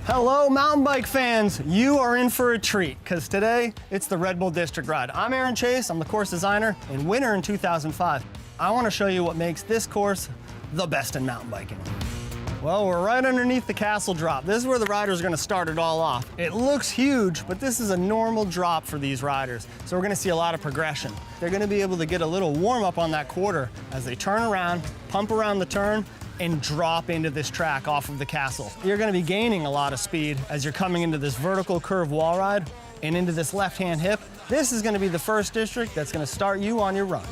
Hello, mountain bike fans. You are in for a treat, because today it's the Red Bull District Ride. I'm Aaron Chase, I'm the course designer and winner in 2005. I want to show you what makes this course the best in mountain biking. Well, we're right underneath the castle drop. This is where the riders are going to start it all off. It looks huge, but this is a normal drop for these riders. So we're going to see a lot of progression. They're going to be able to get a little warm up on that quarter as they turn around, pump around the turn, and drop into this track off of the castle. You're going to be gaining a lot of speed as you're coming into this vertical curve wall ride and into this left-hand hip. This is going to be the first district that's going to start you on your run.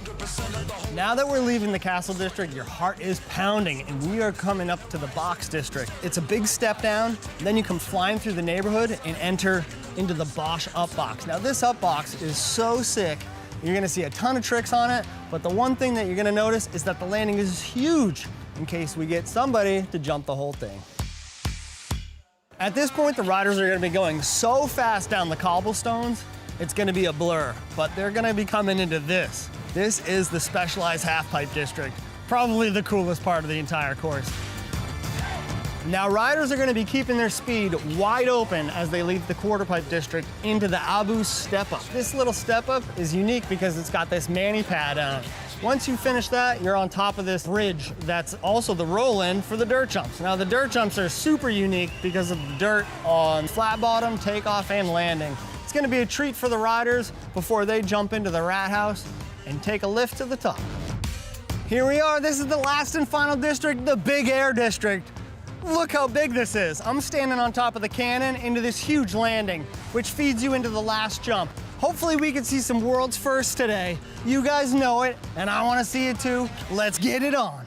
Now that we're leaving the castle district, your heart is pounding and we are coming up to the box district. It's a big step down, then you come flying through the neighborhood and enter into the Bosch up box. Now this up box is so sick. You're going to see a ton of tricks on it, but the one thing that you're going to notice is that the landing is huge in case we get somebody to jump the whole thing. At this point, the riders are going to be going so fast down the cobblestones, it's going to be a blur, but they're going to be coming into this. This is the specialized half pipe district, probably the coolest part of the entire course. Now, riders are going to be keeping their speed wide open as they leave the quarter pipe district into the Abu step up. This little step up is unique because it's got this mani pad on it. Once you finish that, you're on top of this bridge that's also the roll-in for the dirt jumps. Now, the dirt jumps are super unique because of the dirt on flat bottom, takeoff, and landing. It's going to be a treat for the riders before they jump into the rat house and take a lift to the top. Here we are. This is the last and final district, the Big Air District. Look how big this is. I'm standing on top of the cannon into this huge landing, which feeds you into the last jump. Hopefully we can see some world's first today. You guys know it, and I want to see it too. Let's get it on.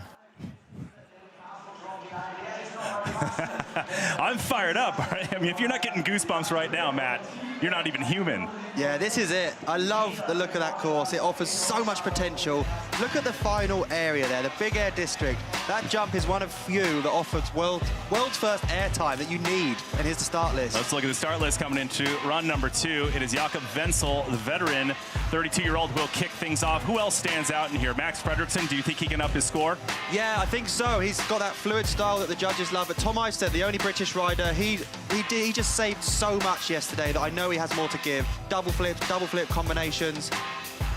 I'm fired up. Right? I mean, if you're not getting goosebumps right now, Matt, you're not even human. Yeah, this is it. I love the look of that course. It offers so much potential. Look at the final area there, the Big Air District. That jump is one of few that offers world's first air time that you need. And here's the start list. Let's look at the start list coming into run number 2. It is Jakub VENCL, the veteran, 32-year-old, will kick things off. Who else stands out in here? Max Fredriksson, do you think he can up his score? Yeah, I think so. He's got that fluid style that the judges love. But Tom Isted, the only British rider, he just saved so much yesterday that I know he has more to give. Double flip combinations.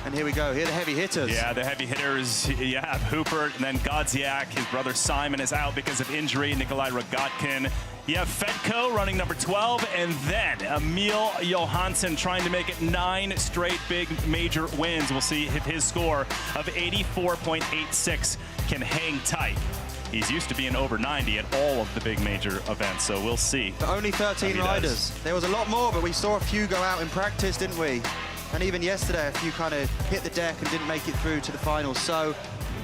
And here we go, here are the heavy hitters. Yeah, the heavy hitters, you have Huppert, and then GODZIEK. His brother Simon is out because of injury. Nicholi ROGATKIN. You have FEDKO running number 12, and then Emil JOHANSSON trying to make it 9 straight big major wins. We'll see if his score of 84.86 can hang tight. He's used to being over 90 at all of the big major events, so we'll see. But only 13 riders. There was a lot more, but we saw a few go out in practice, didn't we? And even yesterday, a few kind of hit the deck and didn't make it through to the finals. So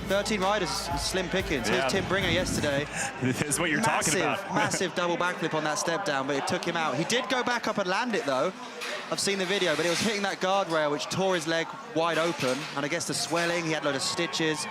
13 riders, slim pickings. Here's Tim Bringer yesterday. This is what you're talking about. Massive double backflip on that step down, but it took him out. He did go back up and land it, though. I've seen the video, but it was hitting that guardrail, which tore his leg wide open. And I guess the swelling, he had a load of stitches.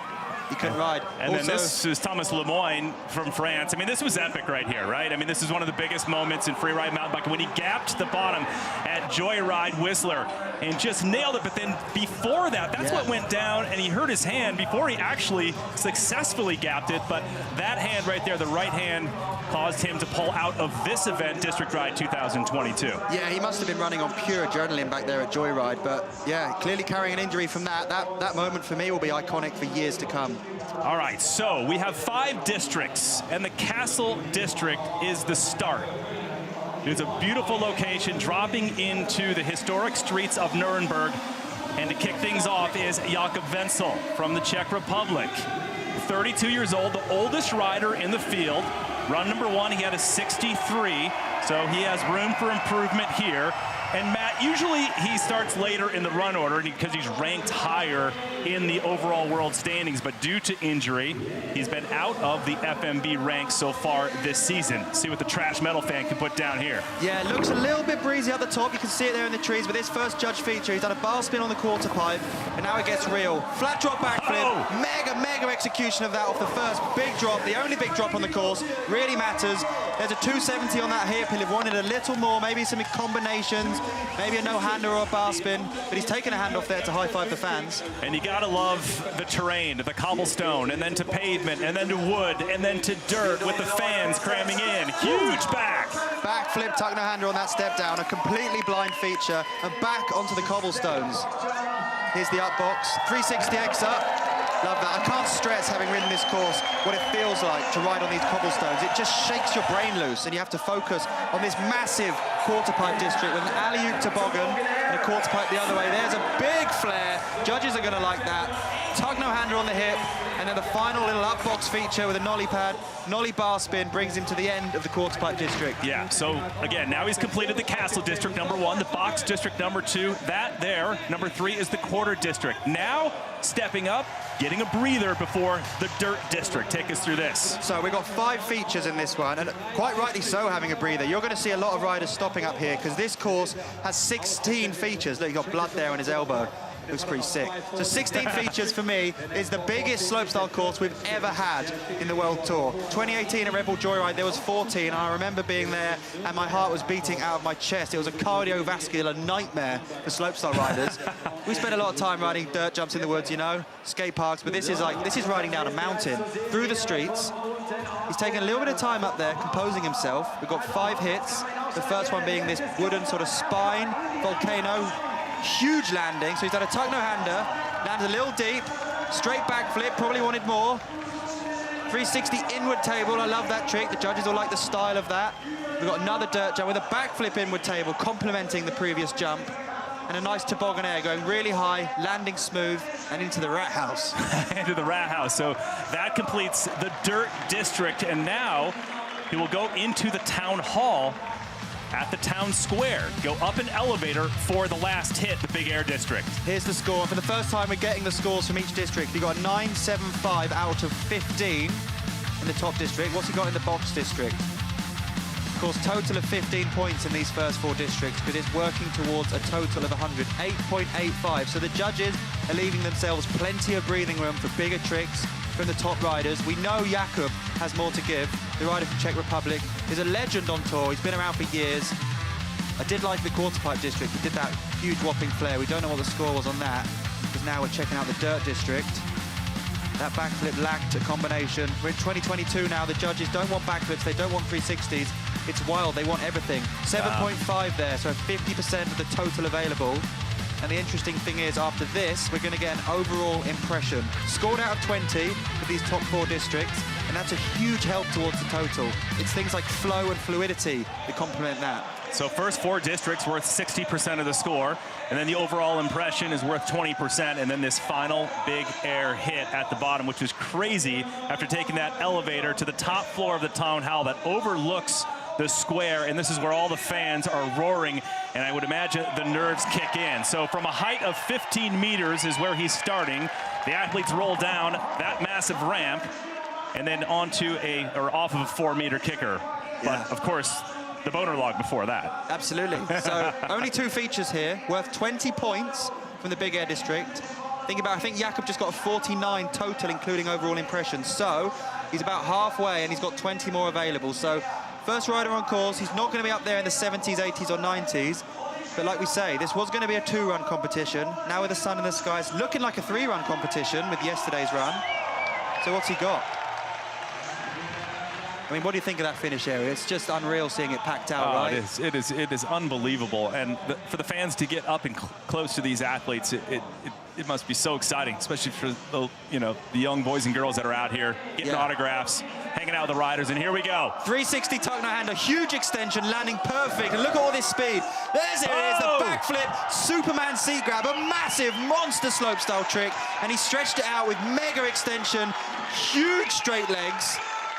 He couldn't ride. And also, then this is Thomas Lemoyne from France. I mean, this was epic right here, right? I mean, this is one of the biggest moments in freeride mountain biking when he gapped the bottom at Joyride Whistler and just nailed it. But then before that, that's what went down, and he hurt his hand before he actually successfully gapped it. But that hand right there, the right hand, caused him to pull out of this event, District Ride 2022. Yeah, he must have been running on pure adrenaline back there at Joyride. But yeah, clearly carrying an injury from that. That moment for me will be iconic for years to come. All right, so we have 5 districts, and the Castle District is the start. It's a beautiful location, dropping into the historic streets of Nuremberg. And to kick things off is Jakub VENCL from the Czech Republic. 32 years old, the oldest rider in the field. Run number 1, he had a 63, so he has room for improvement here. And Matt, usually he starts later in the run order because he's ranked higher in the overall world standings, but due to injury, he's been out of the FMB ranks so far this season. See what the trash metal fan can put down here. Yeah, it looks a little bit breezy at the top. You can see it there in the trees, but this first judge feature, he's done a bar spin on the quarter pipe, and now it gets real. Flat drop backflip, mega mega execution of that off the first big drop, the only big drop on the course, really matters. There's a 270 on that hip. He'll have wanted a little more, maybe some combinations, maybe a no-hander or a bar spin, but he's taken a hand off there to high-five the fans. And you gotta love the terrain, the cobblestone, and then to pavement, and then to wood, and then to dirt with the fans cramming in. Huge back. Backflip tuck no-hander on that step down, a completely blind feature, and back onto the cobblestones. Here's the up box, 360X up. Love that. I can't stress, having ridden this course, what it feels like to ride on these cobblestones. It just shakes your brain loose, and you have to focus on this massive quarter pipe district with an alley-oop toboggan and a quarter pipe the other way. There's a big flare. Judges are going to like that. Tug no-hander on the hip, and then the final little up box feature with a nollie pad. Nollie bar spin brings him to the end of the quarter pipe district. Yeah, so again, now he's completed the castle district #1, the box district #2. That there, #3, is the quarter district. Now, stepping up, getting a breather before the dirt district. Take us through this. So we've got 5 features in this one, and quite rightly so, having a breather. You're going to see a lot of riders stopping up here because this course has 16 features. Look, you've got blood there on his elbow. Looks pretty sick. So 16 features for me is the biggest slopestyle course we've ever had in the World Tour. 2018 at Red Bull Joyride, there was 14, and I remember being there and my heart was beating out of my chest. It was a cardiovascular nightmare for slopestyle riders. We spent a lot of time riding dirt jumps in the woods, you know, skate parks, but this is riding down a mountain through the streets. He's taken a little bit of time up there, composing himself. We've got 5 hits. The first one being this wooden sort of spine volcano. Huge landing, so he's done a tuck no-hander, lands a little deep, straight backflip, probably wanted more. 360 inward table, I love that trick. The judges will like the style of that. We've got another dirt jump with a backflip inward table, complementing the previous jump. And a nice toboggan air, going really high, landing smooth, and into the rat house. Into the rat house, so that completes the dirt district, and now he will go into the town hall at the town square, go up an elevator for the last hit, the big air district. Here's the score. For the first time, we're getting the scores from each district. He got a 9.75 out of 15 in the top district. What's he got in the box district? Of course, total of 15 points in these first 4 districts, but it's working towards a total of 100, 8.85. So the judges are leaving themselves plenty of breathing room for bigger tricks from the top riders. We know Jakub has more to give. The rider from Czech Republic is a legend on tour. He's been around for years. I did like the quarter pipe district. He did that huge whopping flare. We don't know what the score was on that, because now we're checking out the dirt district. That backflip lacked a combination. We're in 2022 now. The judges don't want backflips. They don't want 360s. It's wild. They want everything. 7.5 there, so 50% of the total available. And the interesting thing is, after this, we're going to get an overall impression. Scored out of 20 for these top 4 districts, and that's a huge help towards the total. It's things like flow and fluidity that complement that. So first 4 districts worth 60% of the score, and then the overall impression is worth 20%, and then this final big air hit at the bottom, which was crazy after taking that elevator to the top floor of the town hall that overlooks the square, and this is where all the fans are roaring, and I would imagine the nerves kick in. So from a height of 15 meters is where he's starting. The athletes roll down that massive ramp and then onto off of a 4-meter kicker. Yeah. But of course, the boner log before that. Absolutely. So only 2 features here, worth 20 points from the big air district. I think Jakub just got a 49 total, including overall impressions. So he's about halfway, and he's got 20 more available. So first rider on course, he's not going to be up there in the 70s, 80s, or 90s. But like we say, this was going to be a 2-run competition. Now with the sun in the skies, looking like a 3-run competition with yesterday's run. So what's he got? I mean, what do you think of that finish area? It's just unreal seeing it packed out, right? It is unbelievable. And for the fans to get up and close to these athletes, it must be so exciting, especially for the young boys and girls that are out here getting autographs, hanging out with the riders. And here we go. 360 tuck no-hander, huge extension, landing perfect. And look at all this speed. There's it is, the backflip, Superman seat grab, a massive monster slopestyle trick. And he stretched it out with mega extension, huge straight legs.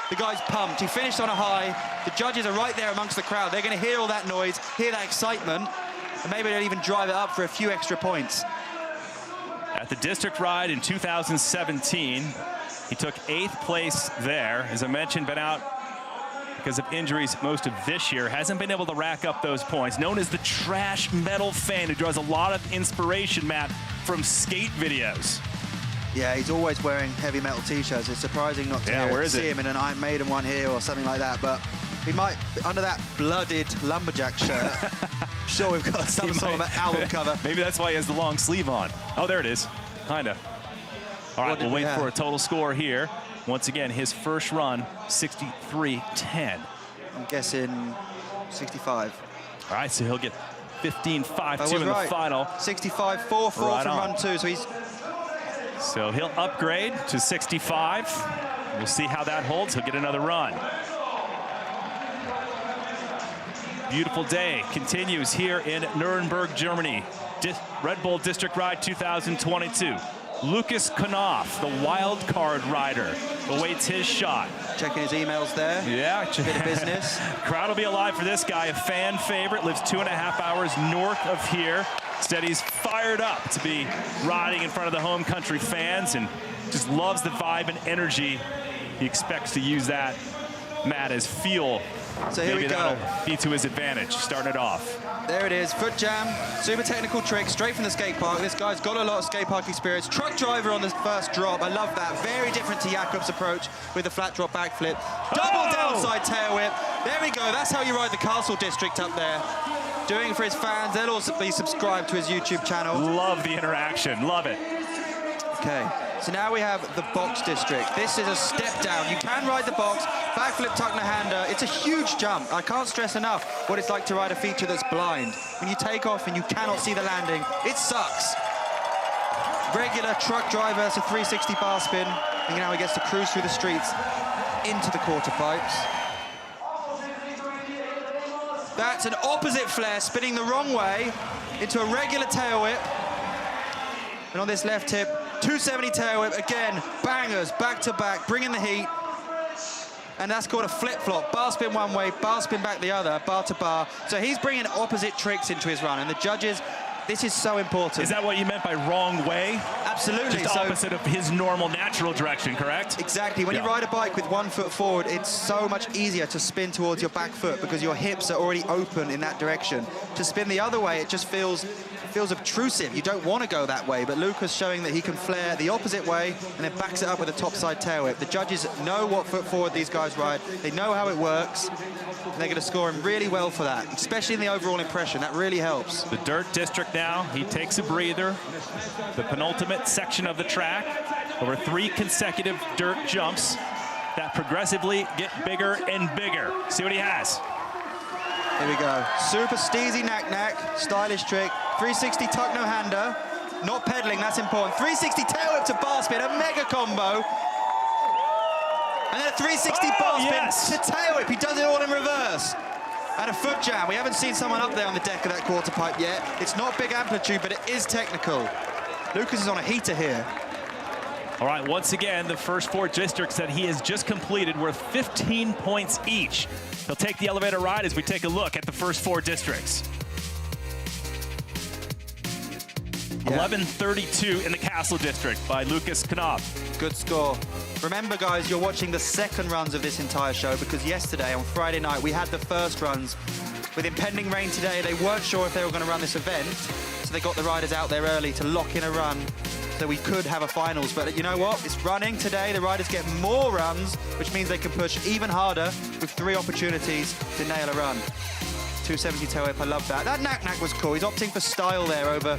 The guy's pumped. He finished on a high. The judges are right there amongst the crowd. They're going to hear all that noise, hear that excitement, and maybe they'll even drive it up for a few extra points. At the district ride in 2017, he took 8th place there. As I mentioned, been out because of injuries most of this year. Hasn't been able to rack up those points. Known as the trash metal fan, who draws a lot of inspiration, Matt, from skate videos. Yeah, he's always wearing heavy metal t-shirts. It's surprising not to see him in an Iron Maiden one here or something like that, but he might, under that blooded lumberjack shirt, sure we've got some sort of an album cover. Maybe that's why he has the long sleeve on. Oh, there it is, kinda. All right, we'll wait for a total score here. Once again, his first run, 63.10. I'm guessing 65. All right, so he'll get 15.52 in the final. 65.44 from run 2, so he'll upgrade to 65. We'll see how that holds. He'll get another run. Beautiful day continues here in Nuremberg, Germany. Red Bull District Ride 2022. Lukas KNOPF, the wild card rider, awaits his shot. Checking his emails there. Yeah. Bit of business. Crowd will be alive for this guy, a fan favorite, lives 2.5 hours north of here. Instead, he's fired up to be riding in front of the home country fans and just loves the vibe and energy. He expects to use that, Matt, as fuel. So here we go. Be to his advantage, starting it off. There it is, foot jam, super technical trick, straight from the skate park. This guy's got a lot of skate park experience. Truck driver on the first drop, I love that. Very different to Jakub's approach with the flat drop backflip. Double downside tail whip. There we go, that's how you ride the Castle District up there. Doing it for his fans. They'll also be subscribed to his YouTube channel. Love the interaction, love it. Okay, so now we have the box district. This is a step down. You can ride the box, backflip tuck hander. It's a huge jump. I can't stress enough what it's like to ride a feature that's blind. When you take off and you cannot see the landing, it sucks. Regular truck driver, it's a 360 bar spin. And now he gets to cruise through the streets into the quarter pipes. That's an opposite flare, spinning the wrong way into a regular tail whip. And on this left tip, 270 tail whip, again, bangers, back to back, bringing the heat. And that's called a flip-flop. Bar spin one way, bar spin back the other, bar to bar. So he's bringing opposite tricks into his run, and the judges, this is so important. Is that what you meant by wrong way? Absolutely. Just opposite of his normal natural direction, correct? Exactly. When you ride a bike with 1 foot forward, it's so much easier to spin towards your back foot because your hips are already open in that direction. To spin the other way, it just feels obtrusive. You don't want to go that way, but Lukas showing that he can flare the opposite way and then backs it up with a topside tail whip. The judges know what foot forward these guys ride. They know how it works, and they're going to score him really well for that, especially in the overall impression. That really helps. The dirt district now, he takes a breather. The penultimate section of the track, over 3 consecutive dirt jumps that progressively get bigger and bigger. See what he has. Here we go. Super steezy knack-knack, stylish trick. 360 tuck no hander. Not pedaling, that's important. 360 tail whip to bar spin, a mega combo. And then a 360 bar spin to tail whip. He does it all in reverse. And a foot jam. We haven't seen someone up there on the deck of that quarter pipe yet. It's not big amplitude, but it is technical. Lukas is on a heater here. All right, once again, the first 4 districts that he has just completed worth 15 points each. He'll take the elevator ride as we take a look at the first 4 districts. 11:32 in the Castle District by Lukas KNOPF. Good score. Remember, guys, you're watching the second runs of this entire show because yesterday, on Friday night, we had the first runs. With impending rain today, they weren't sure if they were going to run this event, so they got the riders out there early to lock in a run so we could have a finals. But you know what? It's running today. The riders get more runs, which means they can push even harder with 3 opportunities to nail a run. 270 tail whip, I love that. That knack-knack was cool. He's opting for style there over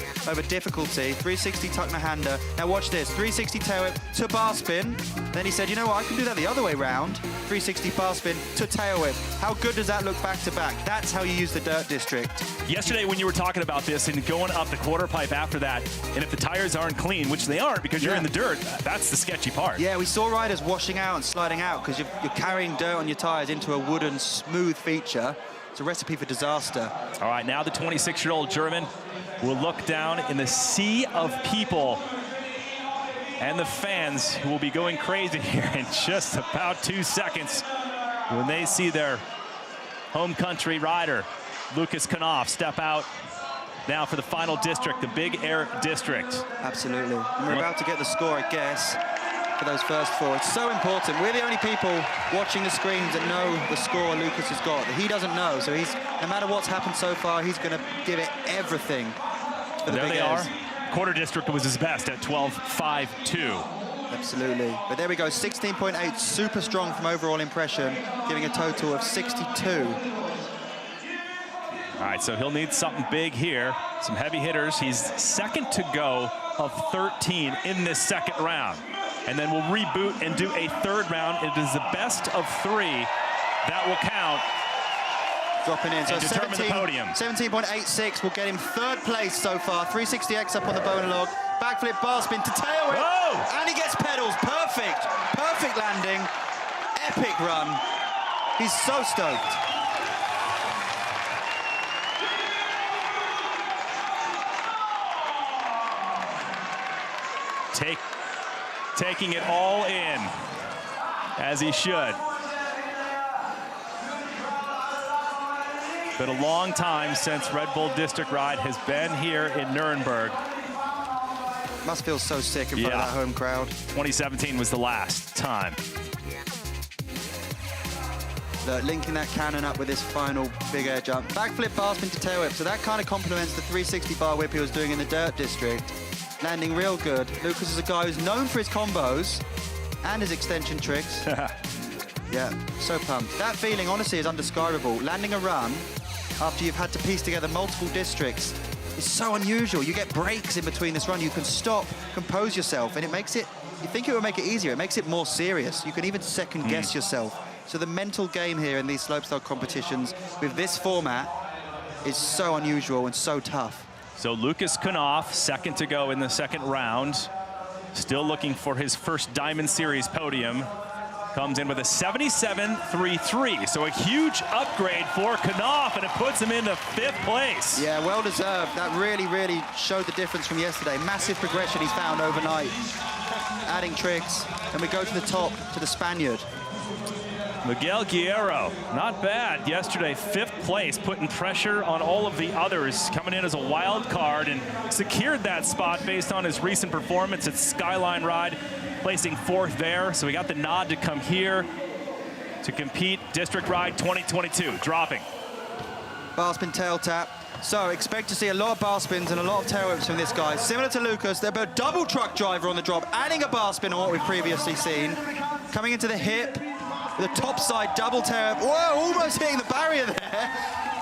difficulty. 360 tuck hander. Now watch this, 360 tail whip to bar spin. Then he said, you know what, I can do that the other way round. 360 bar spin to tail whip. How good does that look back to back? That's how you use the dirt district. Yesterday when you were talking about this and going up the quarter pipe after that, and if the tires aren't clean, which they aren't because you're in the dirt, that's the sketchy part. Yeah, we saw riders washing out and sliding out because you're carrying dirt on your tires into a wooden, smooth feature. It's a recipe for disaster. All right, now the 26-year-old German will look down in the sea of people and the fans who will be going crazy here in just about 2 seconds when they see their home country rider, Lukas KNOPF, step out now for the final district, the Big Air District. Absolutely. And we're about to get the score, I guess, for those first 4. It's so important. We're the only people watching the screens that know the score Lukas has got. He doesn't know, so he's, no matter what's happened so far, he's going to give it everything for the There Big they Airs. are. quarter district was his best at 12.52. Absolutely. But there we go, 16.8, super strong from overall impression, giving a total of 62. All right, so he'll need something big here. Some heavy hitters. He's second to go of 13 in this second round. And then we'll reboot and do a third round. It is the best of 3 that will count. Dropping in, so and determine the podium. 17.86 will get him third place so far. 360X up on the bone log. Backflip bar spin to tail whip. Whoa! And he gets pedals. Perfect. Perfect landing. Epic run. He's so stoked. Taking it all in, as he should. Been a long time since Red Bull District Ride has been here in Nuremberg. Must feel so sick in front of that home crowd. 2017 was the last time. Linking that cannon up with this final big air jump. Backflip bar spin to tail whip, so that kind of complements the 360 bar whip he was doing in the dirt district. Landing real good. Lukas is a guy who's known for his combos and his extension tricks. Yeah, so pumped. That feeling, honestly, is undescribable. Landing a run after you've had to piece together multiple districts is so unusual. You get breaks in between this run. You can stop, compose yourself, and it makes it, you think it would make it easier. It makes it more serious. You can even second guess yourself. So the mental game here in these slopestyle competitions with this format is so unusual and so tough. So Lukas Knopf, second to go in the second round. Still looking for his first Diamond Series podium. Comes in with a 77.33. So a huge upgrade for Knopf, and it puts him into 5th place. Yeah, well deserved. That really, really showed the difference from yesterday. Massive progression he's found overnight. Adding tricks, and we go to the top, to the Spaniard. Miguel Guerrero, not bad yesterday, 5th place, putting pressure on all of the others, coming in as a wild card and secured that spot based on his recent performance at Skyline Ride, placing 4th there. So we got the nod to come here to compete District Ride 2022, dropping. Bar spin tail tap. So expect to see a lot of bar spins and a lot of tail whips from this guy. Similar to Lukas, they're both double truck driver on the drop, adding a bar spin on what we've previously seen. Coming into the hip, the top side double tail. Whoa, almost hitting the barrier there.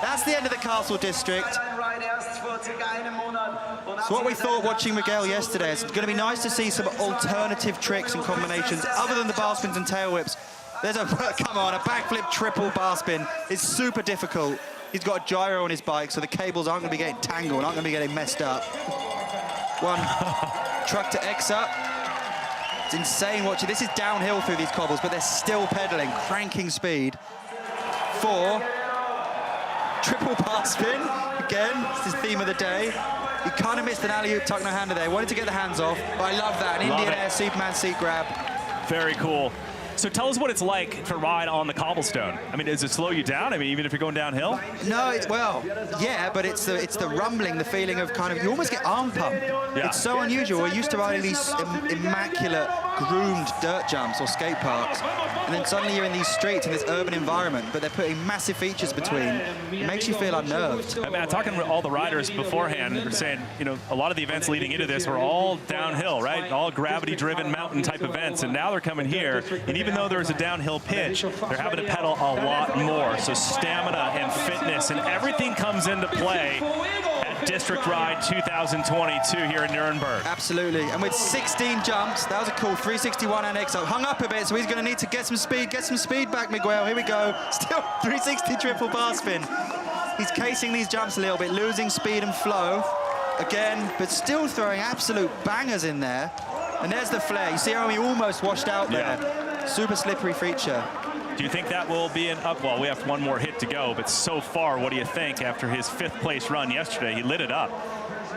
That's the end of the Castle District. So what we thought watching Miguel yesterday, is going to be nice to see some alternative tricks and combinations other than the bar spins and tail whips. There's a, come on, a backflip triple bar spin. It's super difficult. He's got a gyro on his bike, so the cables aren't going to be getting tangled, aren't going to be getting messed up. One, truck to X up. It's insane watching. This is downhill through these cobbles, but they're still pedaling, cranking speed. 4, triple bar spin. Again, it's the theme of the day. He kind of missed an alley-oop tuck no hander there. Wanted to get the hands off, but I love that. An Indian air Superman seat grab. Very cool. So tell us what it's like to ride on the cobblestone. I mean, does it slow you down? I mean, even if you're going downhill? No, well, yeah, but it's the rumbling, the feeling of kind of, you almost get arm pump. Yeah. It's so unusual. We're used to riding these immaculate, groomed dirt jumps or skate parks, and then suddenly you're in these streets in this urban environment, but they're putting massive features between. It makes you feel unnerved. I mean, I'm talking to all the riders beforehand, they're saying, you know, a lot of the events leading into this were all downhill, right? All gravity-driven mountain type events, and now they're coming here, and even though there's a downhill pitch, they're having to pedal a lot more. So stamina and fitness and everything comes into play at District Ride 2022 here in Nuremberg. Absolutely, and with 16 jumps, that was a cool 361 and X up. Hung up a bit, so he's going to need to get some speed back, Miguel. Here we go. Still 360 triple bar spin. He's casing these jumps a little bit, losing speed and flow again, but still throwing absolute bangers in there. And there's the flare. You see how he almost washed out there. Yeah. Super slippery feature. Do you think that will be an up? Well, we have one more hit to go, but so far, what do you think after his 5th place run yesterday? He lit it up.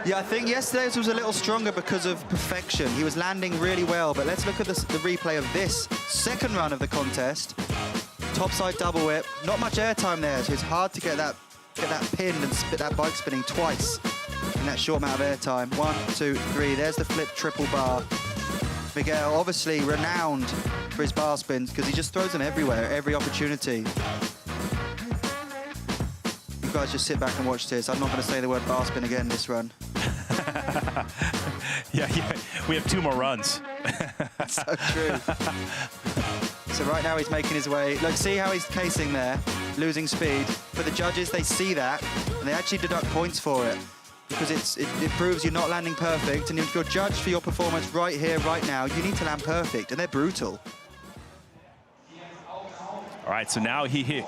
Yeah, I think yesterday's was a little stronger because of perfection. He was landing really well, but let's look at the replay of this second run of the contest. Topside double whip, not much airtime there, so it's hard to get that pinned and spit that bike spinning twice in that short amount of airtime. 1, 2, 3, there's the flip triple bar. Miguel, obviously renowned for his bar spins because he just throws them everywhere, every opportunity. You guys just sit back and watch this. I'm not going to say the word bar spin again this run. Yeah, we have 2 more runs. So true. So right now he's making his way. Look, see how he's casing there, losing speed. But the judges, they see that, and they actually deduct points for it. Because it proves you're not landing perfect, and if you're judged for your performance right here, right now, you need to land perfect, and they're brutal. All right, so now he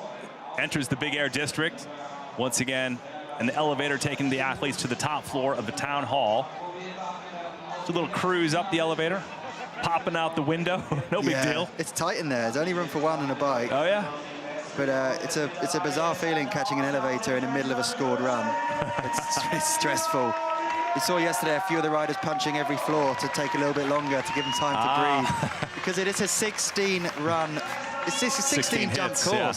enters the Big Air District. Once again, an elevator taking the athletes to the top floor of the town hall. It's a little cruise up the elevator, popping out the window, no big deal. It's tight in there. There's only room for one on a bike. Oh, yeah? But it's a bizarre feeling catching an elevator in the middle of a scored run. It's stressful. We saw yesterday a few of the riders punching every floor to take a little bit longer to give them time to breathe. Because it is a 16-run, it's a 16 jump course. Yeah.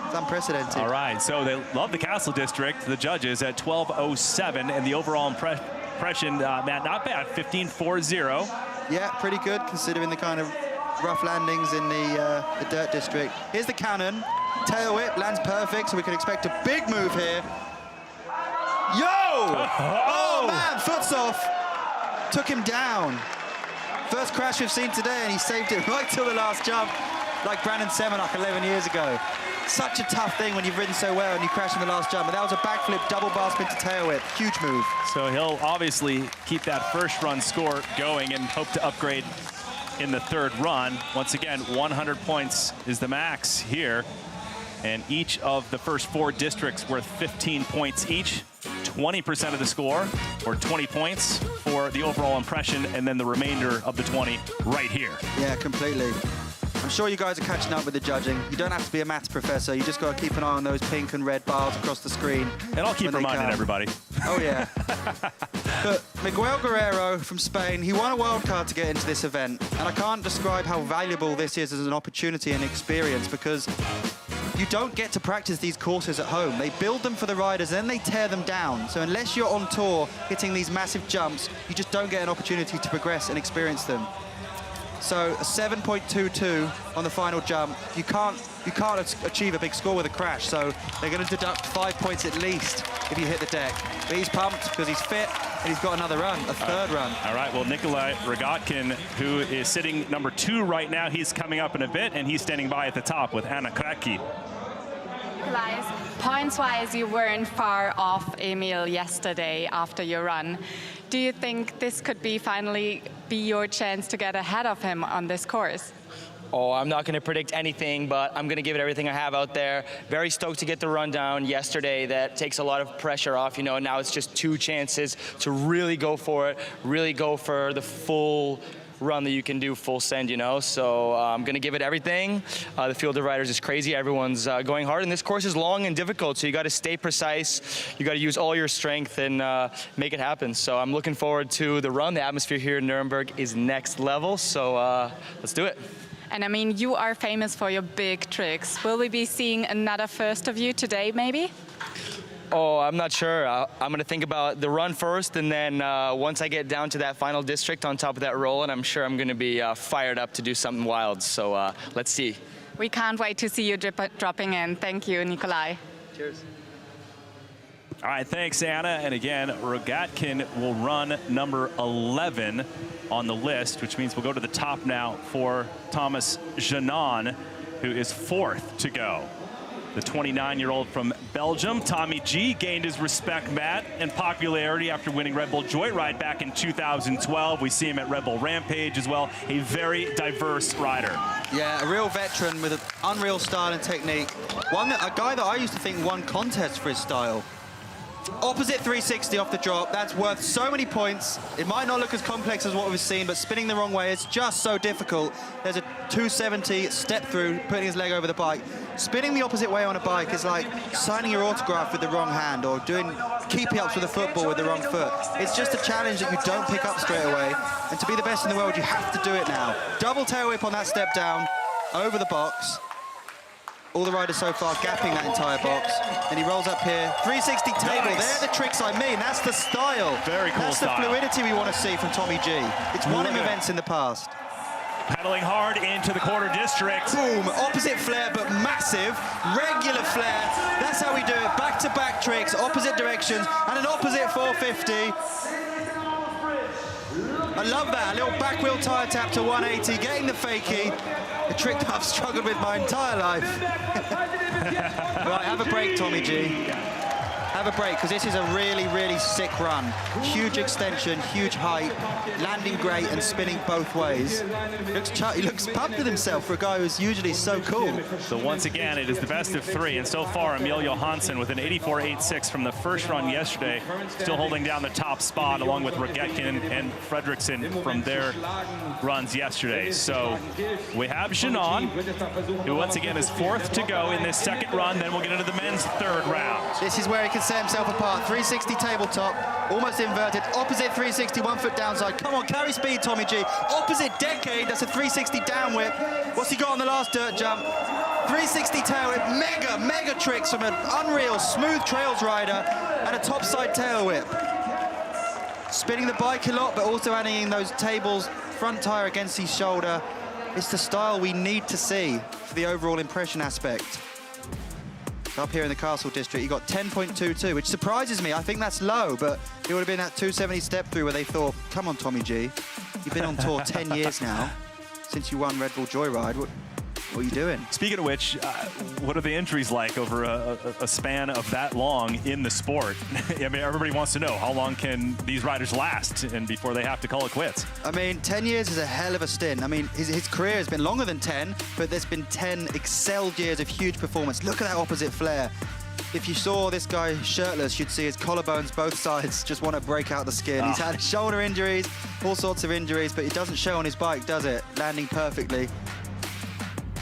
It's unprecedented. All right, so they love the Castle District, the judges at 12:07, and the overall impression, Matt, not bad, 15.40. Yeah, pretty good considering the kind of rough landings in the dirt district. Here's the cannon, tail whip, lands perfect, so we can expect a big move here. Yo! Oh man, foot's off. Took him down. First crash we've seen today, and he saved it right till the last jump, like Brandon Semenuk 11 years ago. Such a tough thing when you've ridden so well and you crash in the last jump. But that was a backflip, double bar spin to tail whip. Huge move. So he'll obviously keep that first run score going and hope to upgrade in the third run. Once again, 100 points is the max here. And each of the first 4 districts worth 15 points each. 20% of the score, or 20 points for the overall impression, and then the remainder of the 20 right here. Yeah, completely. I'm sure you guys are catching up with the judging. You don't have to be a maths professor. You just got to keep an eye on those pink and red bars across the screen. And I'll keep reminding everybody. Oh, yeah. But Miguel Guerrero from Spain, he won a wild card to get into this event. And I can't describe how valuable this is as an opportunity and experience, because you don't get to practice these courses at home. They build them for the riders, then they tear them down. So unless you're on tour hitting these massive jumps, you just don't get an opportunity to progress and experience them. So a 7.22 on the final jump. You can't achieve a big score with a crash, so they're going to deduct 5 points at least if you hit the deck. But he's pumped because he's fit and he's got another run, a third run. All right, well, Nicholi ROGATKIN, who is sitting number 2 right now, he's coming up in a bit, and he's standing by at the top with Anna Kraki. Points-wise, you weren't far off Emil yesterday after your run. Do you think this could finally be your chance to get ahead of him on this course? Oh, I'm not going to predict anything, but I'm going to give it everything I have out there. Very stoked to get the run down yesterday. That takes a lot of pressure off. You know, now it's just 2 chances to really go for it, really go for the full run that you can do full send, you know. So I'm going to give it everything. The field of riders is crazy. Everyone's going hard, and this course is long and difficult, so you got to stay precise. You got to use all your strength and make it happen. So I'm looking forward to the run. The atmosphere here in Nuremberg is next level, so let's do it. And I mean, you are famous for your big tricks. Will we be seeing another first of you today, maybe? Oh, I'm not sure. I'm going to think about the run first, and then once I get down to that final district on top of that roll, and I'm sure I'm going to be fired up to do something wild. So let's see. We can't wait to see you dropping in. Thank you, Nicholi. Cheers. All right, thanks, Anna. And again, ROGATKIN will run number 11 on the list, which means we'll go to the top now for Thomas Genon, who is 4th to go. The 29-year-old from Belgium, Tommy G, gained his respect, Matt, and popularity after winning Red Bull Joyride back in 2012. We see him at Red Bull Rampage as well. A very diverse rider. Yeah, a real veteran with an unreal style and technique. A guy that I used to think won contests for his style. Opposite 360 off the drop, that's worth so many points. It might not look as complex as what we've seen, but spinning the wrong way is just so difficult. There's a 270 step through, putting his leg over the bike. Spinning the opposite way on a bike is like signing your autograph with the wrong hand or doing keepy-ups with a football with the wrong foot. It's just a challenge that you don't pick up straight away. And to be the best in the world, you have to do it now. Double tail whip on that step down, over the box. All the riders so far gapping that entire box. And he rolls up here. 360 table. Nice. They're the tricks I mean. That's the style. Very cool That's style. the fluidity we want to see from Tommy G. It's won him events in the past. Pedaling hard into the quarter district. Boom. Opposite flare, but massive. Regular flare. That's how we do it. Back-to-back tricks, opposite directions, and an opposite 450. I love that. A little back wheel tire tap to 180, getting the fakie. A trick that I've struggled with my entire life. Right, have a break, Tommy G. Have a break, because this is a really, really sick run. Huge extension, huge height, landing great and spinning both ways. He looks pumped with himself for a guy who's usually so cool. So once again, it is the best of 3, and so far Emil JOHANSSON with an 84.86 from the first run yesterday, still holding down the top spot along with ROGATKIN and Fredriksson from their runs yesterday. So we have Genon, who once again is 4th to go in this second run, then we'll get into the men's 3rd round. This is where he can set himself apart. 360 tabletop, almost inverted, opposite 360, 1 foot downside. Come on, carry speed, Tommy G. Opposite decade, that's a 360 down whip. What's he got on the last dirt jump? 360 tail whip, mega tricks from an unreal smooth trails rider and a topside tail whip. Spinning the bike a lot, but also adding those tables, front tire against his shoulder. It's the style we need to see for the overall impression aspect. Up here in the Castle District, you got 10.22, which surprises me. I think that's low, but it would have been that 270 step through where they thought, come on, Tommy G, you've been on tour 10 years now, since you won Red Bull Joyride. What are you doing? Speaking of which, what are the injuries like over a span of that long in the sport? I mean, everybody wants to know, how long can these riders last and before they have to call it quits? I mean, 10 years is a hell of a stint. I mean, his career has been longer than 10, but there's been 10 excelled years of huge performance. Look at that opposite flare. If you saw this guy shirtless, you'd see his collarbones both sides just want to break out the skin. He's had shoulder injuries, all sorts of injuries, but it doesn't show on his bike, does it? Landing perfectly,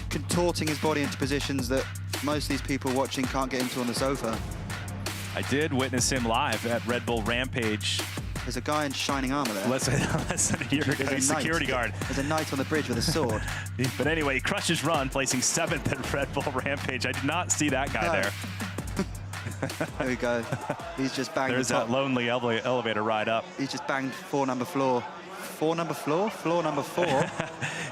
contorting his body into positions that most of these people watching can't get into on the sofa. I did witness him live at Red Bull Rampage. There's a guy in shining armor there. Less than a year ago, security guard. There's a knight on the bridge with a sword. But anyway, he crushed his run, placing 7th at Red Bull Rampage. I did not see that guy there. There we go. He's just banged There's the top. that lonely elevator ride up. He's just banged 4 number floor. 4 number floor? Floor number 4.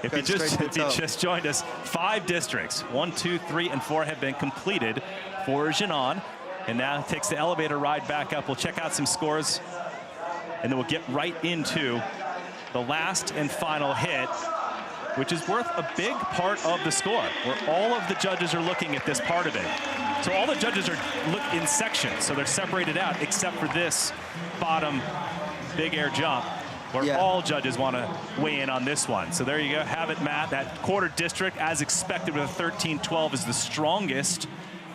If you just joined us, 5 districts, 1, 2, 3, and 4 have been completed for Genon. And now takes the elevator ride back up. We'll check out some scores, and then we'll get right into the last and final hit, which is worth a big part of the score, where all of the judges are looking at this part of it. So all the judges are in sections, so they're separated out, except for this bottom big air jump, where all judges want to weigh in on this one. So there you go, have it, Matt. That quarter district, as expected with a 13-12, is the strongest,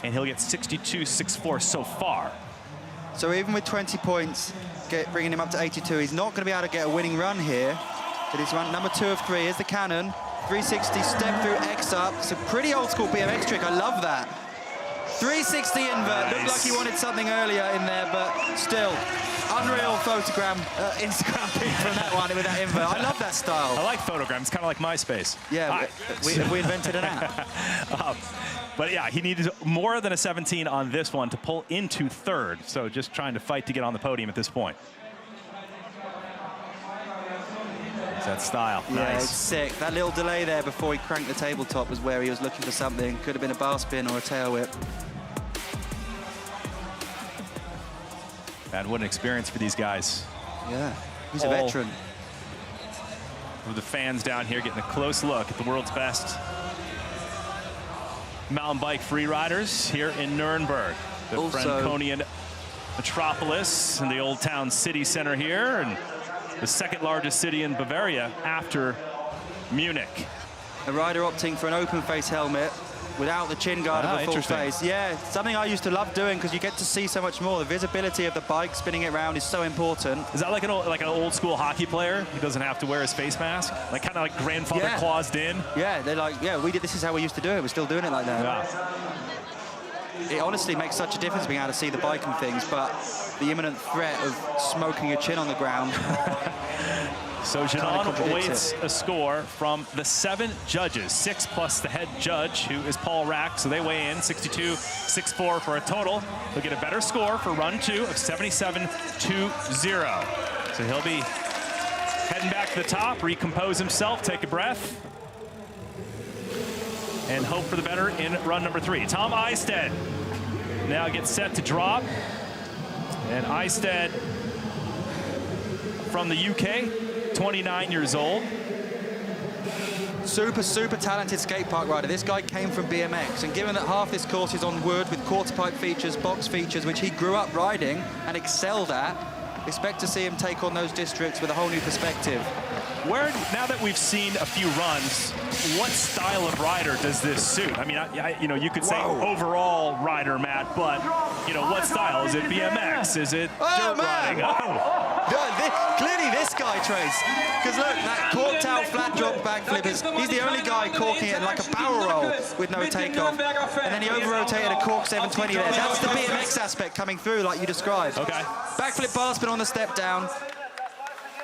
and he'll get 62.64 so far. So even with 20 points, bringing him up to 82, he's not going to be able to get a winning run here. But he's run number 2 of 3. Here's the cannon. 360 step through X up. It's a pretty old school BMX trick. I love that. 360 invert. Nice. Looked like he wanted something earlier in there, but still, unreal Instagram pic from that one with that invert. I love that style. I like photograms. It's kind of like MySpace. Yeah, we invented an app. But yeah, he needed more than a 17 on this one to pull into 3rd. So just trying to fight to get on the podium at this point. That style. Yeah, nice. It's sick. That little delay there before he cranked the tabletop was where he was looking for something. Could have been a bar spin or a tail whip. And what an experience for these guys. Yeah, he's a veteran. With the fans down here getting a close look at the world's best mountain bike free riders here in Nuremberg, the Franconian metropolis and the old town city center here, and the 2nd largest city in Bavaria after Munich. A rider opting for an open face helmet without the chin guard of a full face. Yeah, something I used to love doing because you get to see so much more. The visibility of the bike spinning it around is so important. Is that like an old school hockey player? He doesn't have to wear his face mask? Like kind of like grandfather claused in? Yeah, they're like, yeah, this is how we used to do it. We're still doing it like that. Yeah. It honestly makes such a difference being able to see the bike and things, but the imminent threat of smoking your chin on the ground. So Genon awaits a score from the 7 judges, 6 plus the head judge, who is Paul Rack. So they weigh in 62.64 for a total. He'll get a better score for run 2 of 77.20. So he'll be heading back to the top, recompose himself, take a breath, and hope for the better in run number 3. Tom Isted now gets set to drop. And Isted from the UK, 29 years old. Super, super talented skate park rider. This guy came from BMX, and given that half this course is on wood with quarter pipe features, box features, which he grew up riding and excelled at, expect to see him take on those districts with a whole new perspective. Now that we've seen a few runs, what style of rider does this suit? I mean, you know, you could say overall rider, Matt, but you know, what style? Is it BMX? Is it dirt riding? Clearly this guy, Trace. Because look, that corked out flat drop backflip he's the only guy corking it like a barrel roll with no takeoff. And then he over-rotated a cork 720 there. That's the BMX aspect coming through like you described. Okay. Backflip bar spin on the step down.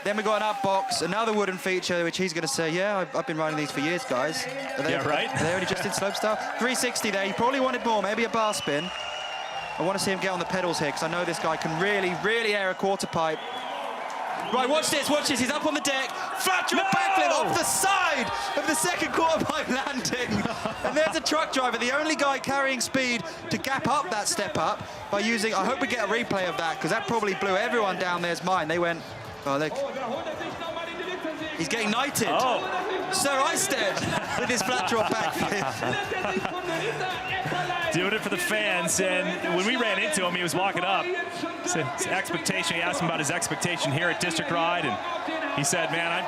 Then we got an up box, another wooden feature, which he's going to say, yeah, I've been riding these for years, guys. Yeah, right. They only just did slopestyle. 360 there. He probably wanted more, maybe a bar spin. I want to see him get on the pedals here, because I know this guy can really, really air a quarter pipe. Right, watch this, watch this. He's up on the deck. Flat drop backflip off the side of the second quarter pipe landing. And there's a truck driver, the only guy carrying speed to gap up that step up by using, I hope we get a replay of that, because that probably blew everyone down there's mind. They went, oh, look. He's getting knighted. Oh. Sir Isted with his flat drop backflip. Doing it for the fans, and when we ran into him, he was walking up. His expectation, he asked him about his expectation here at District Ride, and he said, man,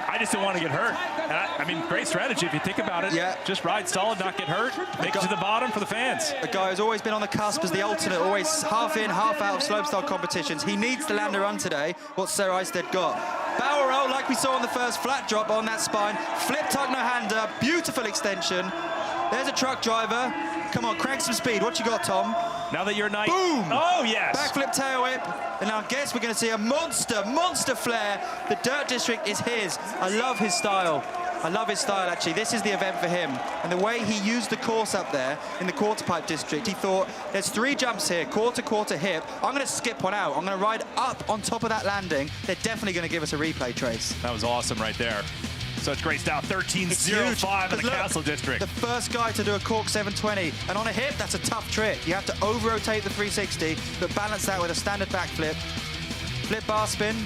I just don't want to get hurt. And I mean, great strategy if you think about it. Yeah. Just ride solid, not get hurt, make it to the bottom for the fans. A guy who's always been on the cusp as the alternate, always half in, half out of slopestyle competitions. He needs to land a run today, what Sir Isted got. Barrel roll, like we saw on the first flat drop on that spine. Flip tuck no hander, beautiful extension. There's a truck driver. Come on, crank some speed. What you got, Tom? Now that you're nice. Boom! Oh, yes. Backflip tail whip. And I guess we're going to see a monster flare. The Dirt District is his. I love his style. I love his style, actually. This is the event for him. And the way he used the course up there in the quarter pipe district, he thought, there's 3 jumps here, quarter, hip. I'm going to skip one out. I'm going to ride up on top of that landing. They're definitely going to give us a replay, Trace. That was awesome right there. Such great style, 13.05 in the Castle District. The first guy to do a cork 720, and on a hip, that's a tough trick. You have to over-rotate the 360, but balance that with a standard backflip. Flip bar spin.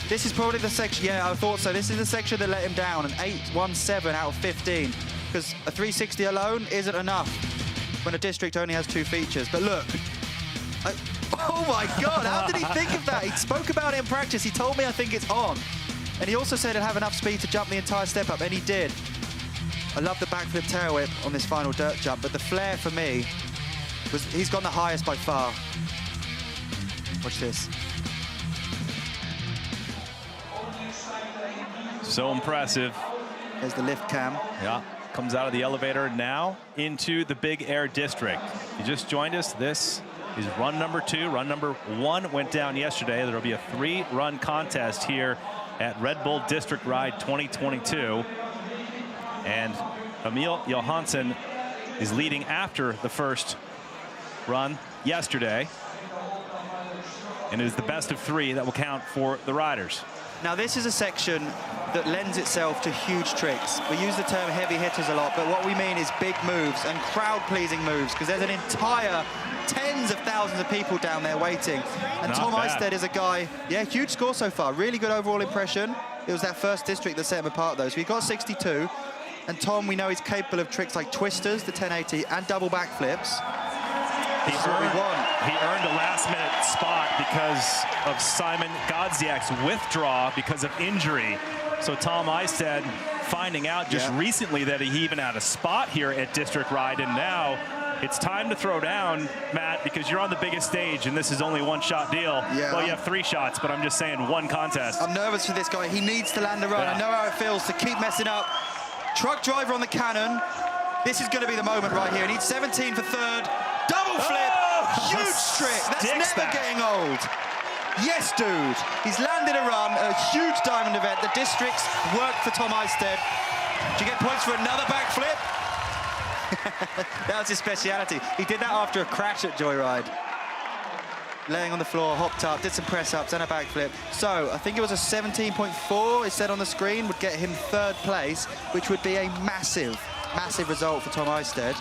This is probably the section, yeah, I thought so. This is the section that let him down, an 817 out of 15, because a 360 alone isn't enough when a district only has 2 features. But look, oh my God, how did he think of that? He spoke about it in practice. He told me, I think it's on. And he also said he'd have enough speed to jump the entire step up, and he did. I love the backflip tail whip on this final dirt jump, but the flare for me was, he's gone the highest by far. Watch this. So impressive. There's the lift cam. Yeah, comes out of the elevator now into the Big Air District. You just joined us. This is run number 2. Run number 1 went down yesterday. There'll be a 3-run contest here at Red Bull District Ride 2022. And Emil JOHANSSON is leading after the first run yesterday. And it is the best of 3 that will count for the riders. Now this is a section that lends itself to huge tricks. We use the term heavy hitters a lot, but what we mean is big moves and crowd-pleasing moves, because there's an entire tens of thousands of people down there waiting. And Tom Isted is a guy, yeah, huge score so far, really good overall impression. It was that first district that set him apart though. So he got 62, and Tom, we know he's capable of tricks like twisters, the 1080, and double backflips. He earned a last-minute spot because of Simon Godziek's withdrawal because of injury. So Tom Isted finding out just recently that he even had a spot here at District Ride, and now it's time to throw down, Matt, because you're on the biggest stage, and this is only 1-shot deal. Yeah, well, you have 3 shots, but I'm just saying 1 contest. I'm nervous for this guy. He needs to land the run. I know how it feels to keep messing up. Truck driver on the cannon. This is going to be the moment right here. He needs 17 for 3rd. Double flip. Huge trick. That's never getting old. Yes, dude. He's landed a run, a huge diamond event. The districts worked for Tom Isted. Do you get points for another backflip? That was his speciality. He did that after a crash at Joyride. Laying on the floor, hopped up, did some press-ups and a backflip. So I think it was a 17.4, it said on the screen, would get him 3rd place, which would be a massive, massive result for Tom Isted.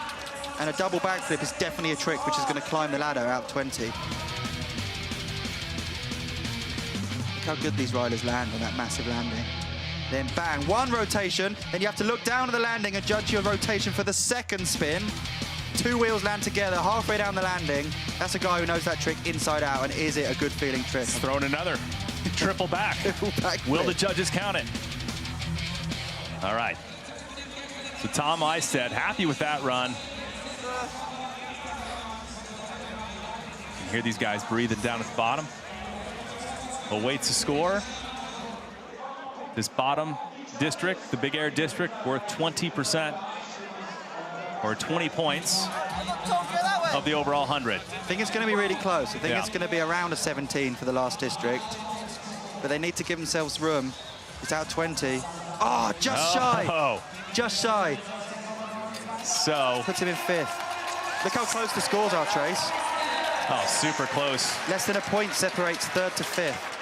And a double backflip is definitely a trick which is going to climb the ladder out of 20. how good these riders land on that massive landing. Then bang, one rotation, then you have to look down at the landing and judge your rotation for the second spin. 2 wheels land together halfway down the landing. That's a guy who knows that trick inside out, and is it a good feeling trick? Throwing another triple back. Triple back Will flip. the judges count it? All right. So Tom Isted happy with that run. You hear these guys breathing down at the bottom. Awaits a score. This bottom district, the Big Air district, worth 20% or 20 points of the overall 100. I think it's going to be really close. I think Yeah. it's going to be around a 17 for the last district. But they need to give themselves room. It's out 20. Oh, just shy. Oh. Just shy. So, Puts him in 5th. Look how close the scores are, Trace. oh, super close. Less than a point separates 3rd to 5th.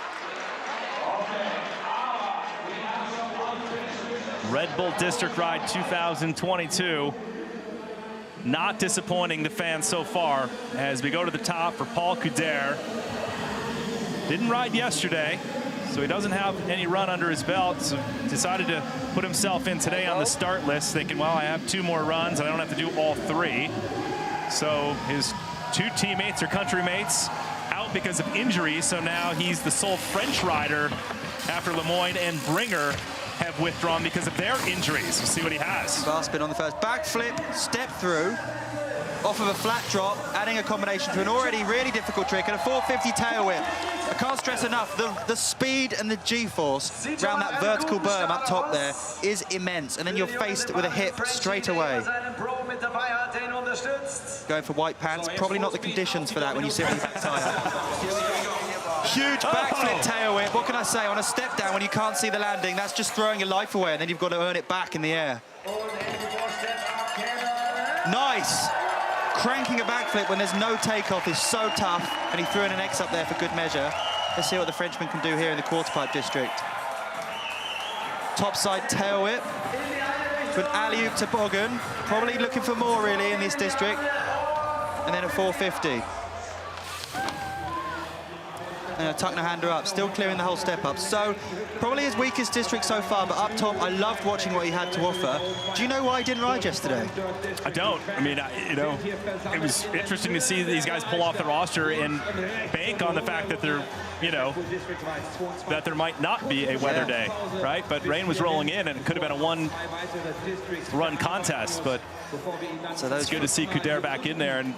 Red Bull District Ride 2022. Not disappointing the fans so far as we go to the top for Paul Couderc. Didn't ride yesterday, so he doesn't have any run under his belt, so decided to put himself in today on the start list, thinking, well, I have 2 more runs, and I don't have to do all 3. So his 2 teammates or country mates out because of injury, so now he's the sole French rider after Lemoyne and Bringer have withdrawn because of their injuries. We'll see what he has. Bar spin on the first. Backflip, step through, off of a flat drop, adding a combination to an already really difficult trick, and a 450 tail whip. I can't stress enough, the speed and the G-force around that vertical berm up top there is immense, and then you're faced with a hip straight away. Going for white pants, probably not the conditions for that when you sit on the back tire. Huge backflip tail whip. What can I say? On a step down when you can't see the landing, that's just throwing your life away, and then you've got to earn it back in the air. Nice. Cranking a backflip when there's no takeoff is so tough, and he threw in an X up there for good measure. Let's see what the Frenchman can do here in the quarterpipe district. Topside tail whip to an alley-oop toboggan. Probably looking for more really in this district. And then a 450. And a tuck no hander up, still clearing the whole step up. So probably his weakest district so far, but up top, I loved watching what he had to offer. Do you know why he didn't ride yesterday? I don't. I mean, you know, it was interesting to see these guys pull off the roster and bank on the fact that they're, you know, that there might not be a weather day, right? But rain was rolling in, and it could have been a one-run contest. But So it's good to see Couderc back in there. And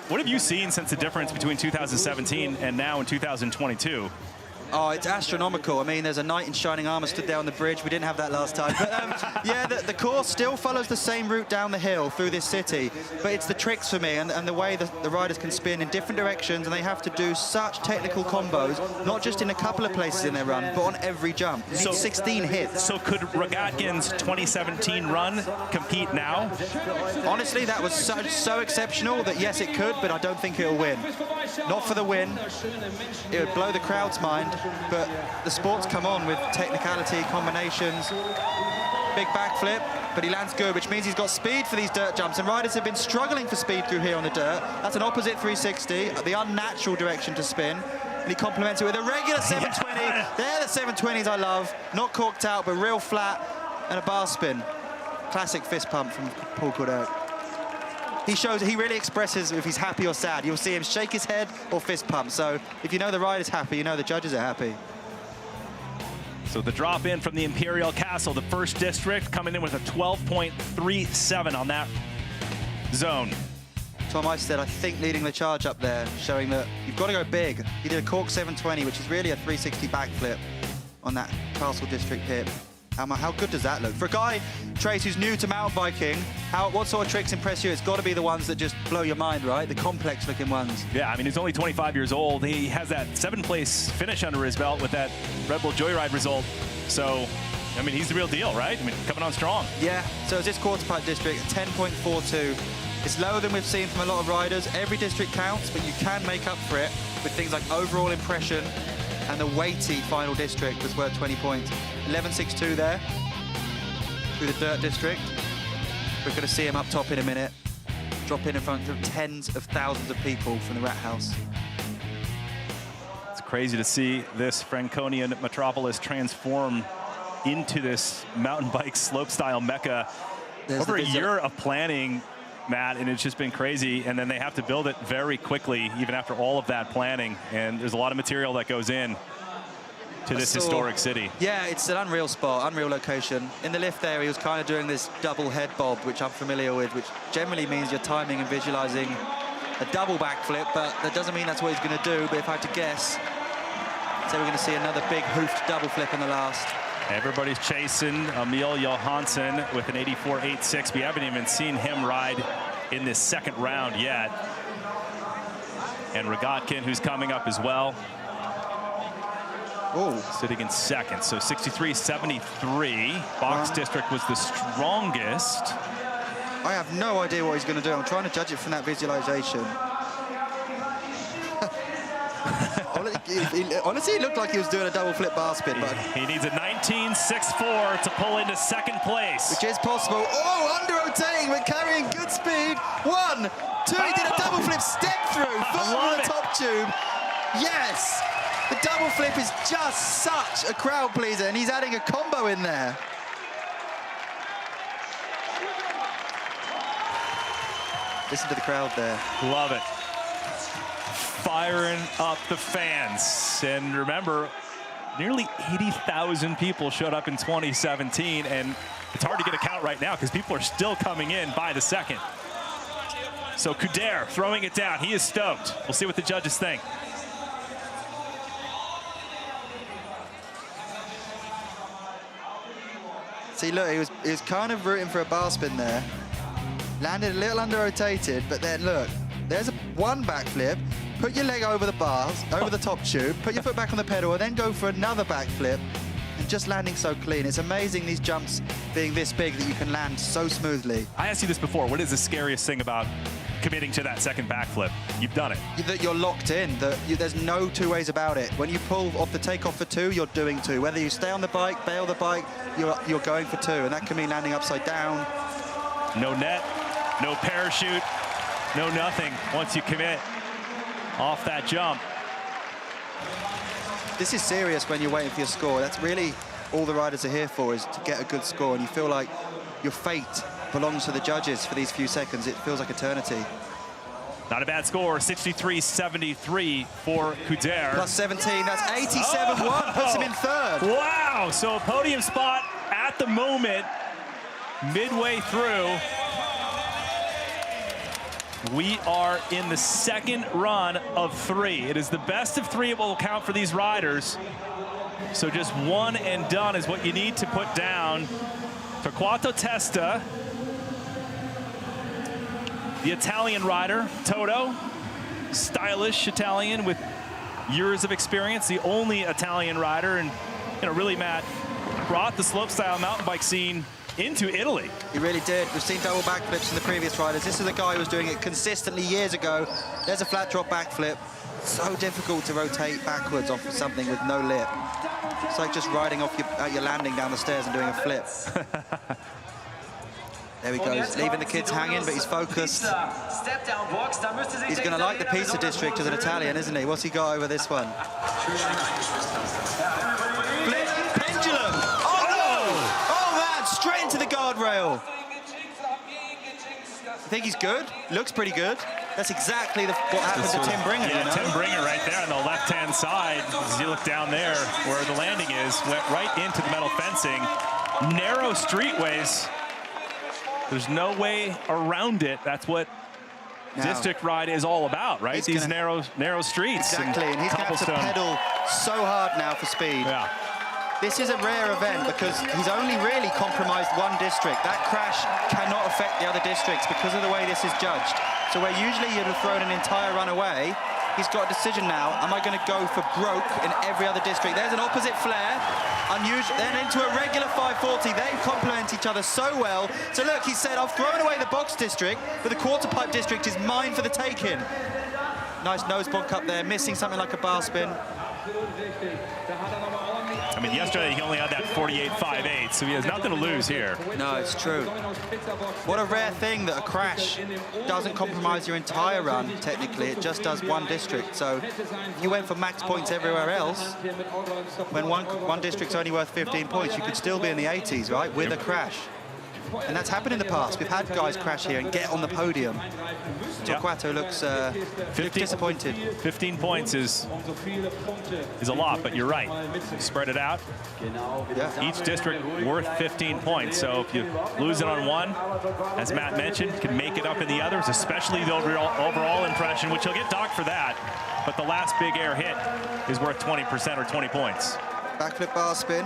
what have you seen since the difference between 2017 and now in 2022? Oh, it's astronomical. I mean, there's a knight in shining armor stood there on the bridge. We didn't have that last time. But yeah, the course still follows the same route down the hill through this city. But it's the tricks for me and the way the riders can spin in different directions, and they have to do such technical combos, not just in a couple of places in their run, but on every jump. You need 16 hits. So could Rogatkin's 2017 run compete now? Honestly, that was so exceptional that yes, it could, but I don't think it'll win. Not for the win. It would blow the crowd's mind. But the sports come on with technicality, combinations, big backflip, but he lands good, which means he's got speed for these dirt jumps, and riders have been struggling for speed through here on the dirt. That's an opposite 360, the unnatural direction to spin, and he complements it with a regular 720. They're the 720s I love, not corked out, but real flat, and a bar spin. Classic fist pump from Paul Couderc. He really expresses if he's happy or sad. You'll see him shake his head or fist pump. So if you know the rider's happy, you know the judges are happy. So the drop in from the Imperial Castle, the first district, coming in with a 12.37 on that zone. Tom Isted, I think, leading the charge up there, showing that you've got to go big. He did a cork 720, which is really a 360 backflip on that Castle district hip. How good does that look? For a guy, Trace, who's new to mountain biking, what sort of tricks impress you? It's got to be the ones that just blow your mind, right? The complex-looking ones. Yeah, I mean, he's only 25 years old. He has that 7th-place finish under his belt with that Red Bull Joyride result. So, I mean, he's the real deal, right? I mean, coming on strong. Yeah, so it's this quarterpipe district, 10.42. It's lower than we've seen from a lot of riders. Every district counts, but you can make up for it with things like overall impression, and the weighty final district was worth 20 points. 11.62 there through the dirt district. We're going to see him up top in a minute. Drop in front of tens of thousands of people from the Rat House. It's Crazy to see this Franconian metropolis transform into this mountain bike slopestyle mecca. Over a year of planning, Matt, and it's just been crazy. And then they have to build it very quickly, even after all of that planning. And there's a lot of material that goes in to this historic city. Yeah, it's an unreal spot, unreal location. In the lift there, he was kind of doing this double head bob, which I'm familiar with, which generally means you're timing and visualizing a double backflip, but that doesn't mean that's what he's going to do. But if I had to guess, so we're going to see another big hoofed double flip in the last. Everybody's chasing Emil Johansson with an 84.86. We haven't even seen him ride in this second round yet. And Rogatkin, who's coming up as well. Oh, sitting in second. So 63.73. Box district was the strongest. I have no idea what he's going to do. I'm trying to judge it from that visualization. Honestly, it looked like he was doing a double flip bar spin, but he needs a 19.64 to pull into second place, which is possible. Oh, under rotating but carrying good speed. 1, 2, he did a double flip step through, foot over the top tube. Yes, the double flip is just such a crowd pleaser, and he's adding a combo in there. Listen to the crowd there. Love it. Firing up the fans. And remember, nearly 80,000 people showed up in 2017, and it's hard to get a count right now because people are still coming in by the second. So Couderc throwing it down. He is stoked. We'll see what the judges think. See, look, he was kind of rooting for a bar spin there. Landed a little under rotated, but then look, there's one backflip. Put your leg over the bars, over the top tube, put your foot back on the pedal, and then go for another backflip, and just landing so clean. It's amazing, these jumps being this big, that you can land so smoothly. I asked you this before. What is the scariest thing about committing to that second backflip? You've done it. That you're locked in, there's no two ways about it. When you pull off the takeoff for 2, you're doing 2. Whether you stay on the bike, bail the bike, you're going for 2, and that can mean landing upside down. No net, no parachute, no nothing once you commit off that jump. This is serious when you're waiting for your score. That's really all the riders are here for, is to get a good score, and you feel like your fate belongs to the judges for these few seconds. It feels like eternity. Not a bad score, 63.73 for Couderc. Plus 17, that's 87.1, puts him in third. Wow, so a podium spot at the moment, midway through. We are in the second run of 3. It is the best of 3 it will count for these riders. So just one and done is what you need to put down. Torquato Testa, the Italian rider, Toto, stylish Italian with years of experience, the only Italian rider, and really, Matt, brought the slopestyle mountain bike scene into Italy. He really did. We've seen double backflips in the previous riders. This is a guy who was doing it consistently years ago. There's a flat drop backflip. So difficult to rotate backwards off of something with no lip. It's like just riding off your landing down the stairs and doing a flip. There he goes, leaving the kids hanging, but he's focused. He's going to like the Pisa district as an Italian, isn't he? What's he got over this one? Flip, pendulum! Oh no! Oh man, straight into the guardrail. I think he's good. Looks pretty good. That's exactly what happened to Tim Bringer. Yeah, you know? Tim Bringer right there on the left-hand side. As you look down there where the landing is, went right into the metal fencing. Narrow streetways. There's no way around it. That's what district ride is all about, right? These narrow streets. Exactly, and he's going to have to pedal so hard now for speed. Yeah. This is a rare event because he's only really compromised one district. That crash cannot affect the other districts because of the way this is judged. So where usually you'd have thrown an entire run away, he's got a decision now. Am I going to go for broke in every other district? There's an opposite flare. Unusual, then into a regular 540. They complement each other so well. So look, he said, I've thrown away the box district, but the quarter pipe district is mine for the taking. Nice nose bonk up there, missing something like a bar spin. I mean, yesterday he only had that 48.58, so he has nothing to lose here. No, it's true. What a rare thing that a crash doesn't compromise your entire run, technically. It just does one district. So if you went for max points everywhere else, when one district's only worth 15 points, you could still be in the 80s, right, with a crash. And that's happened in the past. We've had guys crash here and get on the podium. Torquato looks disappointed. 15 points is a lot, but you're right. Spread it out. Yeah. Each district worth 15 points. So if you lose it on one, as Matt mentioned, you can make it up in the others, especially the overall impression, which you'll get docked for that. But the last big air hit is worth 20% or 20 points. Backflip bar spin.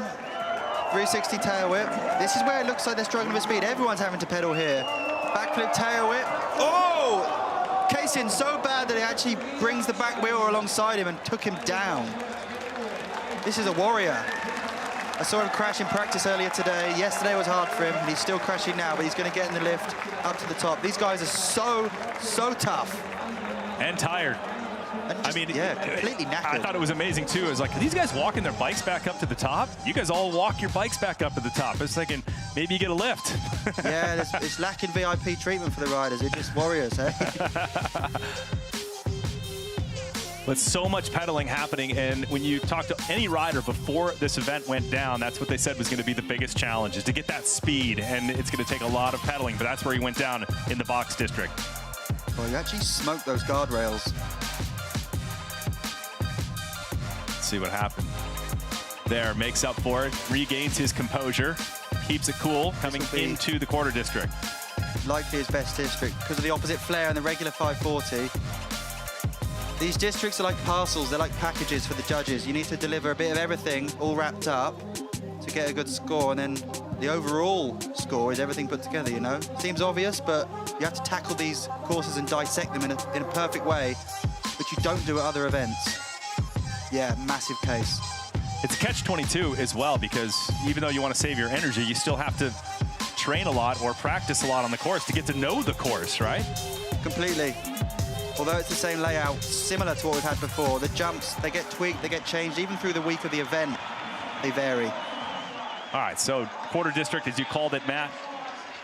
360 tail whip. This is where it looks like they're struggling with speed. Everyone's having to pedal here. Backflip tail whip. Oh! Case in so bad that it actually brings the back wheel alongside him and took him down. This is a warrior. I saw him crash in practice earlier today. Yesterday was hard for him, and he's still crashing now, but he's going to get in the lift up to the top. These guys are so tough. And tired. I mean, yeah, completely knackered. I thought it was amazing too. It was like, are these guys walking their bikes back up to the top? You guys all walk your bikes back up to the top. I was thinking, maybe you get a lift. Yeah, it's lacking VIP treatment for the riders. They're just warriors, eh? But so much pedaling happening, and when you talk to any rider before this event went down, that's what they said was going to be the biggest challenge, is to get that speed, and it's going to take a lot of pedaling, but that's where he went down in the box district. Well, you actually smoked those guardrails. See what happened there. Makes up for it, regains his composure, keeps it cool coming into the quarter district. Likely his best district because of the opposite flare and the regular 540. These districts are like parcels, they're like packages for the judges. You need to deliver a bit of everything all wrapped up to get a good score, and then the overall score is everything put together, you know? Seems obvious, but you have to tackle these courses and dissect them in a perfect way, which you don't do at other events. Yeah, massive case. It's a catch-22 as well, because even though you want to save your energy, you still have to train a lot or practice a lot on the course to get to know the course, right? Completely. Although it's the same layout, similar to what we've had before, the jumps, they get tweaked, they get changed, even through the week of the event, they vary. All right, so quarter district, as you called it, Matt,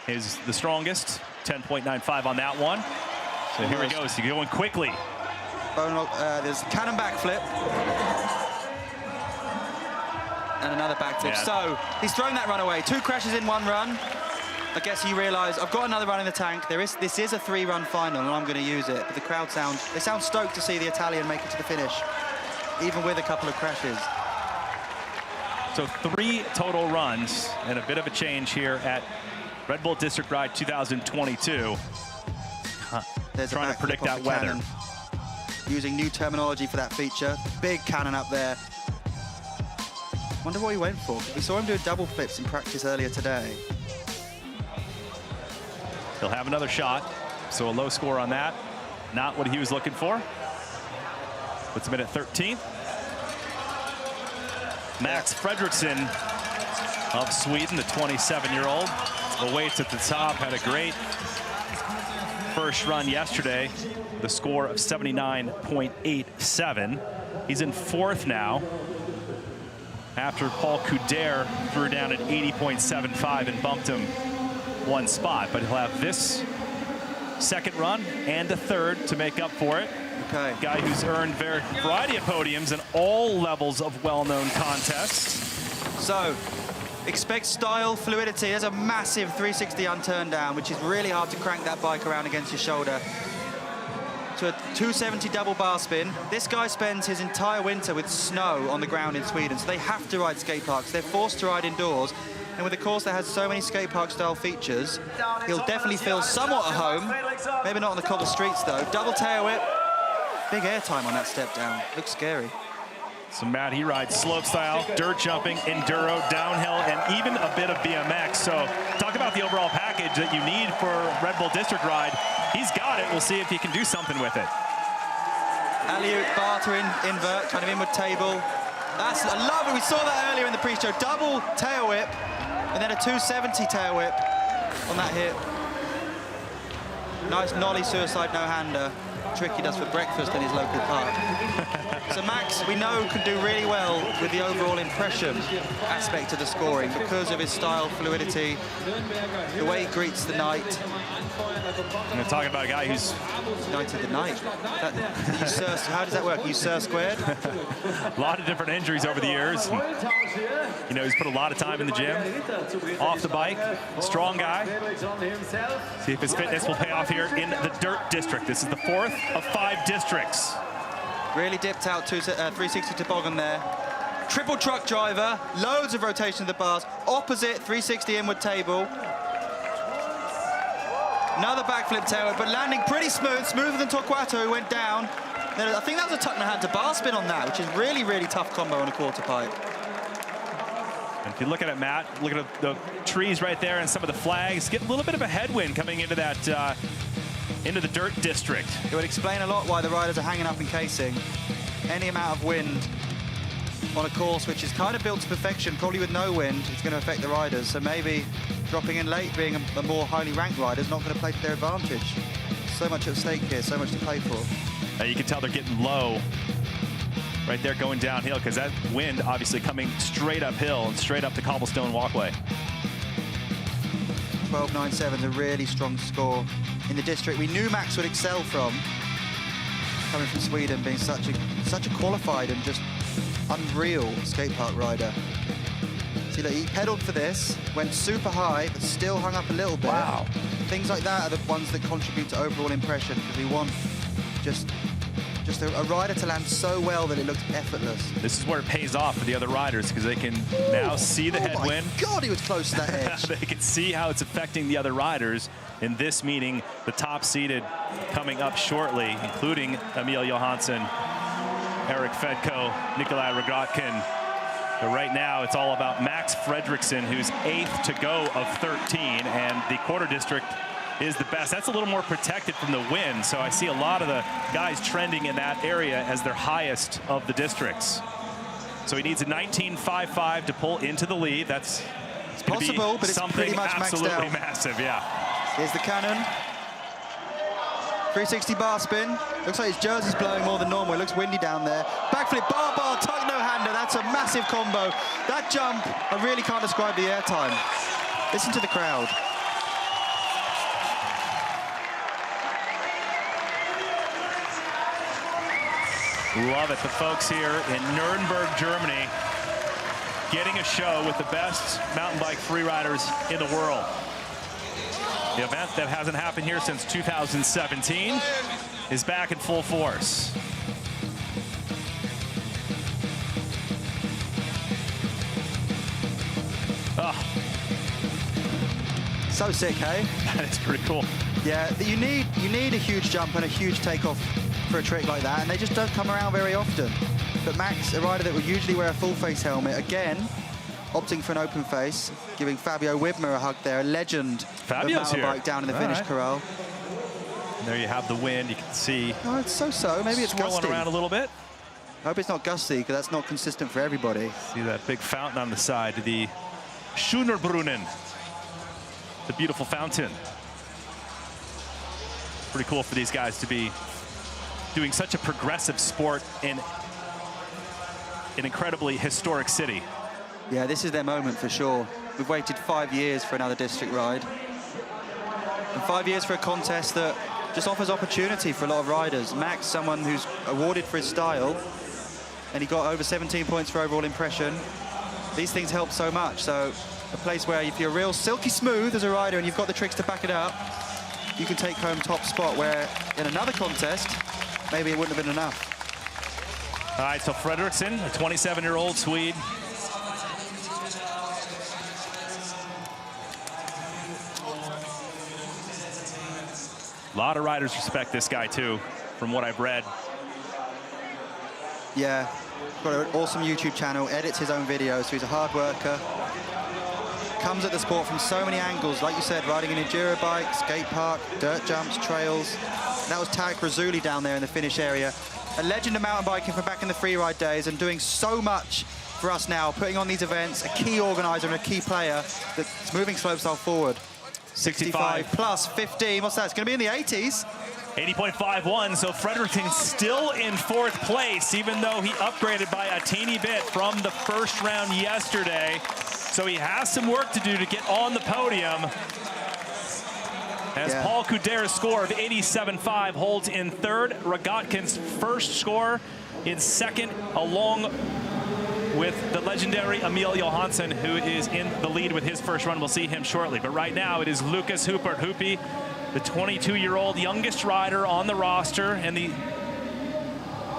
is the strongest, 10.95 on that one. So here he goes, he's going quickly. There's cannon backflip. And another backflip. Yeah. So he's thrown that run away. 2 crashes in 1 run. I guess you realize I've got another run in the tank. This is a 3-run final, and I'm going to use it. But the crowd sound stoked to see the Italian make it to the finish, even with a couple of crashes. So 3 total runs and a bit of a change here at Red Bull District Ride 2022. Trying to predict that weather. Cannon. Using new terminology for that feature. Big cannon up there. Wonder what he went for. We saw him do double flips in practice earlier today. He'll have another shot, so a low score on that. Not what he was looking for. Puts him in at 13th. Max Fredriksson of Sweden, the 27-year-old. Awaits at the top, had a great first run yesterday. The score of 79.87. He's in 4th now, after Paul Couderc threw down at 80.75 and bumped him 1 spot. But he'll have this second run and a third to make up for it. Okay. Guy who's earned a variety of podiums in all levels of well-known contests. So, expect style, fluidity. There's a massive 360 unturned down, which is really hard to crank that bike around against your shoulder. To a 270 double bar spin. This guy spends his entire winter with snow on the ground in Sweden, so they have to ride skate parks. They're forced to ride indoors. And with a course that has so many skate park style features, he'll definitely feel somewhat at home. Maybe not on the cobble streets though. Double tail whip. Big air time on that step down. Looks scary. So Matt, he rides slopestyle, dirt jumping, enduro, downhill, and even a bit of BMX. So talk about the overall package that you need for Red Bull District Ride. He's got it. We'll see if he can do something with it. Alley-oop bar to invert, kind of inward table. I love it. We saw that earlier in the pre-show. Double tail whip, and then a 270 tail whip on that hit. Nice nollie suicide no-hander. trick he does for breakfast in his local park. So Max, we know, can do really well with the overall impression aspect of the scoring because of his style, fluidity, the way he greets the knight. I'm talking about a guy who's Knighted the knight. How does that work? You Sir squared? a lot of different injuries over the years. You know, he's put a lot of time in the gym, off the bike, strong guy. See if his fitness will pay off here in the dirt district. This is the 4th of 5 districts. Really dipped out to 360 toboggan there. Triple truck driver, loads of rotation of the bars. Opposite 360 inward table. Another backflip tailwind, but landing pretty smooth, smoother than Torquato, who went down. Then I think that was a tuck in the hand to bar spin on that, which is really, really tough combo on a quarter pipe. And if you look at it, Matt, look at the trees right there and some of the flags. Get a little bit of a headwind coming into that, into the dirt district. It would explain a lot why the riders are hanging up in casing. Any amount of wind on a course which is kind of built to perfection, probably with no wind, it's going to affect the riders. So maybe dropping in late, being a more highly ranked rider, is not going to play to their advantage. So much at stake here, so much to play for. You can tell they're getting low right there going downhill because that wind obviously coming straight uphill and straight up the cobblestone walkway. 12.97 is a really strong score in the district. We knew Max would excel from, coming from Sweden, being such a qualified and just unreal skate park rider. See, look, he pedaled for this, went super high, but still hung up a little bit. Wow. Things like that are the ones that contribute to overall impression, because we want just a rider to land so well that it looks effortless. This is where it pays off for the other riders because they can now see the headwind. Oh my God, he was close to that edge. They can see how it's affecting the other riders. In this meeting, the top seeded coming up shortly, including Emil JOHANSSON, Erik FEDKO, Nicholi ROGATKIN. But right now, it's all about Max Fredriksson, who's 8th to go of 13, and the quarter district is the best. That's a little more protected from the wind, so I see a lot of the guys trending in that area as their highest of the districts. So he needs a 19.55 to pull into the lead. That's possible, but it's pretty much maxed out. Absolutely massive, yeah. Here's the cannon. 360 bar spin. Looks like his jersey's blowing more than normal. It looks windy down there. Backflip, bar, tuck, no-hander. That's a massive combo. That jump, I really can't describe the airtime. Listen to the crowd. Love it. The folks here in Nuremberg, Germany, getting a show with the best mountain bike freeriders in the world. The event that hasn't happened here since 2017 is back in full force. Oh. So sick, hey? That is pretty cool. Yeah, you need a huge jump and a huge takeoff for a trick like that, and they just don't come around very often. But Max, a rider that would usually wear a full face helmet, again, opting for an open face, giving Fabio Wibmer a hug there, a legend Fabio's of mountain here. bike down in the Finnish corral. And there you have the wind. You can see. Oh, it's so-so. Maybe it's swirling gusty. Around a little bit. I hope it's not gusty, because that's not consistent for everybody. See that big fountain on the side, the Schönerbrunnen, the beautiful fountain. Pretty cool for these guys to be doing such a progressive sport in an incredibly historic city. Yeah, this is their moment for sure. We've waited 5 years for another district ride. And 5 years for a contest that just offers opportunity for a lot of riders. Max, someone who's awarded for his style, and he got over 17 points for overall impression. These things help so much. So a place where if you're real silky smooth as a rider and you've got the tricks to back it up, you can take home top spot, where in another contest, maybe it wouldn't have been enough. All right, so Fredriksson, a 27-year-old Swede. A lot of riders respect this guy too, from what I've read. Yeah, got an awesome YouTube channel, edits his own videos, so he's a hard worker. Comes at the sport from so many angles, like you said, riding an enduro bike, skate park, dirt jumps, trails. That was Tarek Razuli down there in the Finnish area. A legend of mountain biking from back in the freeride days, and doing so much for us now, putting on these events, a key organizer and a key player that's moving slopestyle forward. 65 plus 15, what's that? It's going to be in the 80s. 80.51, so Fredriksson still in 4th place, even though he upgraded by a teeny bit from the first round yesterday. So he has some work to do to get on the podium. As Paul Couderc's score of 87.5 holds in 3rd, Rogatkin's first score in 2nd, along with the legendary Emil JOHANSSON, who is in the lead with his first run. We'll see him shortly. But right now it is Lukas Huppert, Huppy, the 22-year-old youngest rider on the roster, and the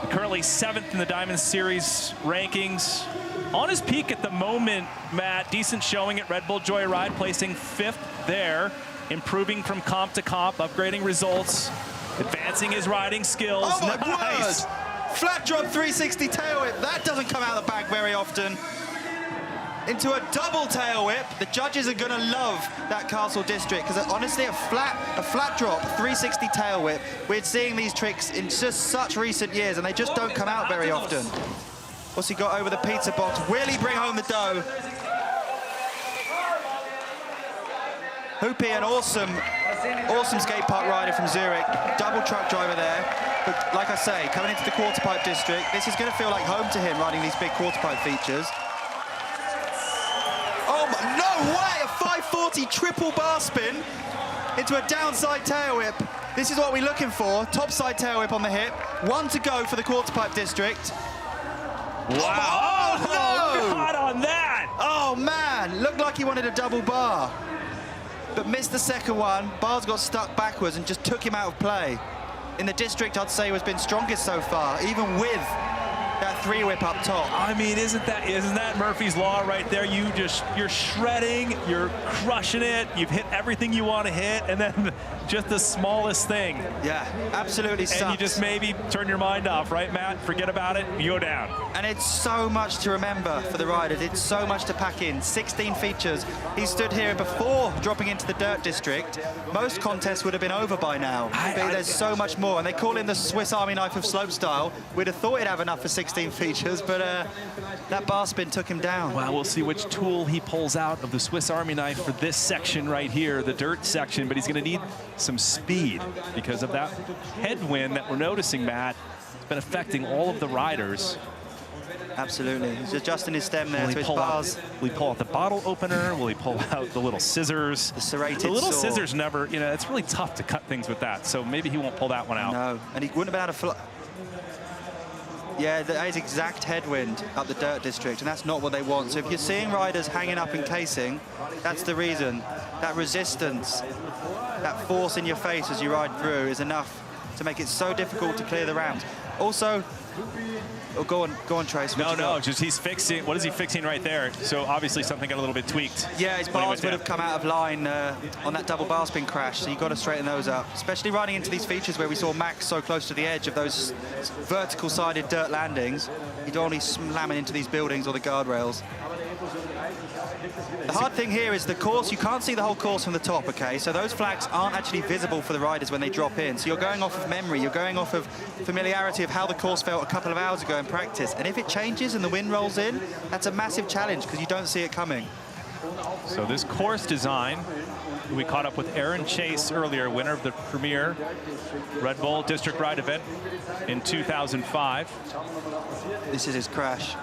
currently 7th in the Diamond Series rankings. On his peak at the moment, Matt, decent showing at Red Bull Joyride, placing 5th there, improving from comp to comp, upgrading results, advancing his riding skills. Oh my word! Flat drop 360 tail whip. That doesn't come out of the bag very often. Into a double tail whip. The judges are going to love that Castle District, because honestly, a flat drop 360 tail whip. We're seeing these tricks in just such recent years, and they just don't come out very often. What's he got over the pizza box? Will he bring home the dough? Hoopy, an awesome skate park rider from Zurich. Double truck driver there. But like I say, coming into the quarter pipe district, this is going to feel like home to him, riding these big quarter pipe features. Oh, my, no way! A 540 triple bar spin into a downside tail whip. This is what we're looking for. Topside tail whip on the hip. 1 to go for the quarter pipe district. Wow! Oh, no! God on that! Oh, man! Looked like he wanted a double bar, but missed the second one. Bars got stuck backwards and just took him out of play. In the district, I'd say, has been strongest so far, even with that 3-whip up top. I mean, isn't that Murphy's Law right there? You're shredding, you're crushing it, you've hit everything you want to hit, and then just the smallest thing. Yeah, absolutely sucks. And you just maybe turn your mind off, right, Matt? Forget about it, you go down. And it's so much to remember for the riders. It's so much to pack in. 16 features. He stood here before dropping into the dirt district. Most contests would have been over by now. But there's so much more, and they call him the Swiss Army knife of slopestyle. We'd have thought he'd have enough for 16 features, but that bar spin took him down. Well, we'll see which tool he pulls out of the Swiss Army knife for this section right here, the dirt section, but he's going to need some speed because of that headwind that we're noticing, Matt. It's been affecting all of the riders. Absolutely. He's adjusting his stem there to his bars. Will he pull out the bottle opener? Will he pull out the little scissors? The serrated The little saw. scissors never, you know, it's really tough to cut things with that, so maybe he won't pull that one out. No, and he wouldn't have been able to fly. Yeah, that is exact headwind up the dirt district, and that's not what they want. So if you're seeing riders hanging up in casing, that's the reason. That resistance, that force in your face as you ride through is enough to make it so difficult to clear the ramps. Also, oh, go on, Trace. No, just he's fixing, what is he fixing right there? So obviously something got a little bit tweaked. Yeah, his bars would have come out of line on that double bar spin crash, so you've got to straighten those up. Especially riding into these features where we saw Max so close to the edge of those vertical-sided dirt landings. You don't want to be slamming into these buildings or the guardrails. The hard thing here is the course, you can't see the whole course from the top, okay? So those flags aren't actually visible for the riders when they drop in. So you're going off of memory, you're going off of familiarity of how the course felt a couple of hours ago in practice. And if it changes and the wind rolls in, that's a massive challenge because you don't see it coming. So this course design, we caught up with Aaron Chase earlier, winner of the premier Red Bull District Ride event in 2005. This is his crash.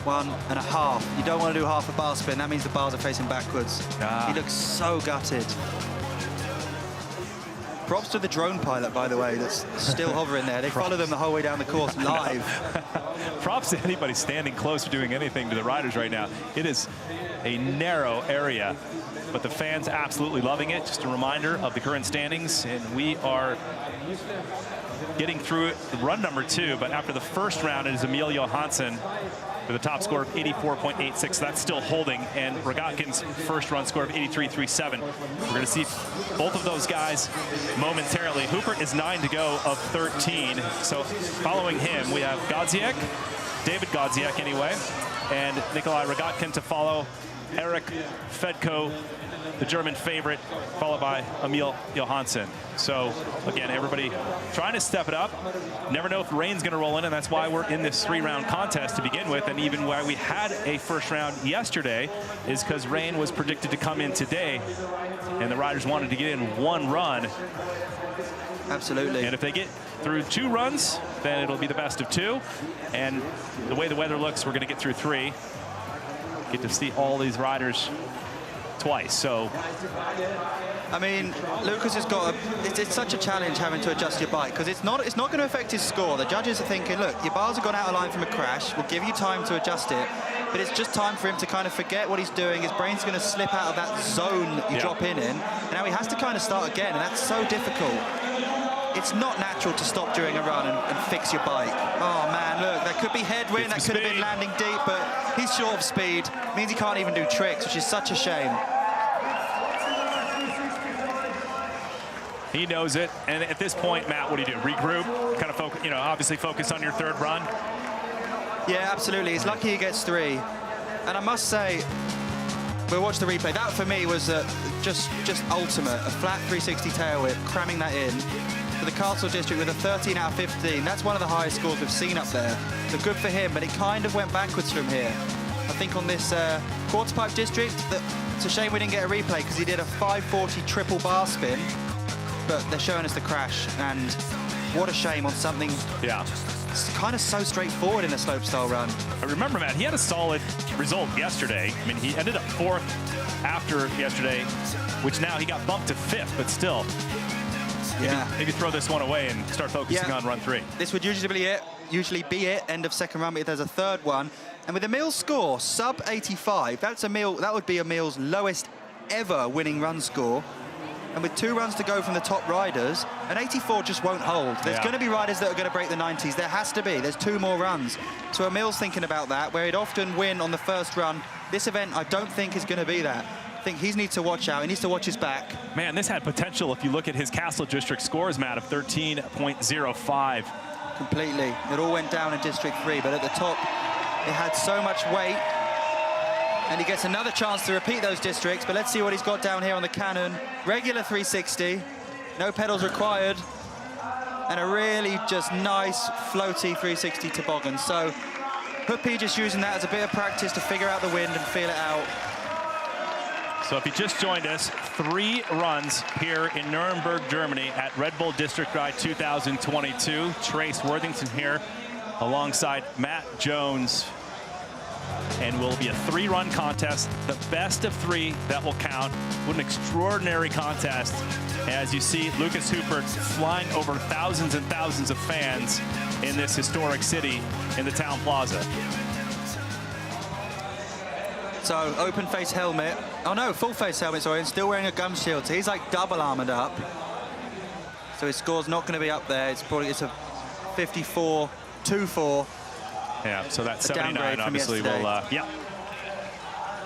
1.5. You don't want to do half a bar spin. That means the bars are facing backwards. He looks so gutted. Props to the drone pilot, by the way, that's still hovering there. They follow them the whole way down the course live. Props to anybody standing close or doing anything to the riders right now. It is a narrow area, but the fans absolutely loving it. Just a reminder of the current standings, and we are getting through it, run number 2, but after the first round, it is Emil JOHANSSON with a top score of 84.86. That's still holding, and Rogatkin's first run score of 83.37. We're going to see both of those guys momentarily. Huppert is 9 to go of 13. So following him, we have Godziek, Dawid GODZIEK anyway, and Nicholi ROGATKIN to follow. Erik FEDKO, the German favorite, followed by Emil JOHANSSON. So again, everybody trying to step it up. Never know if the rain's going to roll in, and that's why we're in this 3-round contest to begin with. And even why we had a first round yesterday is because rain was predicted to come in today, and the riders wanted to get in one run. Absolutely. And if they get through 2 runs, then it'll be the best of 2. And the way the weather looks, we're going to get through 3. Get to see all these riders twice. So, I mean, Lukas has got it's such a challenge having to adjust your bike because it's not going to affect his score. The judges are thinking, look, your bars have gone out of line from a crash. We'll give you time to adjust it, but it's just time for him to kind of forget what he's doing. His brain's going to slip out of that zone that you drop in, and now he has to kind of start again, and that's so difficult. It's not natural to stop during a run and fix your bike. Oh man, look, that could be headwind, that could have been landing deep, but he's short of speed. It means he can't even do tricks, which is such a shame. he knows it. And at this point, Matt, what do you do? Regroup, kind of focus, obviously focus on your 3rd run. Yeah, absolutely. He's lucky he gets 3. And I must say, we'll watch the replay. That for me was just ultimate. A flat 360 tail whip, cramming that in. For the Castle District with a 13 out of 15. That's one of the highest scores we've seen up there. So good for him, but it kind of went backwards from here. I think on this quarter pipe district, it's a shame we didn't get a replay because he did a 540 triple bar spin, but they're showing us the crash, and what a shame on something kind of so straightforward in a slopestyle run. I remember, Matt, he had a solid result yesterday. I mean, he ended up 4th after yesterday, which now he got bumped to 5th, but still. Maybe throw this one away and start focusing on run 3. This would usually be it, end of 2nd run, but if there's a 3rd one. And with Emil's score, sub 85, that would be Emil's lowest ever winning run score. And with 2 runs to go from the top riders, an 84 just won't hold. There's going to be riders that are going to break the 90s. There has to be. There's 2 more runs. So Emil's thinking about that, where he'd often win on the 1st run. This event, I don't think, is going to be that. I think he needs to watch out. He needs to watch his back. Man, this had potential if you look at his Castle District scores, Matt, of 13.05. Completely. It all went down in District 3, but at the top, it had so much weight. And he gets another chance to repeat those districts, but let's see what he's got down here on the Cannon. Regular 360, no pedals required, and a really just nice, floaty 360 toboggan. So Huppert just using that as a bit of practice to figure out the wind and feel it out. So if you just joined us, 3 runs here in Nuremberg, Germany at Red Bull District Ride 2022. Trace Worthington here alongside Matt Jones. And will be a 3-run contest, the best of 3 that will count. What an extraordinary contest. As you see, Lukas Huppert flying over thousands and thousands of fans in this historic city in the town plaza. So open face helmet. Oh no, full face helmet, sorry, and still wearing a gum shield. So he's like double armored up. So his score's not going to be up there. It's a 54-2-4. Yeah, so that 79 obviously will,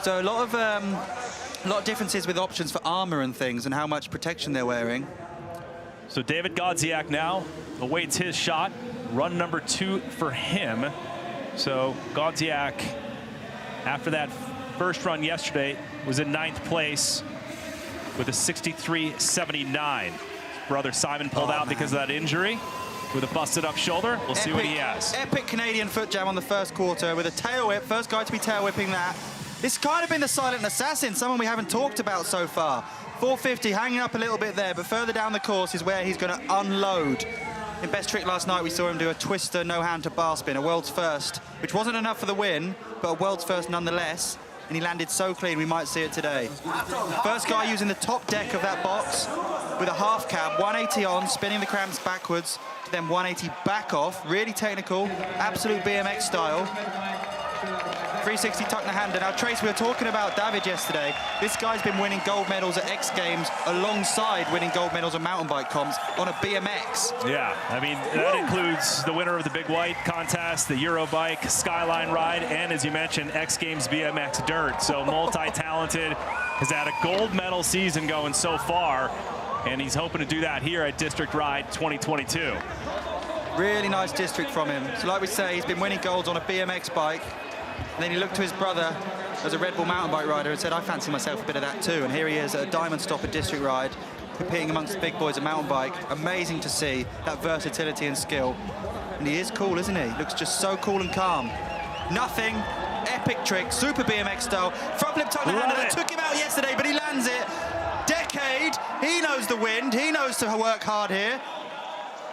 So a lot of differences with options for armor and things and how much protection they're wearing. So Dawid GODZIEK now awaits his shot. Run number 2 for him. So GODZIEK, after that first run yesterday, was in 9th place with a 63.79. Brother Simon pulled out because of that injury. With a busted up shoulder, we'll see what he has. Epic Canadian foot jam on the 1st quarter with a tail whip. First guy to be tail whipping that. This kind of been the silent assassin, someone we haven't talked about so far. 450 hanging up a little bit there, but further down the course is where he's going to unload. In best trick last night, we saw him do a twister no hand to bar spin, a world's first, which wasn't enough for the win, but a world's first nonetheless. And he landed so clean, we might see it today. First guy using the top deck of that box with a half cab, 180 on, spinning the cramps backwards, then 180 back off, really technical, absolute BMX style. 360 tuck in the hand. And now, Trace, we were talking about Dawid yesterday. This guy's been winning gold medals at X Games alongside winning gold medals on mountain bike comps on a BMX. Yeah, I mean, that includes the winner of the Big White contest, the Eurobike Skyline Ride, and as you mentioned, X Games BMX Dirt. So multi-talented, has had a gold medal season going so far, and he's hoping to do that here at District Ride 2022. Really nice district from him. So like we say, he's been winning golds on a BMX bike. And then he looked to his brother as a Red Bull mountain bike rider and said, I fancy myself a bit of that too. And here he is at a diamond stop at District Ride, competing amongst the big boys at mountain bike. Amazing to see that versatility and skill. And he is cool, isn't he? Looks just so cool and calm. Nothing. Epic trick, super BMX style. Front flip tuck in the hand, that took him out yesterday, but he lands it. Decade, he knows the wind, he knows to work hard here.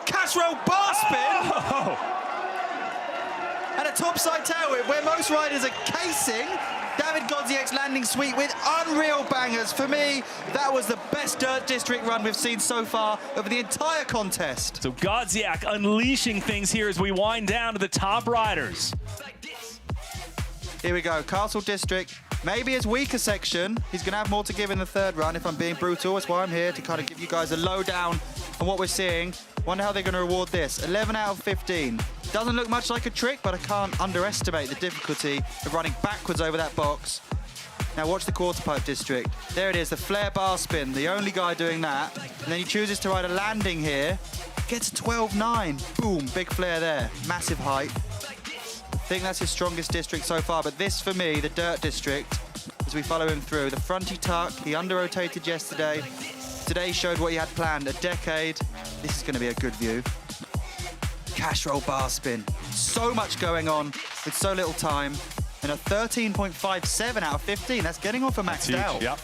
cash roll bar spin. Oh. And a topside tail whip where most riders are casing. Dawid GODZIEK's landing sweep with unreal bangers. For me, that was the best dirt district run we've seen so far over the entire contest. So GODZIEK unleashing things here as we wind down to the top riders. Here we go, Castle District. Maybe his weaker section. He's going to have more to give in the third run, if I'm being brutal. That's why I'm here, to kind of give you guys a lowdown on what we're seeing. Wonder how they're going to reward this. 11 out of 15. Doesn't look much like a trick, but I can't underestimate the difficulty of running backwards over that box. Now watch the quarter pipe district. There it is, the flare bar spin, the only guy doing that. And then he chooses to ride a landing here. Gets a 12.9. Boom, big flare there. Massive height. I think that's his strongest district so far, but this, for me, the dirt district, as we follow him through. The fronty tuck, he under-rotated yesterday. Today showed what he had planned, a decade. This is going to be a good view. Cash roll bar spin. So much going on with so little time. And a 13.57 out of 15. That's getting off a maxed out. Yep.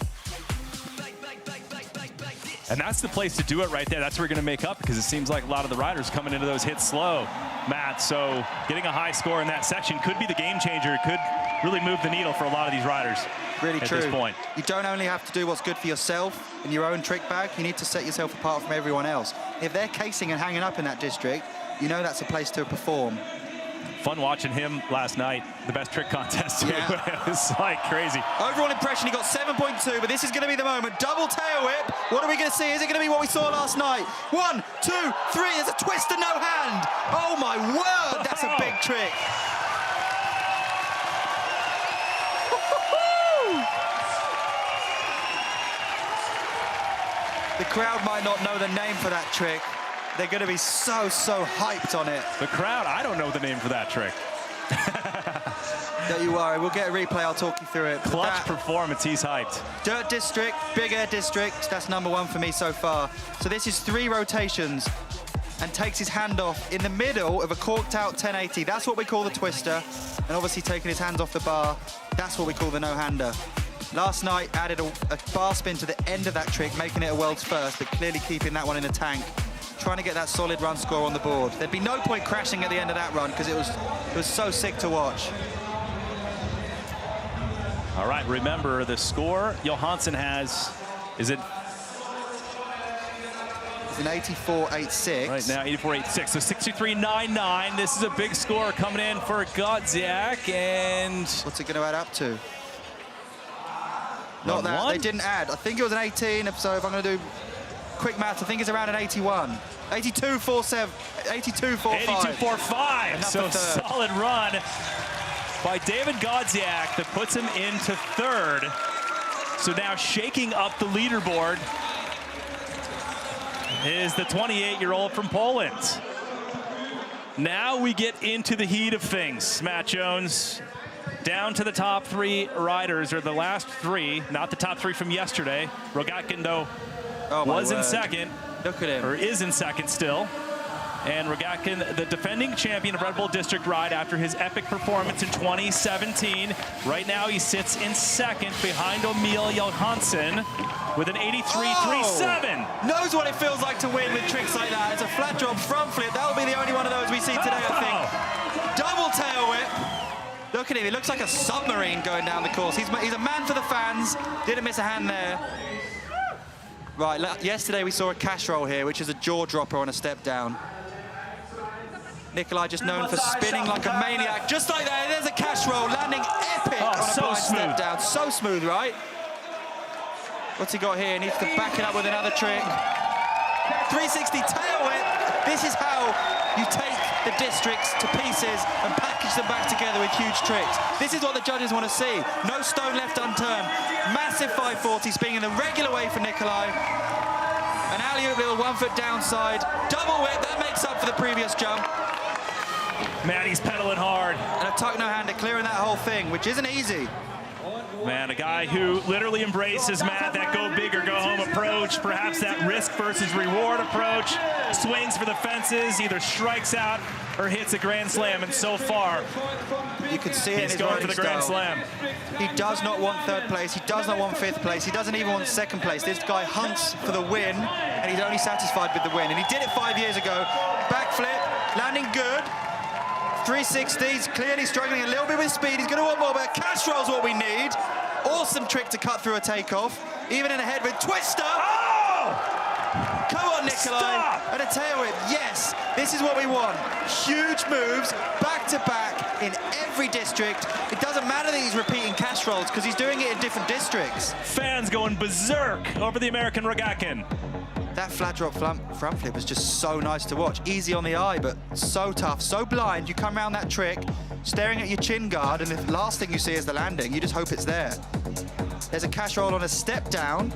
And that's the place to do it right there. That's where we're going to make up, because it seems like a lot of the riders coming into those hits slow, Matt. So getting a high score in that section could be the game changer. It could really move the needle for a lot of these riders. Really true. At this point. You don't only have to do what's good for yourself in your own trick bag, you need to set yourself apart from everyone else. If they're casing and hanging up in that district, you know that's a place to perform. Fun watching him last night, the best trick contest. Yeah. It was like crazy. Overall impression, he got 7.2, but this is going to be the moment. Double tail whip. What are we going to see? Is it going to be what we saw last night? 1, 2, 3. There's a twist and no hand. Oh, my word. That's a big trick. The crowd might not know the name for that trick. They're going to be so hyped on it. The crowd, I don't know the name for that trick. Don't you worry, we'll get a replay, I'll talk you through it. Clutch performance, he's hyped. Dirt district, big air district, that's #1 for me so far. So this is 3 rotations and takes his hand off in the middle of a corked out 1080. That's what we call the twister. And obviously taking his hands off the bar, that's what we call the no-hander. Last night added a bar spin to the end of that trick, making it a world's first, but clearly keeping that one in the tank. Trying to get that solid run score on the board. There'd be no point crashing at the end of that run, because it was so sick to watch. All right, remember the score Johansson has, is it? It's an 84.86. Right now, 84.86, so 63.99. This is a big score coming in for GODZIEK, and... What's it going to add up to? Not that, they didn't add. I think it was an 18, so if I'm going to do quick math, I think it's around an 81. 82.47, 82.45. 82.45, so solid run by Dawid GODZIEK that puts him into third. So now shaking up the leaderboard is the 28-year-old from Poland. Now we get into the heat of things, Matt Jones. Down to the top 3 riders, or the last 3, not the top 3 from yesterday. Rogatkin, though, was in second. Look at him. Or is in second still. And Rogatkin, the defending champion of Red Bull District Ride after his epic performance in 2017. Right now he sits in second behind Emil JOHANSSON with an 83.37. Knows what it feels like to win with tricks like that. It's a flat drop front flip. That'll be the only one of those we see today, I think. Double tail whip. Look at him, he looks like a submarine going down the course. He's a man for the fans. Didn't miss a hand there. Right, yesterday we saw a cash roll here, which is a jaw dropper on a step down. Nicholi just known for spinning like a maniac. Just like that, there's a cash roll, landing epic on a blind step down. So smooth, right? What's he got here? He needs to back it up with another trick. 360 tail whip. This is how you take the districts to pieces and package them back together with huge tricks. This is what the judges want to see. No stone left unturned. Massive 540 spinning in the regular way for Nicholi. An alley-oop little 1 foot downside. Double whip, that makes up for the previous jump. Man, he's pedaling hard. And a tuck no-hander clearing that whole thing, which isn't easy. Man, a guy who literally embraces, Matt, that go big or go home approach, perhaps that risk versus reward approach, swings for the fences, either strikes out or hits a grand slam, and so far, you can see it he's going for the grand slam. He does not want 3rd place, he does not want 5th place, he doesn't even want 2nd place. This guy hunts for the win, and he's only satisfied with the win. And he did it 5 years ago, backflip, landing good. 360s, clearly struggling a little bit with speed. He's going to want more, but cash roll's what we need. Awesome trick to cut through a takeoff. Even in a head with twister. Oh! Come on, Nicholi. Stop! And a tail whip. Yes, this is what we want. Huge moves, back to back in every district. It doesn't matter that he's repeating cash rolls because he's doing it in different districts. Fans going berserk over the American Rogатkin. That flat drop front flip was just so nice to watch. Easy on the eye, but so tough, so blind. You come around that trick, staring at your chin guard, and the last thing you see is the landing. You just hope it's there. There's a cash roll on a step down.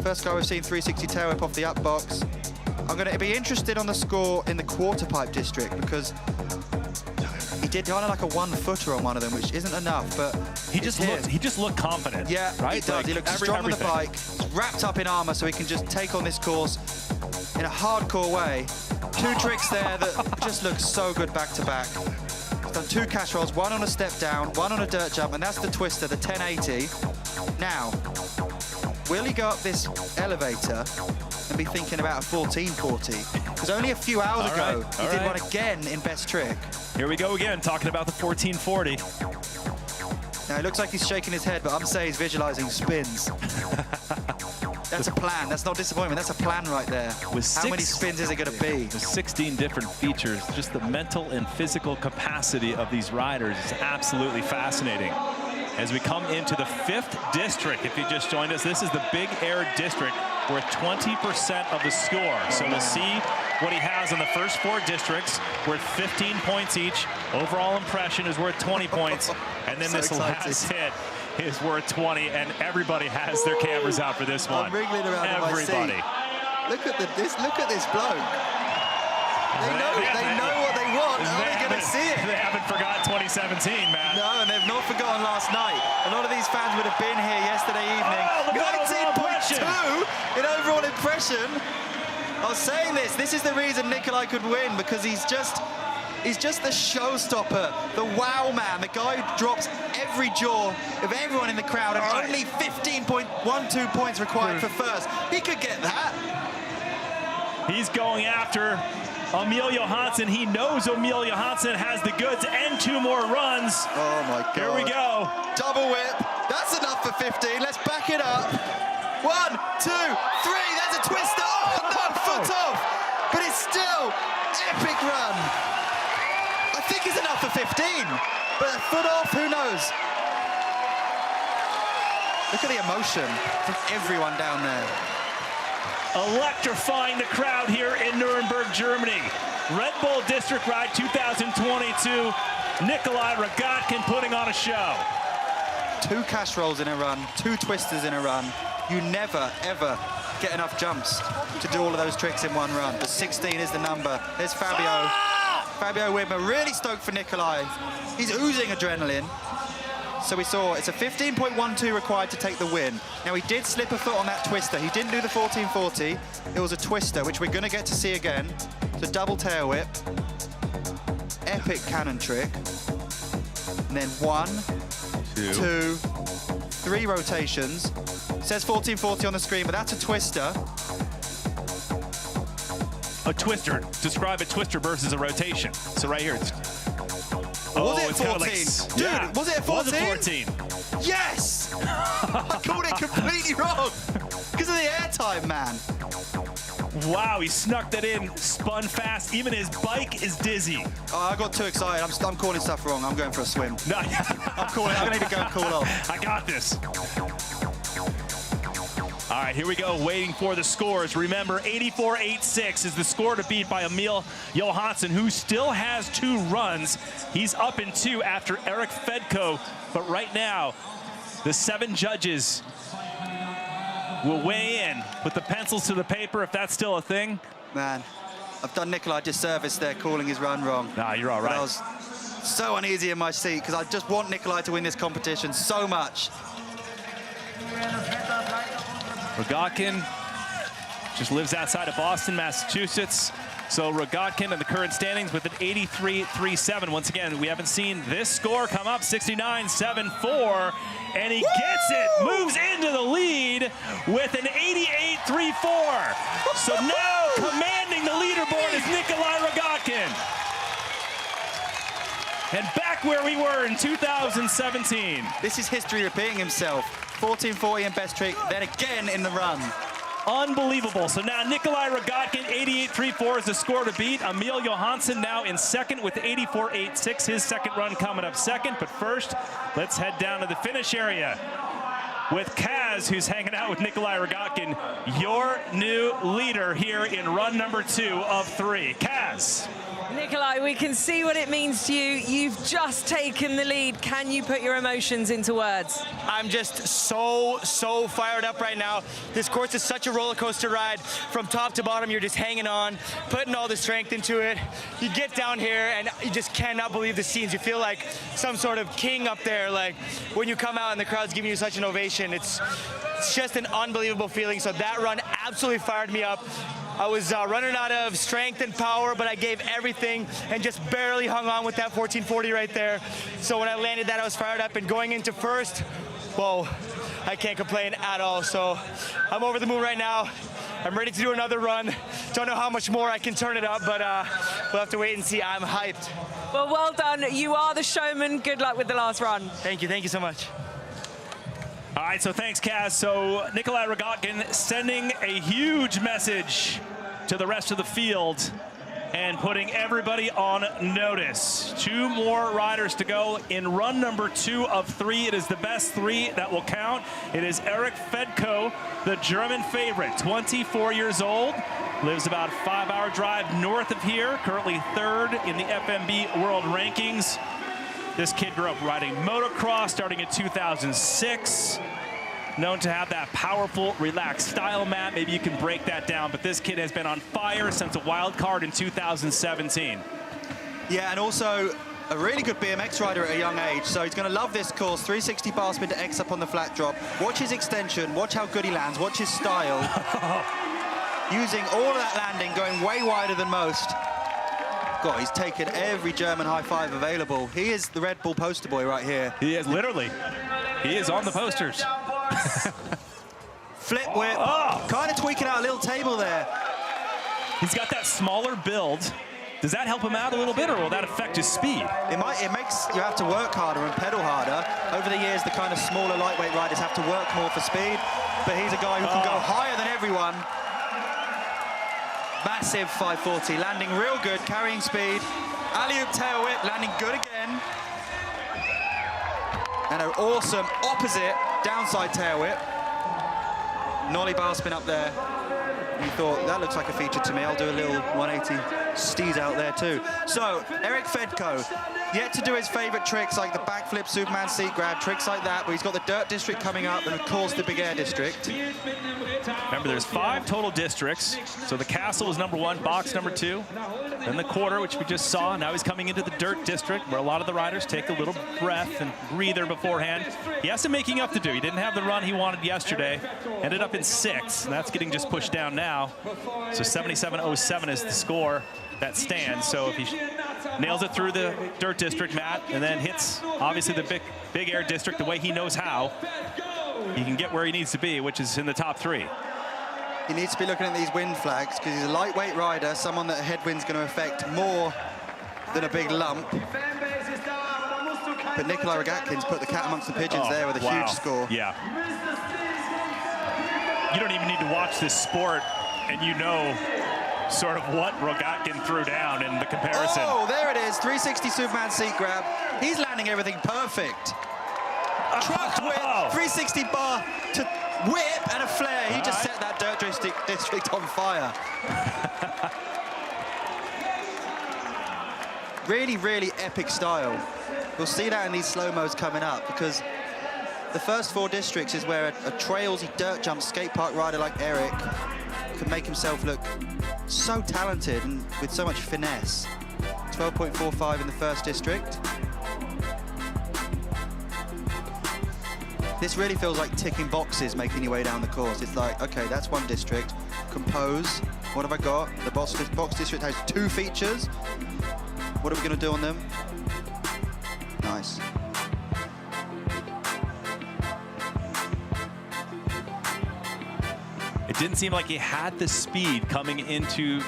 First guy we've seen 360 tail whip off the up box. I'm going to be interested on the score in the quarter pipe district because he did kind of like a 1-footer on one of them, which isn't enough, but he just looked confident. Yeah, right? he does. Like he looks strong on the bike. He's wrapped up in armor, so he can just take on this course in a hardcore way. Two tricks there that just look so good back to back. He's done 2 cash rolls, one on a step down, one on a dirt jump, and that's the twister, the 1080. Now, will he go up this elevator and be thinking about a 1440? Because only a few hours ago, he did one again in best trick. Here we go again, talking about the 1440. Now, it looks like he's shaking his head, but I'm saying he's visualizing spins. That's a plan. That's not disappointment. That's a plan right there. How many spins is it going to be? With 16 different features, just the mental and physical capacity of these riders is absolutely fascinating. As we come into the 5th district, if you just joined us, this is the Big Air district worth 20% of the score. So we'll see what he has in the first 4 districts, worth 15 points each. Overall impression is worth 20 points. And then this last hit is worth 20, and everybody has their cameras out for this one. I'm wriggling around everybody. In my seat. Look at this bloke. They know what they want. Are they going to see it? They haven't forgot 2017, man. No, and they've not forgotten last night. A lot of these fans would have been here yesterday evening. 19.2 in overall impression. I was saying this is the reason Nicholi could win, because he's just the showstopper, the wow man, the guy who drops every jaw of everyone in the crowd, and only 15.12 points required for first. He could get that. He's going after Emil Johansson. He knows Emil Johansson has the goods and 2 more runs. Oh my God. Here we go. Double whip. That's enough for 15. Let's back it up. 1, 2, 3. There's a twister. Oh no, foot off. But it's still epic run. I think it's enough for 15. But a foot off, who knows? Look at the emotion from everyone down there. Electrifying the crowd here in Nuremberg, Germany. Red Bull District Ride 2022. Nicholi ROGATKIN putting on a show. 2 cash rolls in a run, 2 twisters in a run. You never, ever get enough jumps to do all of those tricks in one run. But 16 is the number. There's Fabio. Fabio Wibmer really stoked for Nicholi. He's oozing adrenaline. So we saw it's a 15.12 required to take the win. Now, he did slip a foot on that twister. He didn't do the 1440. It was a twister, which we're going to get to see again. It's a double tail whip. Epic cannon trick. And then 1, 2, 3 rotations. It says 1440 on the screen, but that's a twister. A twister. Describe a twister versus a rotation. So right here, it's... Was it 14? Like, Dude, yeah, was it 14? Was it 14? Yes! I called it completely wrong because of the airtime, man. Wow, he snuck that in, spun fast. Even his bike is dizzy. Oh, I got too excited. I'm calling stuff wrong. I'm going for a swim. No, I'm going to need to go and cool off. I got this. All right, here we go, waiting for the scores. Remember, 84.86 is the score to beat by Emil Johansson, who still has 2 runs. He's up in 2 after Erik FEDKO. But right now, the 7 judges will weigh in, put the pencils to the paper, if that's still a thing. Man, I've done Nicholi a disservice there, calling his run wrong. Nah, you're all right. I was so uneasy in my seat because I just want Nicholi to win this competition so much. ROGATKIN just lives outside of Boston, Massachusetts. So ROGATKIN in the current standings with an 83.37. Once again, we haven't seen this score come up, 69.74. And he gets it, moves into the lead with an 88.34. So now commanding climbing the leaderboard is Nicholi ROGATKIN. And back where we were in 2017. This is history repeating himself. 1440 in best trick, then again in the run. Unbelievable. So now Nicholi ROGATKIN, 88.34 is the score to beat. Emil JOHANSSON now in second with 84.86. His second run coming up second. But first, let's head down to the finish area with Kaz, who's hanging out with Nicholi ROGATKIN, your new leader here in run number 2 of 3. Kaz. Nicholi, we can see what it means to you. You've just taken the lead. Can you put your emotions into words? I'm just so fired up right now. This course is such a roller coaster ride. From top to bottom, you're just hanging on, putting all the strength into it. You get down here and you just cannot believe the scenes. You feel like some sort of king up there. Like when you come out and the crowd's giving you such an ovation, it's just an unbelievable feeling. So that run absolutely fired me up. I was running out of strength and power, but I gave everything and just barely hung on with that 1440 right there. So when I landed that, I was fired up, and going into first, whoa, I can't complain at all. So I'm over the moon right now. I'm ready to do another run. Don't know how much more I can turn it up, but we'll have to wait and see. I'm hyped. Well done. You are the showman. Good luck with the last run. Thank you so much. All right, so thanks, Kaz. So Nicholi ROGATKIN sending a huge message to the rest of the field and putting everybody on notice. 2 more riders to go in run number 2 of 3. It is the best 3 that will count. It is Erik FEDKO, the German favorite, 24 years old, lives about a 5-hour drive north of here, currently 3rd in the FMB World Rankings. This kid grew up riding motocross starting in 2006. Known to have that powerful, relaxed style, Matt. Maybe you can break that down, but this kid has been on fire since a wild card in 2017. Yeah, and also a really good BMX rider at a young age, so he's going to love this course. 360 bar spin to X up on the flat drop. Watch his extension, watch how good he lands, watch his style. Using all of that landing, going way wider than most. God, he's taken every German high five available. He is the Red Bull poster boy right here. He is literally. He is on the posters. Flip whip, kind of tweaking out a little table there. He's got that smaller build. Does that help him out a little bit, or will that affect his speed? It makes you have to work harder and pedal harder. Over the years, the kind of smaller lightweight riders have to work more for speed, but he's a guy who can go higher than everyone. Massive 540, landing real good, carrying speed. Alley-oop tail whip, landing good again. And an awesome opposite downside tail whip. Nollie bar spin up there. You thought, that looks like a feature to me. I'll do a little 180 steez out there too. So, Erik FEDKO, yet to do his favorite tricks like the backflip, Superman seat grab, tricks like that, but he's got the dirt district coming up and of course the big air district. Remember, there's 5 total districts. So the castle is number 1, box number 2. Then the quarter, which we just saw. Now he's coming into the dirt district, where a lot of the riders take a little breath and breather beforehand. He has some making up to do. He didn't have the run he wanted yesterday. Ended up in 6th, and that's getting just pushed down now. So 77.07 is the score that stands. So if he nails it through the dirt district, Matt, and then hits, obviously, the big air district the way he knows how, he can get where he needs to be, which is in the top 3. He needs to be looking at these wind flags because he's a lightweight rider, someone that a headwind's going to affect more than a big lump. But Nicholi ROGATKIN's put the cat amongst the pigeons there with a huge score. Yeah. You don't even need to watch this sport, and you know sort of what ROGATKIN threw down in the comparison. Oh, there it is, 360 Superman seat grab. He's landing everything perfect. Truck whip, 360 bar to whip and a flare. He just set that dirt district on fire. Really, really epic style. We'll see that in these slow-mos coming up because the first 4 districts is where a trailsy dirt jump skate park rider like Erik can make himself look so talented and with so much finesse. 12.45 in the first district. This really feels like ticking boxes making your way down the course. It's like, okay, that's 1 district. Compose. What have I got? The box district has 2 features. What are we going to do on them? Nice. It didn't seem like he had the speed coming into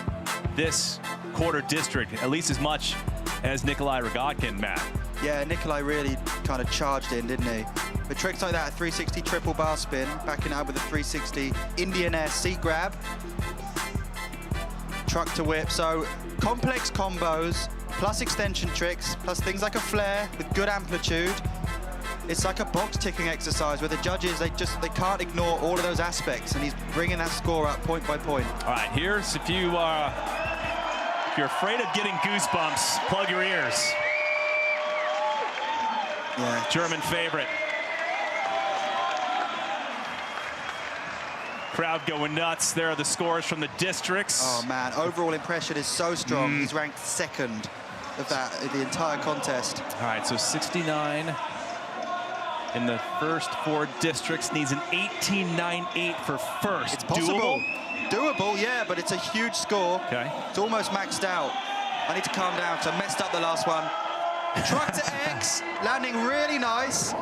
this quarter district, at least as much as Nicholi ROGATKIN, Matt. Yeah, Nicholi really kind of charged in, didn't he? With tricks like that, a 360 triple bar spin, backing out with a 360 Indian air seat grab, truck to whip. So complex combos, plus extension tricks, plus things like a flare with good amplitude. It's like a box ticking exercise where the judges, they can't ignore all of those aspects, and he's bringing that score up point by point. All right, here's if you're afraid of getting goosebumps, plug your ears. Yeah. German favorite. Crowd going nuts. There are the scores from the districts. Oh man, overall impression is so strong. He's ranked second of that in the entire contest. All right, so 69 in the first 4 districts, needs an 18.98 for first. It's possible. Doable? Doable, yeah, but it's a huge score. Okay. It's almost maxed out. I need to calm down, so I messed up the last one. Truck to X, landing really nice.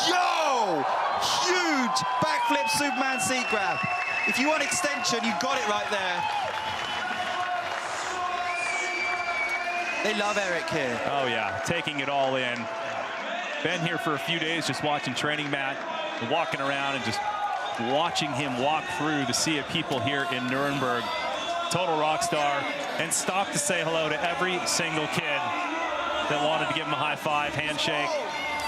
Yo! Huge backflip Superman seat grab. If you want extension, you got it right there. They love Erik here. Oh yeah, taking it all in. Been here for a few days just watching training, Matt, walking around and just watching him walk through the sea of people here in Nuremberg. Total rock star, and stopped to say hello to every single kid that wanted to give him a high five, handshake,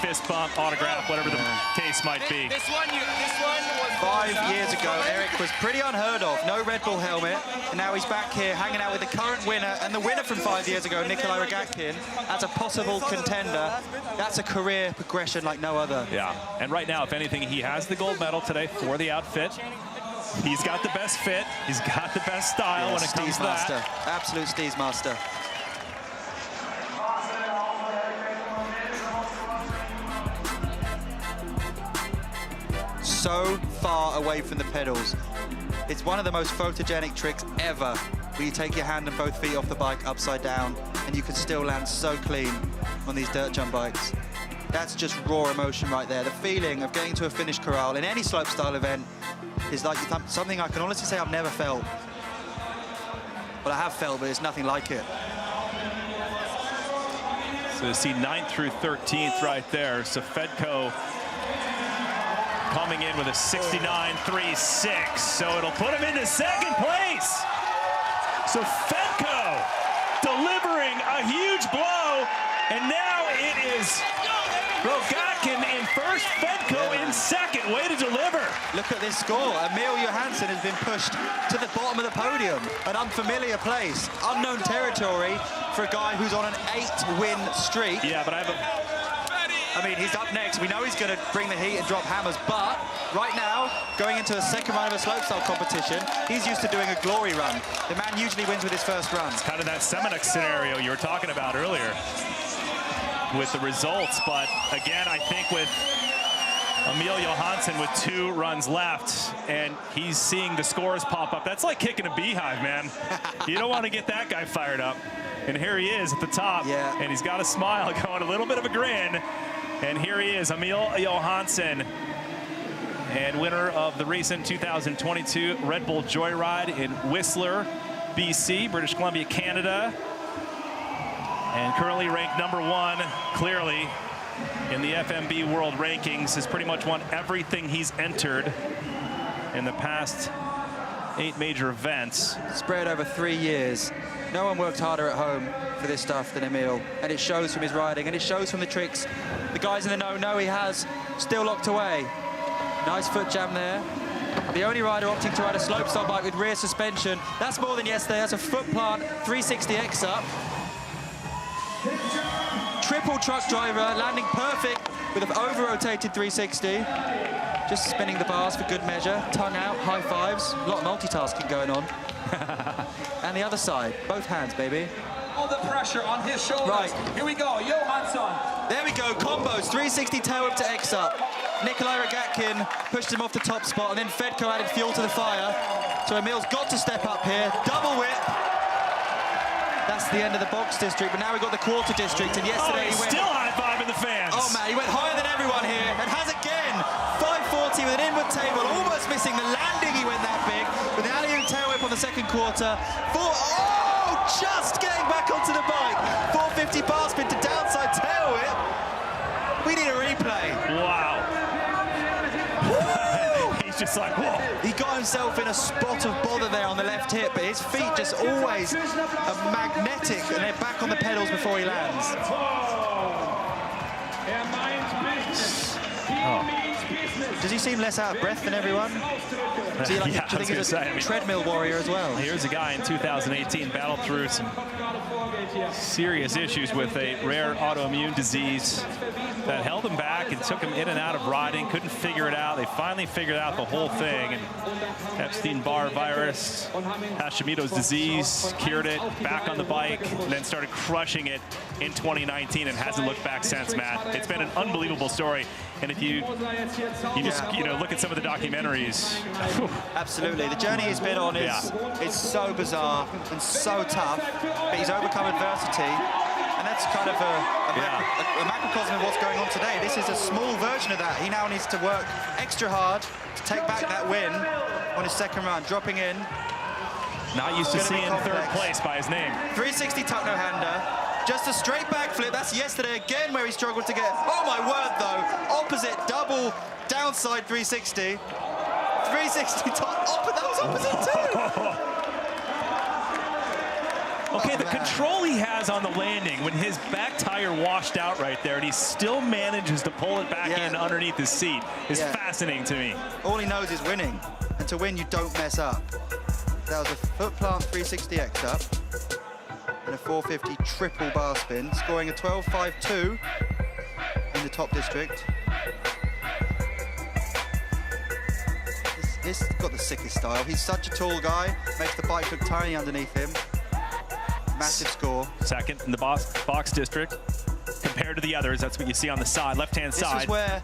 fist bump, autograph, whatever the case might be. This one was 5 years ago, Erik was pretty unheard of. No Red Bull helmet, and now he's back here hanging out with the current winner, and the winner from 5 years ago, Nicholi ROGATKIN, as a possible contender. That's a career progression like no other. Yeah, and right now, if anything, he has the gold medal today for the outfit. He's got the best fit. He's got the best style when it comes to that. Absolute Steez master. So far away from the pedals. It's one of the most photogenic tricks ever, where you take your hand and both feet off the bike upside down, and you can still land so clean on these dirt jump bikes. That's just raw emotion right there. The feeling of getting to a finish corral in any slopestyle event is like something I can honestly say I've never felt. Well, I have felt, but it's nothing like it. So you see 9th through 13th right there. So FEDKO coming in with a 69.36. So it'll put him into second place. So FEDKO delivering a huge blow. And now it is ROGATKIN in first, FEDKO in second. Way to deliver. Look at this score. Emil JOHANSSON has been pushed to the bottom of the podium. An unfamiliar place, unknown territory for a guy who's on an 8-win streak. Yeah, but I mean, he's up next. We know he's going to bring the heat and drop hammers, but right now, going into the second round of a slopestyle competition, he's used to doing a glory run. The man usually wins with his first run. It's kind of that Semenuk scenario you were talking about earlier with the results, but again, I think with Emil JOHANSSON with 2 runs left, and he's seeing the scores pop up. That's like kicking a beehive, man. You don't want to get that guy fired up. And here he is at the top, and he's got a smile going, a little bit of a grin. And here he is, Emil JOHANSSON, and winner of the recent 2022 Red Bull Joyride in Whistler, BC, British Columbia, Canada. And currently ranked #1, clearly, in the FMB World Rankings. Has pretty much won everything he's entered in the past 8 major events. Spread over 3 years. No one worked harder at home for this stuff than Emil, and it shows from his riding, and it shows from the tricks. The guys in the know he has still locked away. Nice foot jam there. The only rider opting to ride a slopestyle bike with rear suspension. That's more than yesterday. That's a foot plant 360X up. Triple truck driver, landing perfect with an over-rotated 360. Just spinning the bars for good measure. Tongue out, high fives. A lot of multitasking going on. And the other side, both hands, baby. All the pressure on his shoulders. Right. Here we go, JOHANSSON. There we go, combos, 360 tail whip to X up. Nicholi ROGATKIN pushed him off the top spot, and then FEDKO added fuel to the fire. So Emil's got to step up here. Double whip. That's the end of the box district, but now we've got the quarter district, and yesterday he went... still high-fiving the fans. Oh, man, he went higher than everyone here, and has again 540 with an inward table, almost missing the landing he went that big. With the alley-oop tail whip on the second quarter. Just getting back onto the bike. 450 bar spin to downside tail whip. We need a replay. Wow. He's just like, whoa. He got himself in a spot of bother there on the left hip, but his feet just always are magnetic, and they're back on the pedals before he lands. Does he seem less out of breath than everyone? Is he like, Yeah, do you think he's a treadmill warrior as well? Here's a guy in 2018 battled through some serious issues with a rare autoimmune disease that held him back and took him in and out of riding, couldn't figure it out. They finally figured out the whole thing, and Epstein-Barr virus, Hashimoto's disease, cured it, back on the bike, and then started crushing it in 2019 and hasn't looked back since, Matt. It's been an unbelievable story, and if you just look at some of the documentaries. Absolutely, the journey he's been on is so bizarre and so tough, but he's overcome adversity, and that's kind of a macrocosm of what's going on today. This is a small version of that. He now needs to work extra hard to take back that win on his second run, dropping in. Not used to seeing third place by his name. 360 tuck no hander, just a straight backflip. That's yesterday again where he struggled to get, oh my word though, opposite double downside 360. 360 top, that was opposite too. Okay, the control he has on the landing when his back tire washed out right there and he still manages to pull it back in underneath his seat is fascinating to me. All he knows is winning, and to win you don't mess up. That was a foot plant 360X up and a 450 triple bar spin, scoring a 12.52 in the top district. This got the sickest style. He's such a tall guy, makes the bike look tiny underneath him. Massive score. Second in the box district. Compared to the others, that's what you see on the side, left-hand side. This is where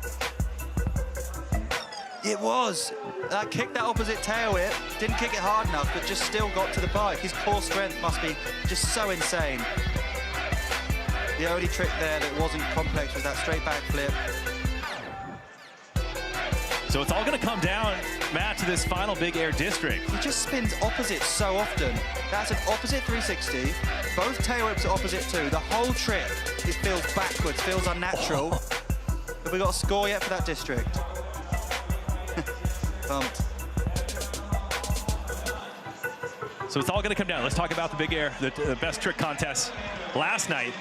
it was. Kicked that opposite tail whip, didn't kick it hard enough, but just still got to the bike. His core strength must be just so insane. The only trick there that wasn't complex was that straight back flip. So it's all going to come down, Matt, to this final big air district. He just spins opposite so often. That's an opposite 360. Both tail whips are opposite too. The whole trick, it feels backwards, feels unnatural. Have we got a score yet for that district? Pumped. So it's all going to come down. Let's talk about the big air, the best trick contest last night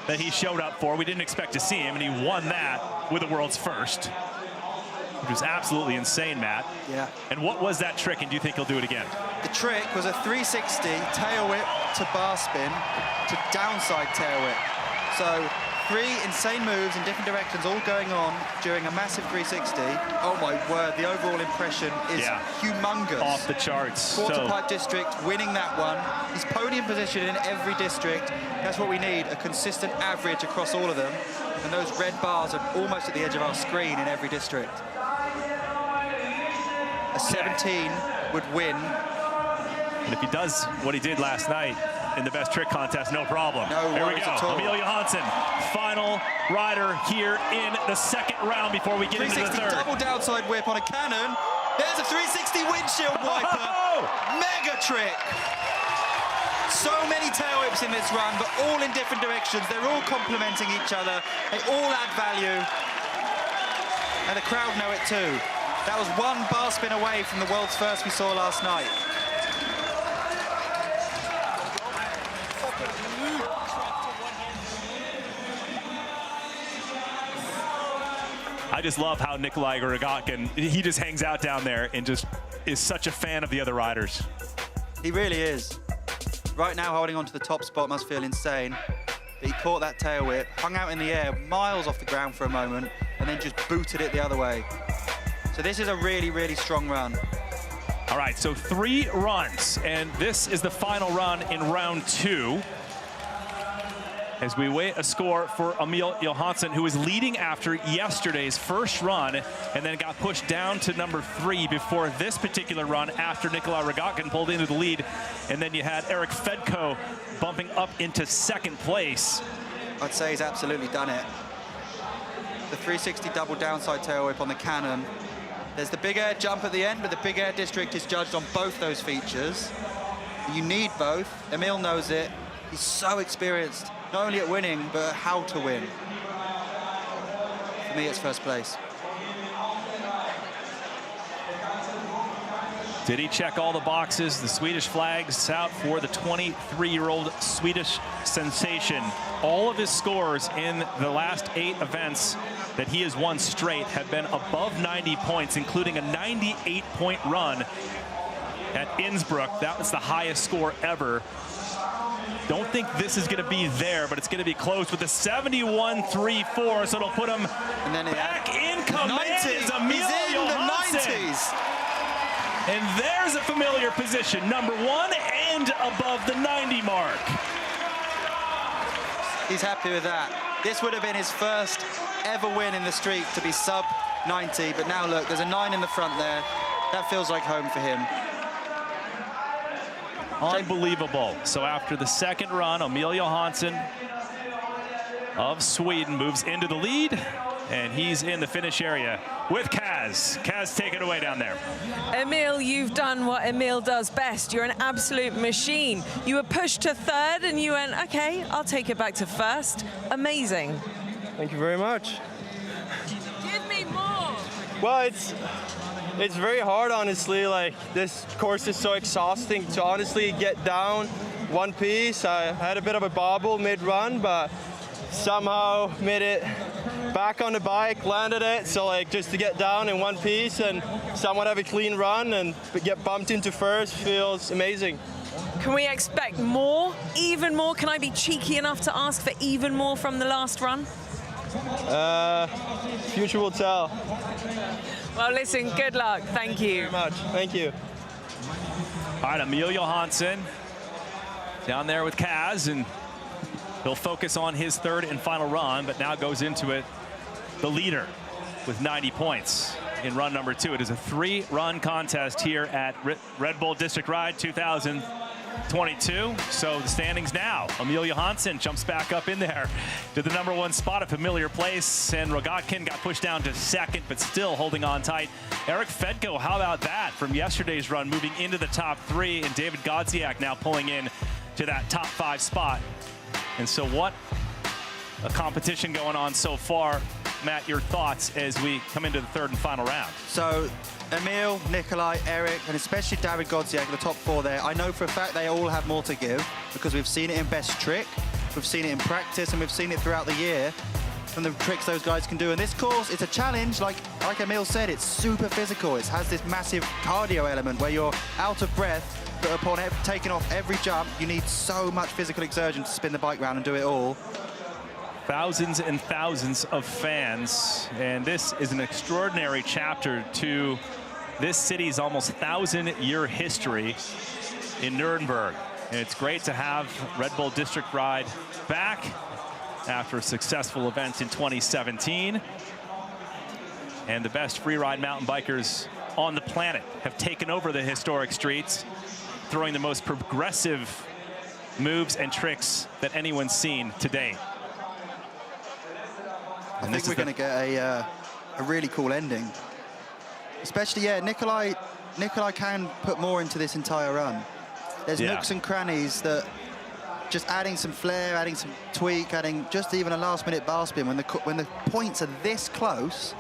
that he showed up for. We didn't expect to see him, and he won that with the world's first, which was absolutely insane, Matt. Yeah. And what was that trick, and do you think he'll do it again? The trick was a 360 tail whip to bar spin to downside tail whip. So 3 insane moves in different directions all going on during a massive 360. Oh my word, the overall impression is humongous. Off the charts. Quarter pipe district, winning that one. He's podium position in every district. That's what we need, a consistent average across all of them. And those red bars are almost at the edge of our screen in every district. A 17 would win. And if he does what he did last night in the best trick contest, no problem. No Here we worries go. at all. Emil JOHANSSON, final rider here in the second round before we get into the third. Double downside whip on a cannon. There's a 360 windshield wiper. Mega trick. So many tail whips in this run, but all in different directions. They're all complementing each other. They all add value. And the crowd know it too. That was one bar spin away from the world's first we saw last night. I just love how Nicholi ROGATKIN, he just hangs out down there and just is such a fan of the other riders. He really is. Right now, holding on to the top spot must feel insane. But he caught that tail whip, hung out in the air, miles off the ground for a moment, and then just booted it the other way. So this is a really, really strong run. All right, so 3 runs, and this is the final run in round 2. As we wait a score for Emil JOHANSSON, who was leading after yesterday's first run and then got pushed down to number 3 before this particular run after Nicholi ROGATKIN pulled into the lead. And then you had Erik FEDKO bumping up into second place. I'd say he's absolutely done it. The 360 double downside tail whip on the cannon There's the big air jump at the end, but the big air district is judged on both those features. You need both. Emil knows it. He's so experienced, not only at winning, but at how to win. For me, it's first place. Did he check all the boxes? The Swedish flag's out for the 23-year-old Swedish sensation. All of his scores in the last 8 events that he has won straight have been above 90 points, including a 98-point run at Innsbruck. That was the highest score ever. Don't think this is going to be there, but it's going to be close with a 71.34, so it'll put him back in command. Is Emil Johansson. And there's a familiar position, number 1 and above the 90 mark. He's happy with that. This would have been his first ever win in the streak to be sub 90, but now look, there's a 9 in the front there. That feels like home for him. Unbelievable. So after the second run, Emil Johansson of Sweden moves into the lead, and he's in the finish area with Kaz. Kaz, take it away down there. Emil, you've done what Emil does best. You're an absolute machine. You were pushed to third and you went, okay, I'll take it back to first. Amazing. Thank you very much. Give me more. Well, it's very hard, honestly. Like, this course is so exhausting to honestly get down one piece. I had a bit of a bobble mid-run, but somehow made it back on the bike, landed it. So like just to get down in one piece and somewhat have a clean run and get bumped into first feels amazing. Can we expect more, even more? Can I be cheeky enough to ask for even more from the last run? Future will tell. Well, listen, good luck. Thank you. Very much. Thank you. All right, Emil Johansson down there with Kaz, and he'll focus on his third and final run, but now goes into it the leader with 90 points in run number 2. It is a 3-run contest here at Red Bull District Ride 2022. So the standings now, Emil Johansson jumps back up in there to the number 1 spot, a familiar place, and Rogatkin got pushed down to second, but still holding on tight. Erik FEDKO, how about that from yesterday's run, moving into the top 3, and Dawid GODZIEK now pulling in to that top 5 spot. And so what a competition going on so far. Matt, your thoughts as we come into the third and final round? So Emil, Nicholi, Erik, and especially Dawid GODZIEK, the top 4 there, I know for a fact they all have more to give because we've seen it in best trick, we've seen it in practice, and we've seen it throughout the year from the tricks those guys can do. And this course, it's a challenge, like Emil said, it's super physical. It has this massive cardio element where you're out of breath, but upon taking off every jump, you need so much physical exertion to spin the bike round and do it all. Thousands and thousands of fans, and this is an extraordinary chapter to this city's almost 1,000-year history in Nuremberg. And it's great to have Red Bull District Ride back after a successful event in 2017. And the best freeride mountain bikers on the planet have taken over the historic streets, throwing the most progressive moves and tricks that anyone's seen to date. I think we're going to get a really cool ending. Especially, yeah, Nicholi can put more into this entire run. There's nooks and crannies that just adding some flair, adding some tweak, adding just even a last-minute bar spin. When the points are this close,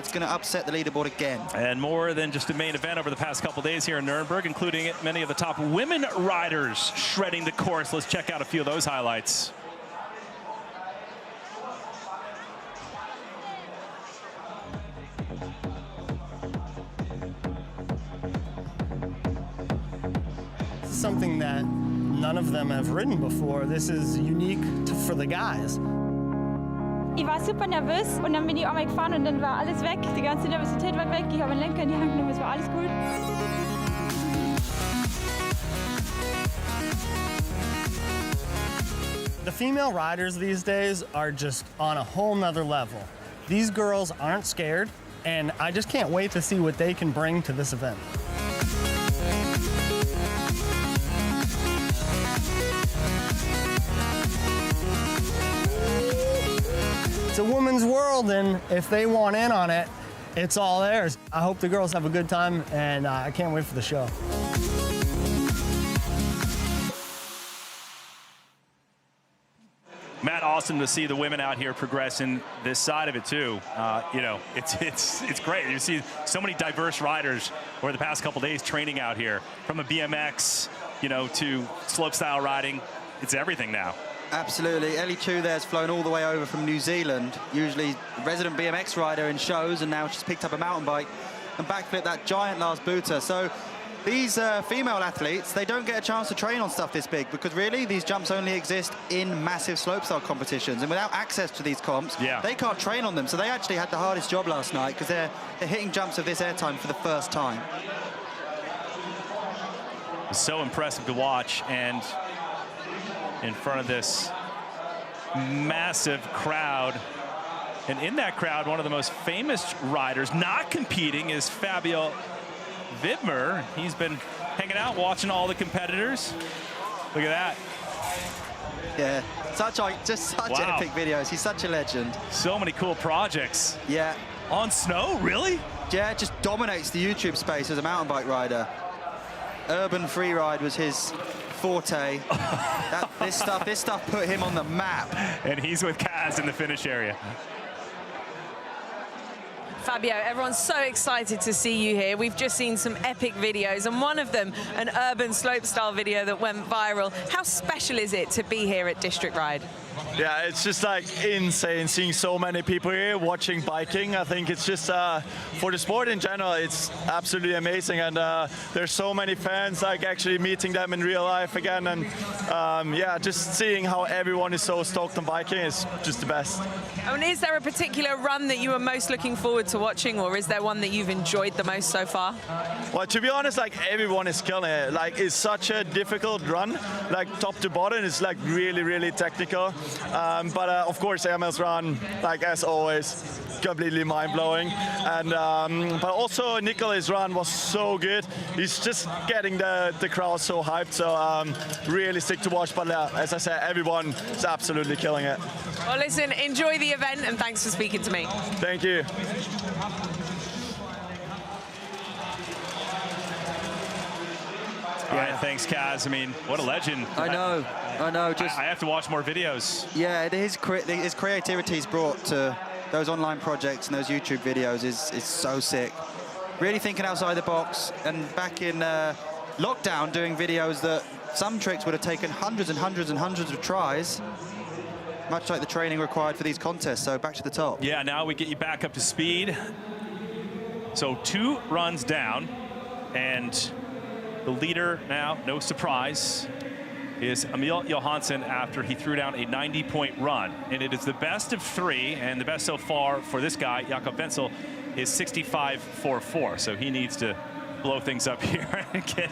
it's going to upset the leaderboard again. And more than just a main event over the past couple days here in Nuremberg, including many of the top women riders shredding the course. Let's check out a few of those highlights. Something that none of them have ridden before. This is unique for the guys. Ich war super nervös und dann bin ich einmal gefahren und dann war alles weg. Die ganze Nervosität war weg. Ich habe einen Lenker in die Hand genommen, es war alles gut. The female riders these days are just on a whole nother level. These girls aren't scared, and I just can't wait to see what they can bring to this event. It's a woman's world, and if they want in on it, It's all theirs. I hope the girls have a good time, and I can't wait for the show. Matt, awesome to see the women out here progressing this side of it too. You know, it's great. You see so many diverse riders over the past couple days training out here, from a BMX, you know, to slopestyle riding. It's everything now. Absolutely. Ellie Chu there's flown all the way over from New Zealand, usually resident BMX rider in shows, and now she's picked up a mountain bike and backflipped that giant Lars Buter. So these female athletes, they don't get a chance to train on stuff this big, because really these jumps only exist in massive slopestyle competitions, and without access to these comps, they can't train on them. So they actually had the hardest job last night, because they're hitting jumps of this airtime for the first time. So impressive to watch, and in front of this massive crowd. And in that crowd, one of the most famous riders not competing is Fabio Wibmer. He's been hanging out, watching all the competitors. Look at that. Yeah, just such epic videos. He's such a legend. So many cool projects. Yeah. On snow, really? Yeah, just dominates the YouTube space as a mountain bike rider. Urban freeride was his forte. This stuff put him on the map. And he's with Kaz in the finish area. Fabio, everyone's so excited to see you here. We've just seen some epic videos, and one of them, an urban slopestyle video that went viral. How special is it to be here at District Ride? Yeah, it's just like insane seeing so many people here watching biking. I think it's just for the sport in general, it's absolutely amazing, and there's so many fans, like actually meeting them in real life again, and yeah, just seeing how everyone is so stoked on biking is just the best. I mean, is there a particular run that you are most looking forward to watching, or is there one that you've enjoyed the most so far? Well, to be honest, like everyone is killing it. Like, it's such a difficult run, like top to bottom. It's like really, really technical. But of course, Emil's run, like as always, completely mind-blowing. And but also Nicholi's run was so good. He's just getting the crowd so hyped. So really sick to watch. But as I said, everyone is absolutely killing it. Well, listen, enjoy the event, and thanks for speaking to me. Thank you. All right, thanks, Kaz. I mean, what a legend. I know. I have to watch more videos. Yeah, his creativity he's brought to those online projects and those YouTube videos is so sick. Really thinking outside the box, and back in lockdown doing videos that some tricks would have taken hundreds and hundreds and hundreds of tries, much like the training required for these contests. So back to the top. Yeah, now we get you back up to speed. So 2 runs down, and the leader now, no surprise, is Emil Johansson after he threw down a 90-point run. And it is the best of 3, and the best so far for this guy, Jakub VENCL, is 65.44. So he needs to blow things up here and get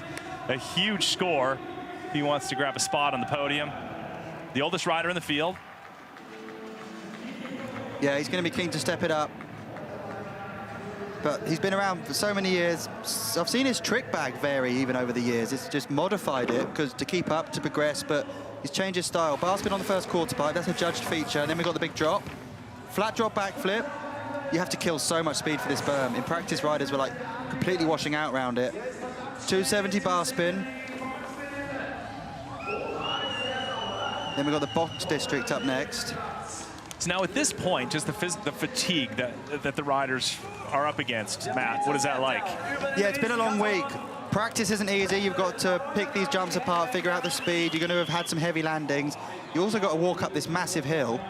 a huge score if he wants to grab a spot on the podium. The oldest rider in the field. Yeah, he's going to be keen to step it up. But he's been around for so many years. I've seen his trick bag vary even over the years. It's just modified it because to keep up, to progress, but he's changed his style. Basket on the first quarter pipe, that's a judged feature. And then we've got the big drop. Flat drop backflip. You have to kill so much speed for this berm. In practice, riders were like completely washing out around it. 270 bar spin. Then we've got the box district up next. So now at this point, just the fatigue that the riders are up against, Matt, what is that like? Yeah, it's been a long week. Practice isn't easy. You've got to pick these jumps apart, figure out the speed. You're going to have had some heavy landings. You also got to walk up this massive hill.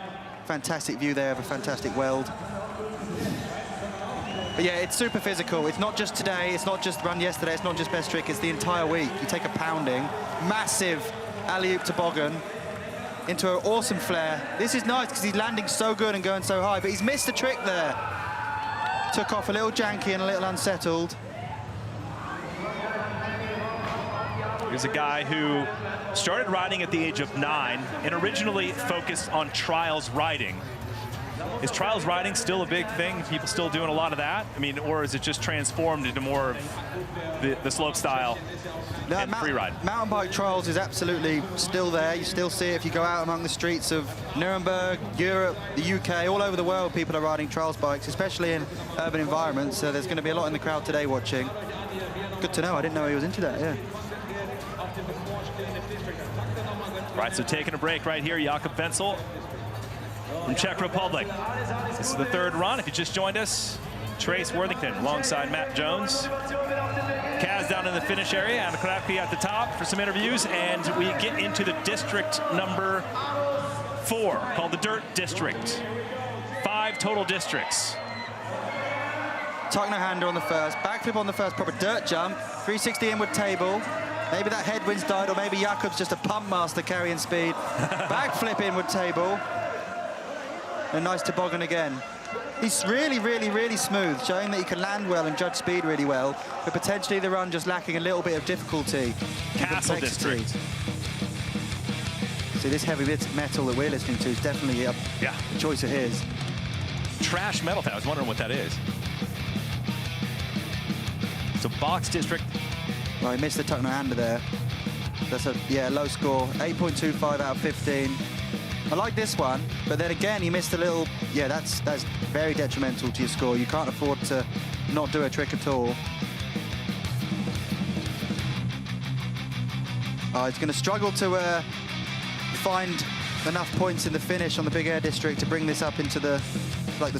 Fantastic view there of a fantastic weld. But yeah, it's super physical. It's not just today. It's not just run yesterday. It's not just best trick. It's the entire week. You take a pounding, massive alley-oop toboggan into an awesome flare. This is nice because he's landing so good and going so high, but he's missed a trick there. Took off a little janky and a little unsettled. Here's a guy who started riding at the age of 9 and originally focused on trials riding. Is trials riding still a big thing? People still doing a lot of that? I mean, or is it just transformed into more of the slope style and free ride? Mountain bike trials is absolutely still there. You still see it if you go out among the streets of Nuremberg, Europe, the UK, all over the world. People are riding trials bikes, especially in urban environments. So there's going to be a lot in the crowd today watching. Good to know. I didn't know he was into that. Yeah. Right, so taking a break right here, Jakub VENCL from Czech Republic. This is the third run. If you just joined us, Trace Worthington alongside Matt Jones. Kaz down in the finish area, and Krapke at the top for some interviews, and we get into the district number 4, called the Dirt District. 5 total districts. Tuck no hander on the first, backflip on the first proper dirt jump, 360 inward table. Maybe that headwind's died, or maybe Jakub's just a pump master carrying speed. Backflip inward table. A nice toboggan again. He's really, really, really smooth, showing that he can land well and judge speed really well, but potentially the run just lacking a little bit of difficulty. Castle District. See, this heavy metal that we're listening to is definitely a choice of his. Trash metal. I was wondering what that is. So box district. Well, he missed the tuck no hander there. That's a low score, 8.25 out of 15. I like this one, but then again, he missed a little. Yeah, that's very detrimental to your score. You can't afford to not do a trick at all. He's going to struggle to find enough points in the finish on the Big Air District to bring this up into the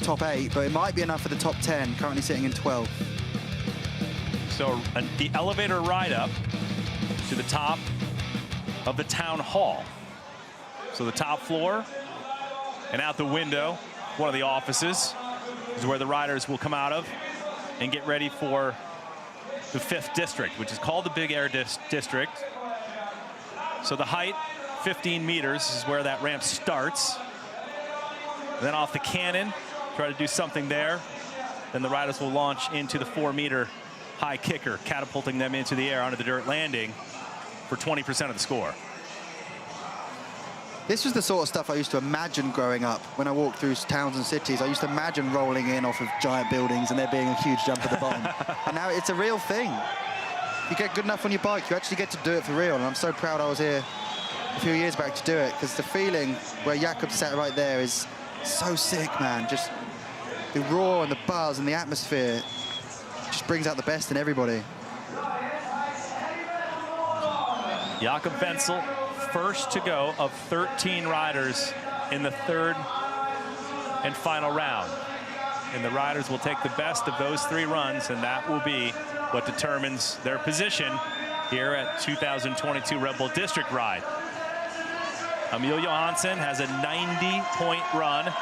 top 8, but it might be enough for the top 10. Currently sitting in 12. So the elevator ride up to the top of the town hall. So the top floor, and out the window, one of the offices, is where the riders will come out of and get ready for the 5th district, which is called the Big Air District. So the height, 15 meters, is where that ramp starts. Then off the cannon, try to do something there. Then the riders will launch into the 4-meter high kicker, catapulting them into the air onto the dirt landing for 20% of the score. This was the sort of stuff I used to imagine growing up when I walked through towns and cities. I used to imagine rolling in off of giant buildings and there being a huge jump at the bottom. And now it's a real thing. You get good enough on your bike, you actually get to do it for real. And I'm so proud I was here a few years back to do it, because the feeling where Jakub sat right there is so sick, man. Just the roar and the buzz and the atmosphere just brings out the best in everybody. Jakub VENCL, first to go of 13 riders in the 3rd and final round. And the riders will take the best of those 3 runs, and that will be what determines their position here at 2022 Red Bull District Ride. Emil Johansson has a 90-point run,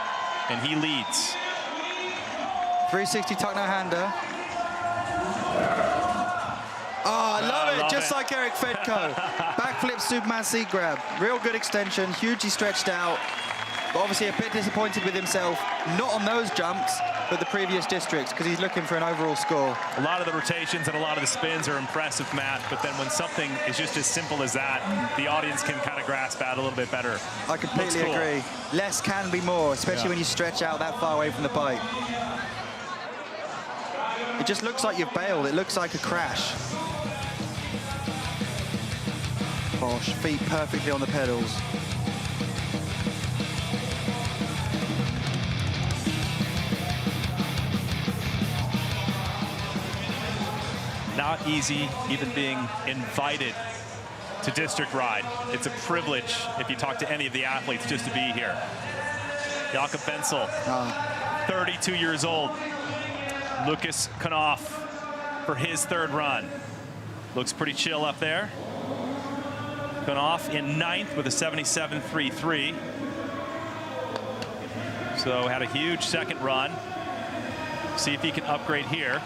and he leads. 360 tuck no hander. Oh, I love it, just like Erik FEDKO. Backflip Superman seat grab. Real good extension, hugely stretched out. But obviously a bit disappointed with himself, not on those jumps, but the previous districts, because he's looking for an overall score. A lot of the rotations and a lot of the spins are impressive, Matt, but then when something is just as simple as that, the audience can kind of grasp that a little bit better. I completely agree. Less can be more, especially when you stretch out that far away from the bike. It just looks like you've bailed. It looks like a crash. Bosh, feet perfectly on the pedals. Not easy even being invited to district ride. It's a privilege if you talk to any of the athletes just to be here. Jakub VENCL, 32 years old. Lukas KNOPF for his 3rd run. Looks pretty chill up there. KNOPF in 9th with a 77.33. So had a huge 2nd run. See if he can upgrade here.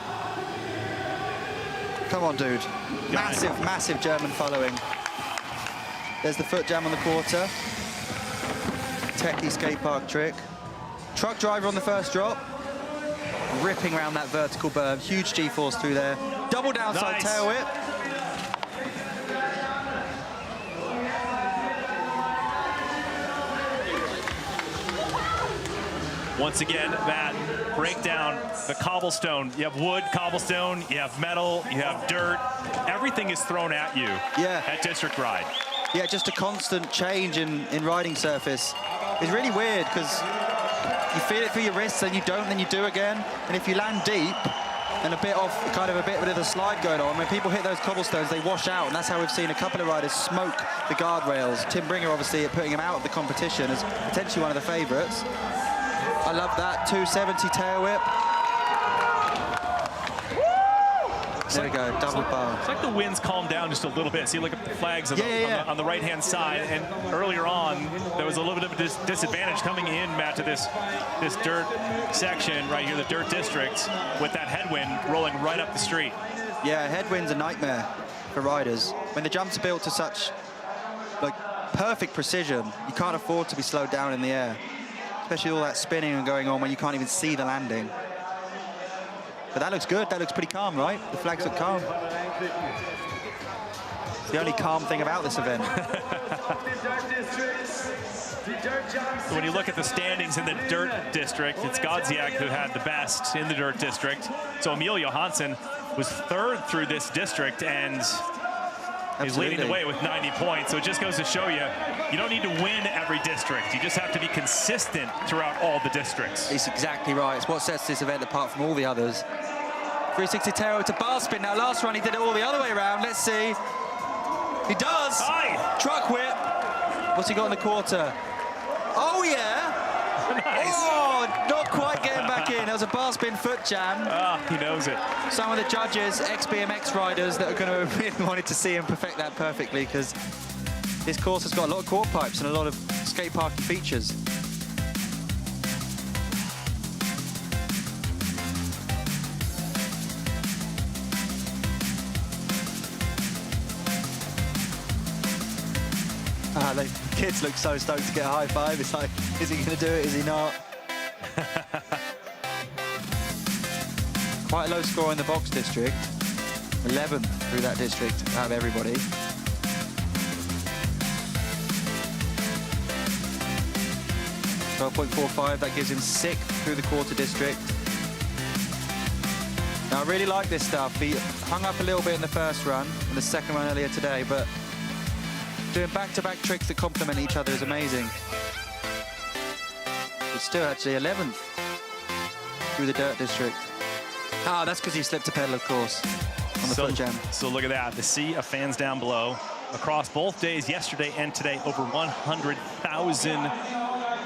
Come on, dude. Massive, massive German following. There's the foot jam on the quarter. Techie skate park trick. Truck driver on the first drop. Ripping around that vertical berm. Huge G-force through there. Double downside tail whip. Once again, Matt, break down the cobblestone. You have wood, cobblestone, you have metal, you have dirt. Everything is thrown at you at District Ride. Yeah, just a constant change in riding surface. It's really weird because you feel it through your wrists, and you don't, then you do again. And if you land deep and a bit off, kind of a bit of a slide going on, when people hit those cobblestones, they wash out, and that's how we've seen a couple of riders smoke the guardrails. Tim Bringer, obviously, putting him out of the competition as potentially one of the favourites. I love that 270 tail whip. There we go, double bar. It's like the wind's calmed down just a little bit. See, look at the flags on the right-hand side. And earlier on, there was a little bit of a disadvantage coming in, Matt, to this dirt section right here, the dirt district, with that headwind rolling right up the street. Yeah, headwind's a nightmare for riders. When the jumps are built to such perfect precision, you can't afford to be slowed down in the air. Especially all that spinning and going on when you can't even see the landing. But that looks good. That looks pretty calm, right? The flags look calm. It's the only calm thing about this event. When you look at the standings in the dirt district, it's Godziek who had the best in the dirt district. So Emil Johansson was third through this district, and he's leading the way with 90 points. So it just goes to show you, you don't need to win every district. You just have to be consistent throughout all the districts. It's exactly right. It's what sets this event apart from all the others. 360 tail to bar spin. Now, last run, he did it all the other way around. Let's see. He does. Aye. Truck whip. What's he got in the quarter? Oh, yeah. Nice. Oh, not quite getting back in. There was a bar spin foot jam. He knows it. Some of the judges, ex-BMX riders, that are going to have really wanted to see him perfect that perfectly, because this course has got a lot of quarter pipes and a lot of skate parking features. The kids look so stoked to get a high five. It's like, is he going to do it? Is he not? Quite a low score in the box district. 11th through that district out of everybody. .45, that gives him 6th through the quarter district. Now, I really like this stuff. He hung up a little bit in the first run and the second run earlier today, but doing back-to-back tricks that complement each other is amazing. But still, actually, 11th through the dirt district. Ah, that's because he slipped a pedal, of course, on the foot jam. So look at that, the sea of fans down below. Across both days, yesterday and today, over 100,000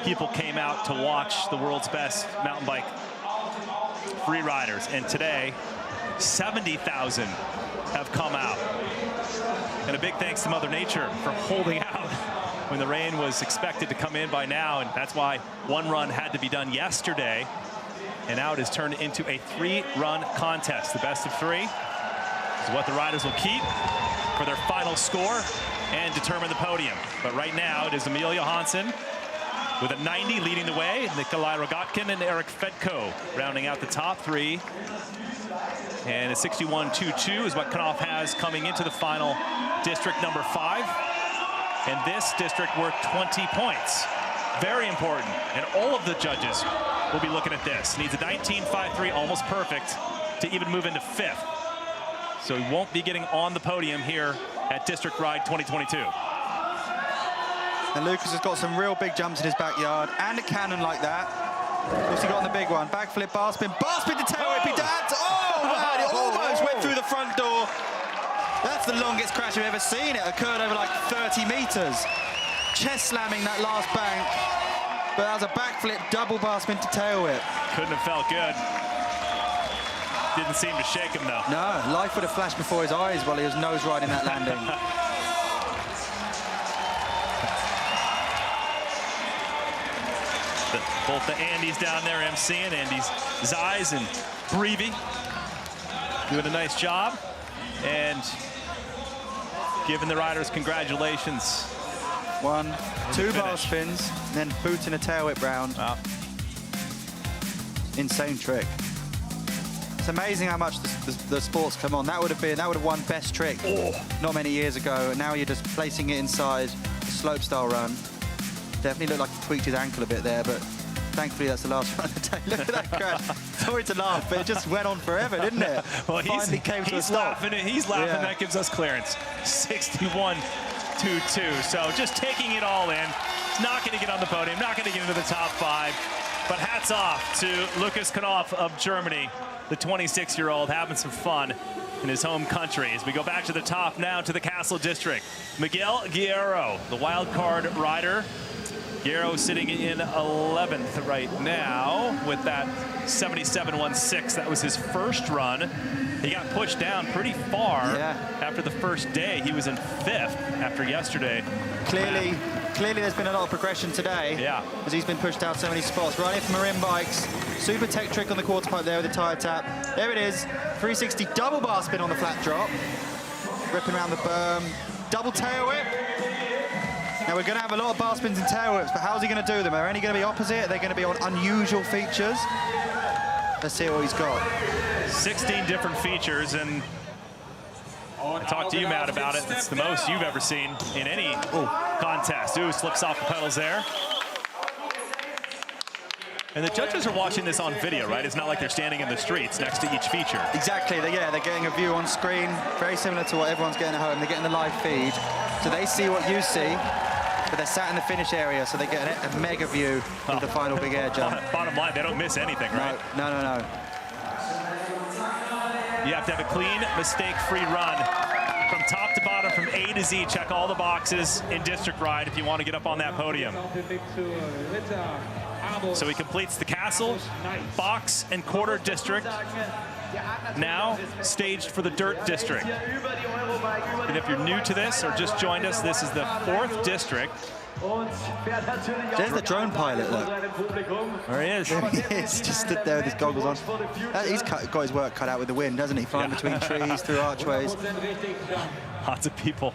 people came out to watch the world's best mountain bike free riders. And today, 70,000 have come out. And a big thanks to Mother Nature for holding out when the rain was expected to come in by now. And that's why one run had to be done yesterday. And now it has turned into a 3-run contest. The best of 3 is what the riders will keep for their final score and determine the podium. But right now it is Emil Johansson with a 90 leading the way. Nicholi ROGATKIN and Erik FEDKO rounding out the top 3. And a 61.22 is what Knopf has coming into the final district number 5. And this district worth 20 points. Very important. And all of the judges will be looking at this. Needs a 19.53, almost perfect, to even move into 5th. So he won't be getting on the podium here at District Ride 2022. And Lukas has got some real big jumps in his backyard and a cannon like that. What's he got on the big one? Backflip, bar spin to tail whip. He does. Oh, man, it almost went through the front door. That's the longest crash we've ever seen. It occurred over like 30 meters. Chest slamming that last bank. But that was a backflip, double bar spin to tail whip. Couldn't have felt good. Didn't seem to shake him, though. No, life would have flashed before his eyes while he was nose riding that landing. Both the Andys down there emceeing, Andy's Zeiss and Breivy doing a nice job and giving the riders congratulations. 1, 2 bar spins, and then booting a tail whip round. Wow. Insane trick. It's amazing how much the sports come on. That would have won best trick not many years ago. And now you're just placing it inside the slopestyle run. Definitely looked like he tweaked his ankle a bit there, but Thankfully, that's the last run of the day. Look at that crash. Sorry to laugh, but it just went on forever, didn't it? Well, Finally came to a stop. He's laughing. Yeah. That gives us clearance. 61-2-2. So just taking it all in. He's not going to get on the podium, not going to get into the top 5. But hats off to Lukas KNOPF of Germany, the 26-year-old, having some fun in his home country. As we go back to the top now to the Castle District. Miguel Guerrero, the wild card rider. Guerrero sitting in 11th right now with that 77.16. That was his first run. He got pushed down pretty far after the first day. He was in 5th after yesterday. Clearly there's been a lot of progression today. Yeah. As he's been pushed down so many spots. Riding for Marin Bikes. Super tech trick on the quarter pipe there with the tire tap. There it is. 360 double bar spin on the flat drop. Ripping around the berm. Double tail whip. Now we're going to have a lot of bar spins and tail whips, but how's he going to do them? Are any going to be opposite? Are they going to be on unusual features? Let's see what he's got. 16 different features, and I talked to you, Matt, about it. It's the most you've ever seen in any contest. Ooh, slips off the pedals there. And the judges are watching this on video, right? It's not like they're standing in the streets next to each feature. Exactly, they're getting a view on screen, very similar to what everyone's getting at home. They're getting the live feed, so they see what you see, but they're sat in the finish area, so they get a mega view of the final big air jump. Bottom line, they don't miss anything, right? No. You have to have a clean, mistake-free run from top to bottom, from A to Z. Check all the boxes in District Ride if you want to get up on that podium. So he completes the Castle, Box, and Quarter District. Now staged for the Dirt District. And if you're new to this or just joined us, this is the 4th District. There's the drone pilot, look. There he is. There he is, just stood there with his goggles on. He's got his work cut out with the wind, hasn't he? Flying between trees, through archways. Lots of people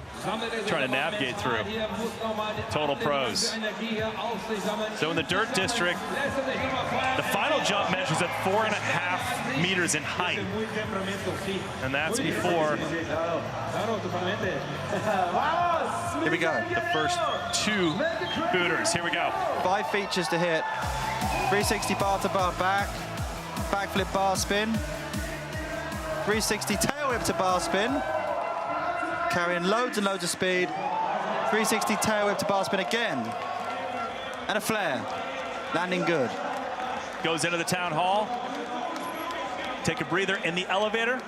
trying to navigate through. Total pros. So in the Dirt District, the final jump measures at 4.5 meters in height. And that's before here we go. The first 2 booters. Here we go. 5 features to hit. 360 bar to bar back. Backflip bar spin. 360 tail whip to bar spin. Carrying loads and loads of speed. 360 tail whip to bar spin again. And a flare. Landing good. Goes into the town hall. Take a breather in the elevator.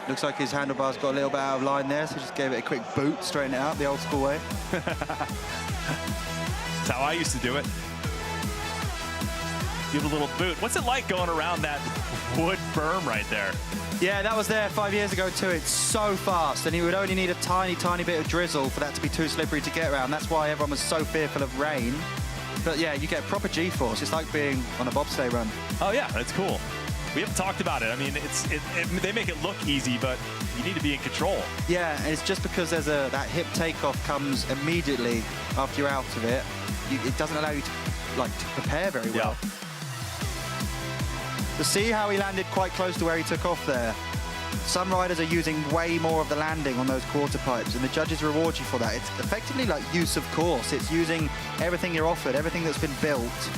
Looks like his handlebars got a little bit out of line there, so just gave it a quick boot, straighten it out the old school way. That's how I used to do it. Give a little boot. What's it like going around that wood berm right there? Yeah, that was there 5 years ago too. It's so fast, and you would only need a tiny bit of drizzle for that to be too slippery to get around. That's why everyone was so fearful of rain. But yeah, you get proper G-force. It's like being on a bobsleigh run. Oh yeah, that's cool. We haven't talked about it. I mean, they make it look easy, but you need to be in control. Yeah, and it's just because there's that hip takeoff comes immediately after you're out of it. It doesn't allow you to prepare very well. Yeah. To see how he landed quite close to where he took off there. Some riders are using way more of the landing on those quarter pipes, and the judges reward you for that. It's effectively like use of course. It's using everything you're offered, everything that's been built.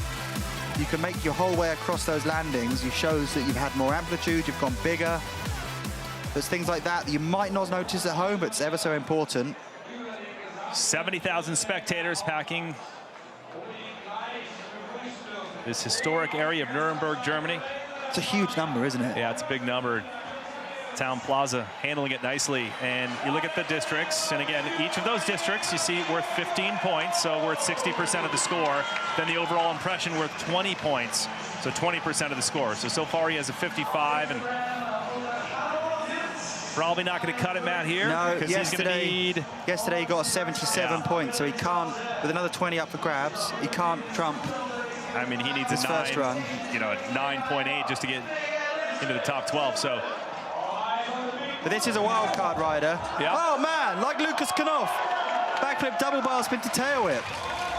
You can make your whole way across those landings. It shows that you've had more amplitude, you've gone bigger. There's things like that you might not notice at home, but it's ever so important. 70,000 spectators packing this historic area of Nuremberg, Germany. It's a huge number, isn't it? Yeah, it's a big number. Town Plaza handling it nicely. And you look at the districts, and again, each of those districts, you see worth 15 points, so worth 60% of the score. Then the overall impression worth 20 points, so 20% of the score. So far he has a 55, and probably not going to cut it, Matt, here. No, because he's going to need... Yesterday he got a 77 points, so he can't, with another 20 up for grabs, he can't trump. I mean, he needs a 9.8 just to get into the top 12, so... But this is a wild card rider. Yeah. Oh man, like Lukas KNOPF. Backflip double bar spin to tail whip.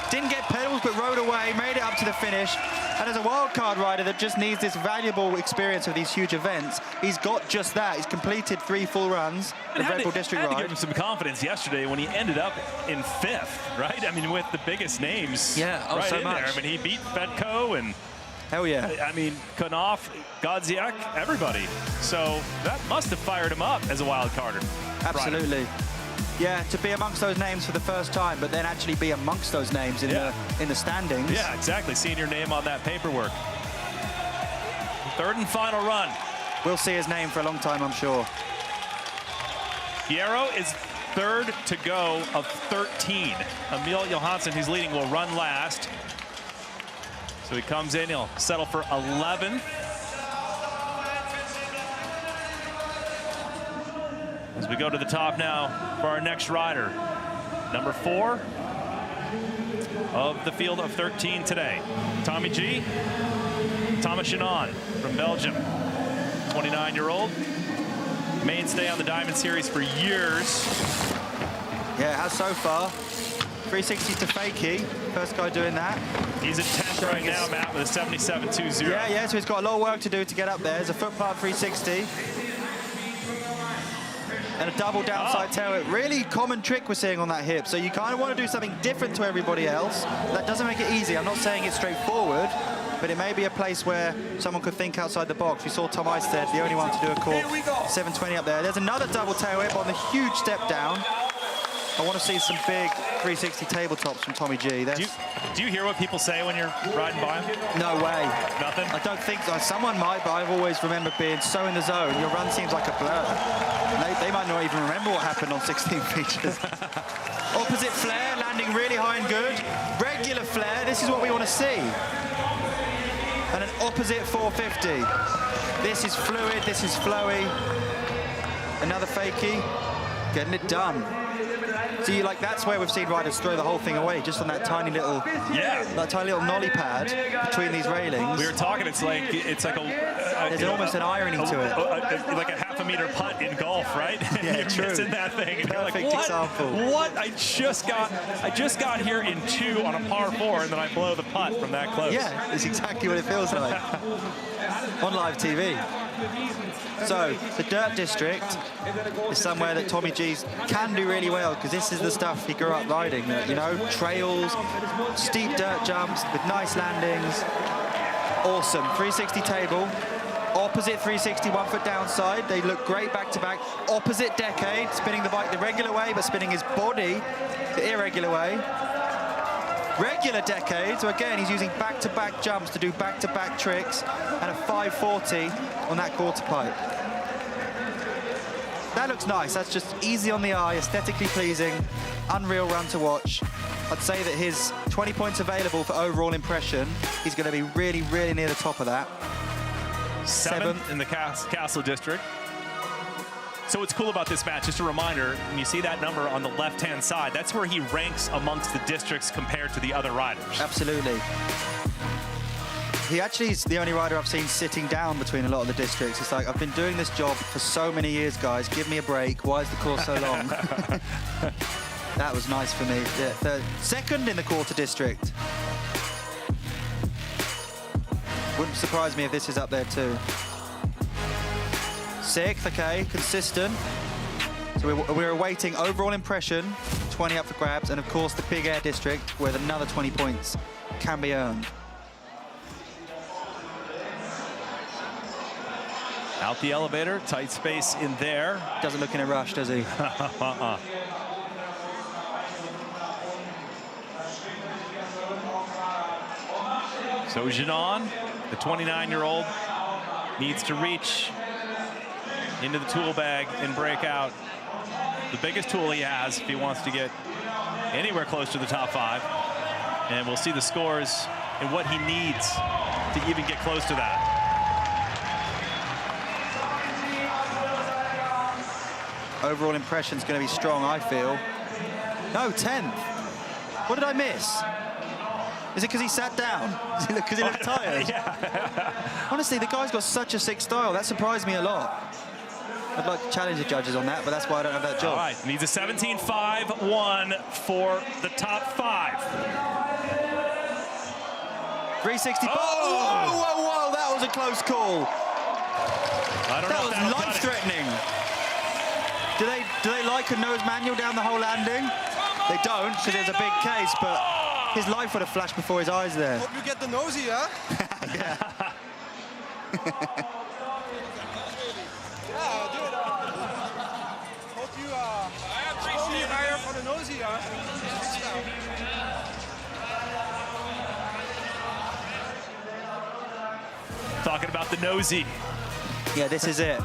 Didn't get pedals, but rode away, made it up to the finish. And as a wildcard rider that just needs this valuable experience of these huge events, he's got just that. He's completed 3 full runs of Red Bull District Ride. Ride. To give him some confidence yesterday when he ended up in 5th, right? I mean, with the biggest names right so in much. there. I mean, he beat FEDKO and... Hell yeah. I mean, KNOPF, GODZIEK, everybody. So that must have fired him up as a wild carder. Absolutely. Yeah, to be amongst those names for the first time, but then actually be amongst those names in the standings. Yeah, exactly. Seeing your name on that paperwork. 3rd and final run. We'll see his name for a long time, I'm sure. Guerrero is 3rd to go of 13. Emil Johansson, who's leading, will run last. So he comes in, he'll settle for 11th. As we go to the top now for our next rider. Number 4 of the field of 13 today. Tommy G. Thomas Genon from Belgium. 29-year-old. Mainstay on the Diamond Series for years. Yeah, it has so far. 360 to Fakey, first guy doing that. He's at 10th right now, Matt, with a 77.20. Yeah, so he's got a lot of work to do to get up there. There's a foot part 360. And a double downside tail whip. Really common trick we're seeing on that hip. So you kind of want to do something different to everybody else. That doesn't make it easy. I'm not saying it's straightforward, but it may be a place where someone could think outside the box. We saw Tom Isted, the only one to do a core 720 up there. There's another double tail whip on the huge step down. I want to see some big 360 tabletops from Tommy G. Do you hear what people say when you're riding by him? No way. Nothing? I don't think so. Someone might, but I've always remembered being so in the zone. Your run seems like a blur. They might not even remember what happened on 16 features. Opposite flare, landing really high and good. Regular flare, this is what we want to see. And an opposite 450. This is fluid, this is flowy. Another fakie, getting it done. So that's where we've seen riders throw the whole thing away, just on that tiny little, nollie pad between these railings. We were talking, it's like there's almost an irony to it. Like a half a meter putt in golf, right? Yeah, you're true. missing that thing. And Perfect you're like, example. What? I just got here in 2 on a par 4, and then I blow the putt from that close. Yeah, it's exactly what it feels like on live TV. So the Dirt District is somewhere that Tommy G's can do really well, because this is the stuff he grew up riding. You know, trails, steep dirt jumps with nice landings. Awesome 360 table. Opposite 360, 1 foot downside. They look great back to back. Opposite decade, spinning the bike the regular way, but spinning his body the irregular way. Regular decade, so again, he's using back-to-back jumps to do back-to-back tricks, and a 540 on that quarter pipe. That looks nice. That's just easy on the eye, aesthetically pleasing, unreal run to watch. I'd say that his 20 points available for overall impression, he's going to be really, really near the top of that. 7th in the Castle District. So what's cool about this match, just a reminder, when you see that number on the left-hand side, that's where he ranks amongst the districts compared to the other riders. Absolutely. He actually is the only rider I've seen sitting down between a lot of the districts. It's like, I've been doing this job for so many years, guys. Give me a break. Why is the course so long? That was nice for me. Yeah, 2nd in the quarter district. Wouldn't surprise me if this is up there too. 6th, okay, consistent. So we're awaiting overall impression, 20 up for grabs, and of course the Big Air District, where another 20 points can be earned. Out the elevator, tight space in there. Doesn't look in a rush, does he? So Genon, the 29-year-old, needs to reach into the tool bag and break out the biggest tool he has if he wants to get anywhere close to the top 5. And we'll see the scores and what he needs to even get close to that. Overall impression's going to be strong, I feel. No, 10th. What did I miss? Is it because he sat down? Because he looked tired? Yeah. Honestly, the guy's got such a sick style. That surprised me a lot. I'd like to challenge the judges on that, but that's why I don't have that job. All right, needs a 17.5-1 for the top 5. 360. Oh! Whoa, whoa, whoa, that was a close call. I don't know. That was life-threatening. Do they like a nose manual down the whole landing? They don't, because there's a big case, but his life would have flashed before his eyes there. Hope you get the nosy, huh? Yeah. Yeah, dude. Hope you hold me higher for the nosy, huh? Talking about the nosy. Yeah, this is it.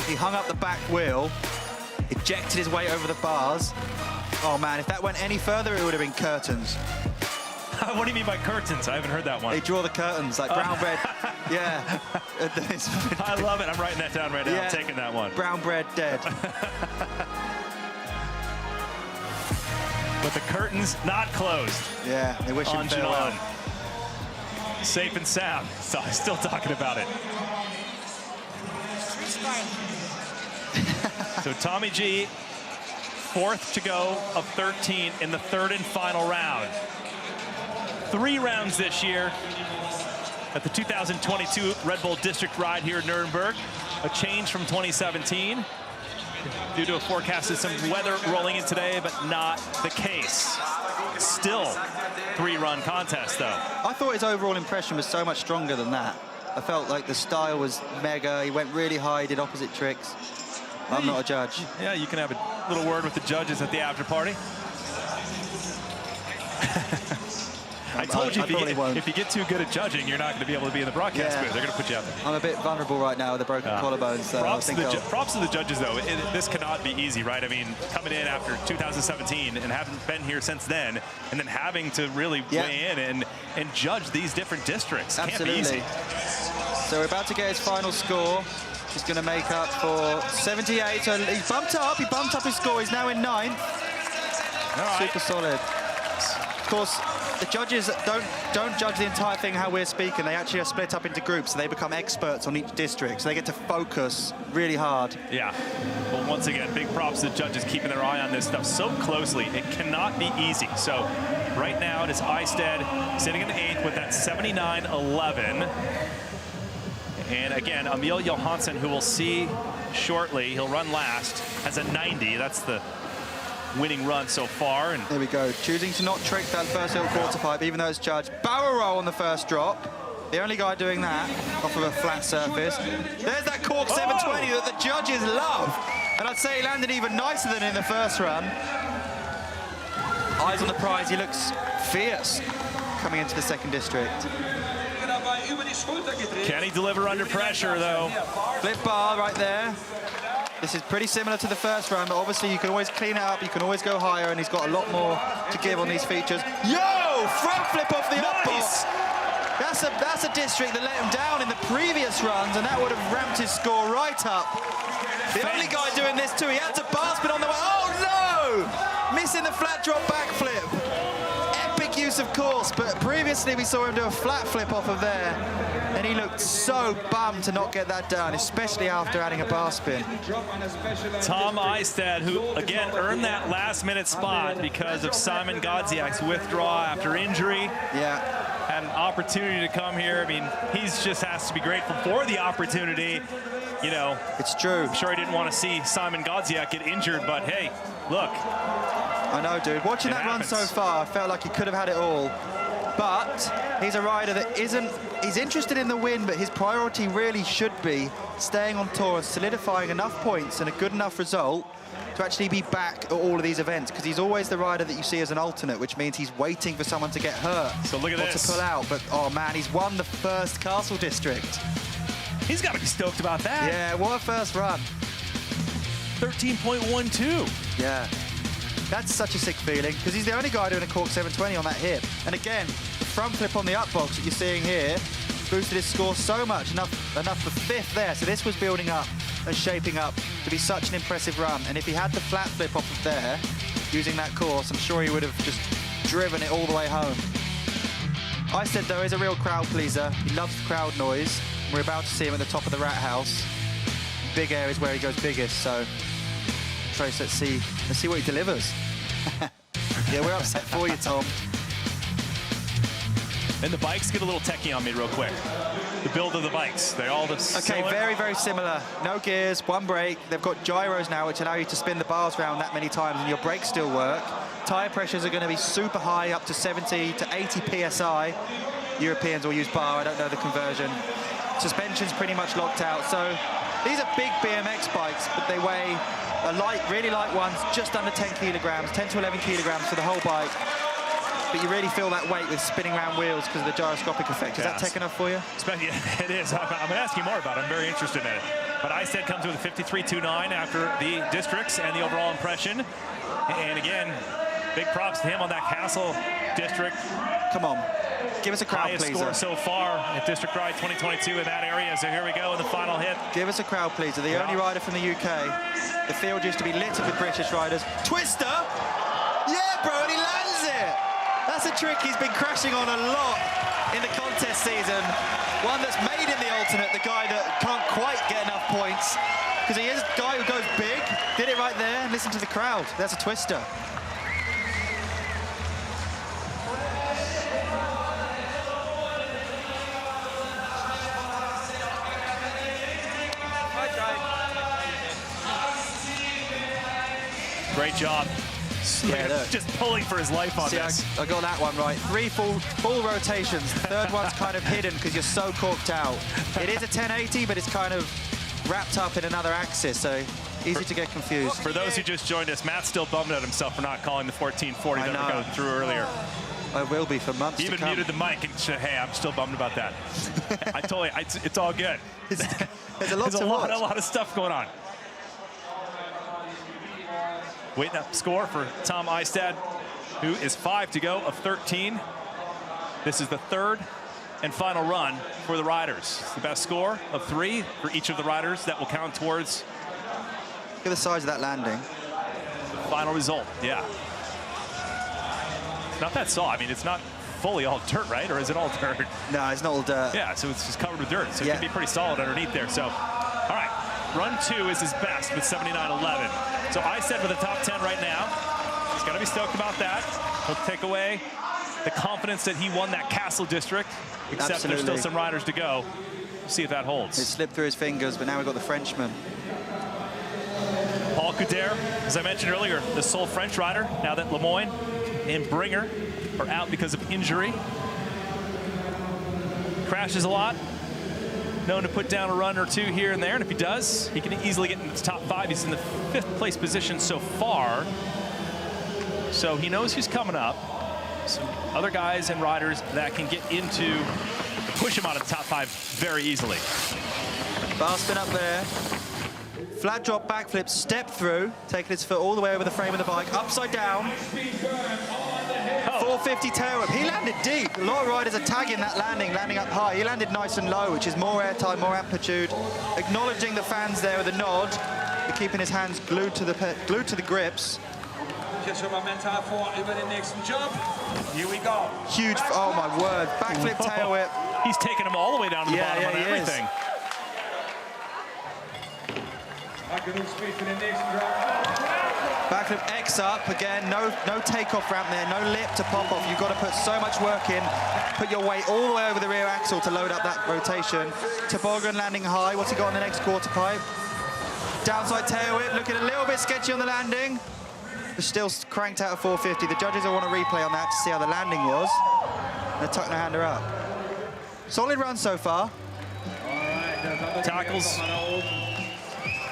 He hung up the back wheel, ejected his weight over the bars. Oh man, if that went any further, it would have been curtains. What do you mean by curtains? I haven't heard that one. They draw the curtains, like brown bread. Yeah. I love it. I'm writing that down right now. Yeah. I'm taking that one. Brown bread dead. But the curtains not closed. Yeah, they wish him on farewell. Genon. Safe and sound. So I'm still talking about it. So Tommy G, fourth to go of 13 in the third and final round. 3 rounds this year at the 2022 Red Bull District Ride here in Nuremberg. A change from 2017 due to a forecasted some weather rolling in today, but not the case. Still 3-run contest though. I thought his overall impression was so much stronger than that. I felt like the style was mega. He went really high, did opposite tricks. I'm not a judge. Yeah, you can have a little word with the judges at the after party. I told you if you get too good at judging, you're not going to be able to be in the broadcast booth. They're going to put you out there. I'm a bit vulnerable right now with a broken collarbone, so props to the judges, though. This cannot be easy, right? I mean, coming in after 2017 and haven't been here since then, and then having to really weigh in and judge these different districts. Absolutely. Can't be easy. So we're about to get his final score. He's going to make up for 78. So he bumped up. He bumped up his score. He's now in 9th. Super solid. Of course, the judges don't judge the entire thing how we're speaking. They actually are split up into groups, so they become experts on each district. So they get to focus really hard. Yeah. Well, once again, big props to the judges keeping their eye on this stuff so closely. It cannot be easy. So right now it is Isted sitting in 8th with that 79.11. And again, Emil Johansson, who we'll see shortly, he'll run last, has a 90. That's the winning run so far. And there we go, choosing to not trick that first little quarter pipe, even though it's judged. Barrel roll on the first drop. The only guy doing that off of a flat surface. There's that cork 720 that the judges love. And I'd say he landed even nicer than in the first run. Eyes on the prize, he looks fierce coming into the second district. Can he deliver under pressure, though? Flip bar right there. This is pretty similar to the first round, but obviously you can always clean it up, you can always go higher, and he's got a lot more to give on these features. Yo! Front flip off the up box. That's a district that let him down in the previous runs, and that would have ramped his score right up. The only guy doing this too, he had to bar spin on the way. Oh no! Missing the flat drop backflip. Epic use of course, but previously we saw him do a flat flip off of there, and he looked so bummed to not get that done, especially after adding a bar spin. Tom Isted, who again earned that last-minute spot because of Simon Godziek's withdrawal after injury. Yeah. Had an opportunity to come here. I mean, he's just has to be grateful for the opportunity. You know, it's true. I'm sure he didn't want to see Simon Godziek get injured, but hey, look. I know, dude. Watching that run so far, I felt like he could have had it all. But he's a rider that he's interested in the win, but his priority really should be staying on tour and solidifying enough points and a good enough result to actually be back at all of these events, because he's always the rider that you see as an alternate, which means he's waiting for someone to get hurt. So look at this. To pull out, but oh man, he's won the first Castle District. He's got to be stoked about that. Yeah, what a first run. 13.12. Yeah. That's such a sick feeling, because he's the only guy doing a cork 720 on that hip. And again, the front flip on the up box that you're seeing here boosted his score so much, enough for 5th there. So this was building up and shaping up to be such an impressive run. And if he had the flat flip off of there, using that course, I'm sure he would have just driven it all the way home. Isted, though, is a real crowd pleaser. He loves the crowd noise. We're about to see him at the top of the rat house. Big air is where he goes biggest, so Trace, let's see what he delivers. Yeah, we're upset for you, Tom. And the bikes get a little techie on me real quick. The build of the bikes, they all look similar. Very, very similar. No gears, one brake. They've got gyros now, which allow you to spin the bars around that many times and your brakes still work. Tire pressures are going to be super high, up to 70 to 80 PSI. Europeans will use bar, I don't know the conversion. Suspension's pretty much locked out. So these are big BMX bikes, but they weigh a light, really light ones, just under 10 kilograms, 10 to 11 kilograms for the whole bike. But you really feel that weight with spinning around wheels because of the gyroscopic effect. Is that tech enough for you? It is. I'm going to ask you more about it. I'm very interested in it. But Isted comes with a 53.29 after the districts and the overall impression. And again, big props to him on that Castle district. Come on. Give us a crowd, please. Highest score so far at District Ride 2022 in that area. So here we go in the final hit. Give us a crowd, pleaser. The only rider from the UK. The field used to be littered with British riders. Twister! Yeah, bro, and he lands it! That's a trick he's been crashing on a lot in the contest season. One that's made in the alternate, the guy that can't quite get enough points. Because he is a guy who goes big. Did it right there. Listen to the crowd. There's a Twister. Great job. Yeah, just pulling for his life on this. I got that one right. 3 full rotations. The third one's kind of hidden because you're so corked out. It is a 1080, but it's kind of wrapped up in another axis, so easy to get confused. For those who just joined us, Matt's still bummed at himself for not calling the 1440 that we got through earlier. I will be for months He even muted the mic and said, hey, I'm still bummed about that. I told you, it's all good. There's a lot of stuff going on. Waiting up score for Tom Isted, who is 5 to go of 13. This is the third and final run for the riders. It's the best score of 3 for each of the riders that will count towards. Look at the size of that landing. The final result, yeah. It's not that soft. I mean, it's not fully all dirt, right? Or is it all dirt? No, it's not all dirt. Yeah, so it's just covered with dirt. So it can be pretty solid underneath there. So, all right, run 2 is his best with 79.11. So Isted with the top 10 right now. He's got to be stoked about that. He'll take away the confidence that he won that Castle district, except there's still some riders to go. We'll see if that holds. It slipped through his fingers, but now we've got the Frenchman. Paul Couderc, as I mentioned earlier, the sole French rider, now that Lemoyne and Bringer are out because of injury. Crashes a lot. Known to put down a run or 2 here and there, and if he does, he can easily get into the top 5. He's in the 5th place position so far, so he knows who's coming up. Some other guys and riders that can get into, push him out of the top 5 very easily. Bar spin up there. Flat drop backflip, step through, taking his foot all the way over the frame of the bike, upside down. 450 tail whip. He landed deep. A lot of riders are tagging that landing up high. He landed nice and low, which is more airtime, more amplitude. Acknowledging the fans there with a nod, but keeping his hands glued to the grips. Here we go. Huge, oh my word, backflip tail whip. He's taking him all the way down to the bottom on everything. Backflip X up again, no takeoff ramp there, no lip to pop off. You've got to put so much work in, put your weight all the way over the rear axle to load up that rotation. Toboggan landing high, what's he got on the next quarter pipe? Downside tail whip, looking a little bit sketchy on the landing. But still cranked out at 450. The judges will want a replay on that to see how the landing was. And tuck no hander up. Solid run so far. Tackles.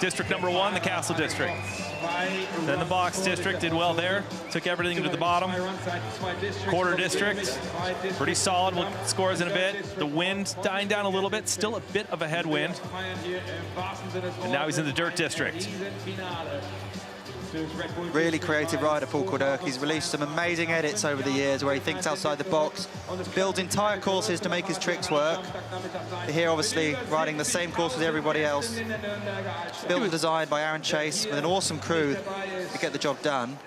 District number 1, the Castle district. Then the box district did well there. Took everything to the bottom. Quarter district, pretty solid. We'll scores in a bit. The wind dying down a little bit. Still a bit of a headwind. And now he's in the dirt district. Really creative rider, Paul Couderc. He's released some amazing edits over the years where he thinks outside the box, builds entire courses to make his tricks work. Here, obviously, riding the same course as everybody else. Built and designed by Aaron Chase with an awesome crew to get the job done.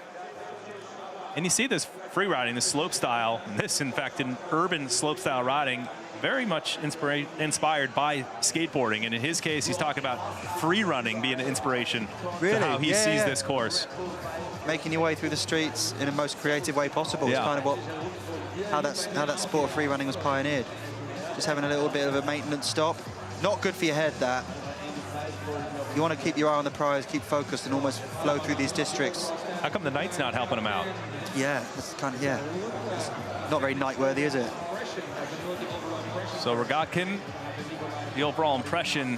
And you see this free riding, the slope style, this, in fact, in urban slope style riding, very much inspired by skateboarding. And in his case, he's talking about free running being an inspiration to how he sees this course. Making your way through the streets in the most creative way possible is kind of what how that sport of free running was pioneered. Just having a little bit of a maintenance stop. Not good for your head, that. You want to keep your eye on the prize, keep focused, and almost flow through these districts. How come the night's not helping him out? Yeah, it's kind of, yeah. It's not very night-worthy, is it? So Rogatkin, the overall impression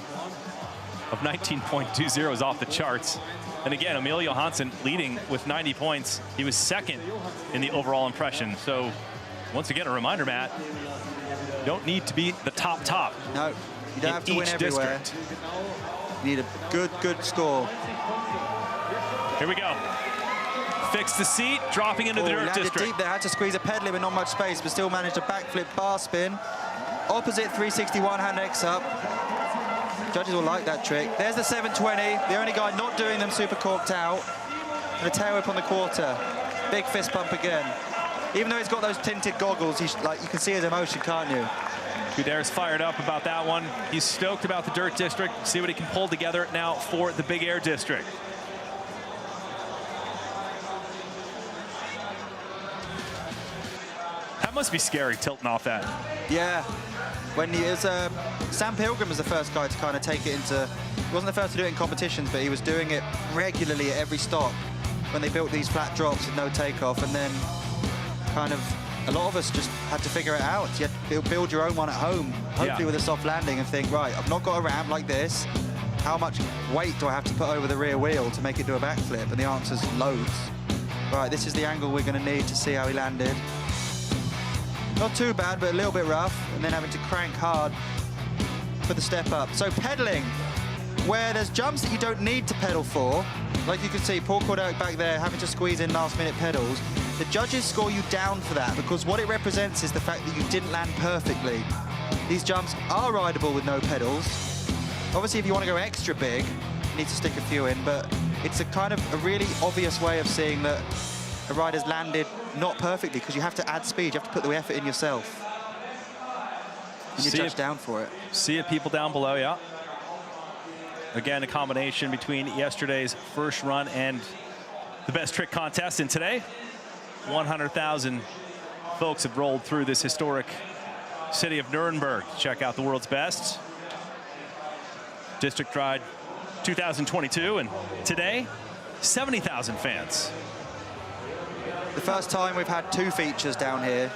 of 19.20 is off the charts. And again, Emil Johansson leading with 90 points. He was second in the overall impression. So once again, a reminder, Matt, you don't need to be the top. No, you don't have to win everywhere. District. You need a good score. Here we go. Fix the seat, dropping into the dirt district. Deep there, had to squeeze a pedal with not much space, but still managed a backflip bar spin. Opposite 361 hand X up. Judges will like that trick. There's the 720, the only guy not doing them super corked out. And a tail whip on the quarter. Big fist pump again. Even though he's got those tinted goggles, he's like, you can see his emotion, can't you? Couderc's fired up about that one. He's stoked about the dirt district. See what he can pull together now for the big air district. That must be scary, tilting off that. Yeah. When he is, Sam Pilgrim was the first guy to kind of take it into, he wasn't the first to do it in competitions, but he was doing it regularly at every stop when they built these flat drops with no takeoff, and then kind of, a lot of us just had to figure it out. You had to build your own one at home, hopefully with a soft landing, and think, right, I've not got a ramp like this. How much weight do I have to put over the rear wheel to make it do a backflip? And the answer's loads. Right, this is the angle we're going to need to see how he landed. Not too bad, but a little bit rough, and then having to crank hard for the step up. So pedaling, where there's jumps that you don't need to pedal for, like you can see Paul Couderc back there having to squeeze in last-minute pedals, the judges score you down for that, because what it represents is the fact that you didn't land perfectly. These jumps are rideable with no pedals. Obviously, if you want to go extra big, you need to stick a few in, but it's a kind of a really obvious way of seeing that a rider's landed not perfectly, because you have to add speed, you have to put the effort in yourself. And you're judged down for it. See it, people down below, yeah. Again, a combination between yesterday's first run and the best trick contest. And today, 100,000 folks have rolled through this historic city of Nuremberg. Check out the world's best. District Ride 2022, and today, 70,000 fans. The first time we've had two features down here.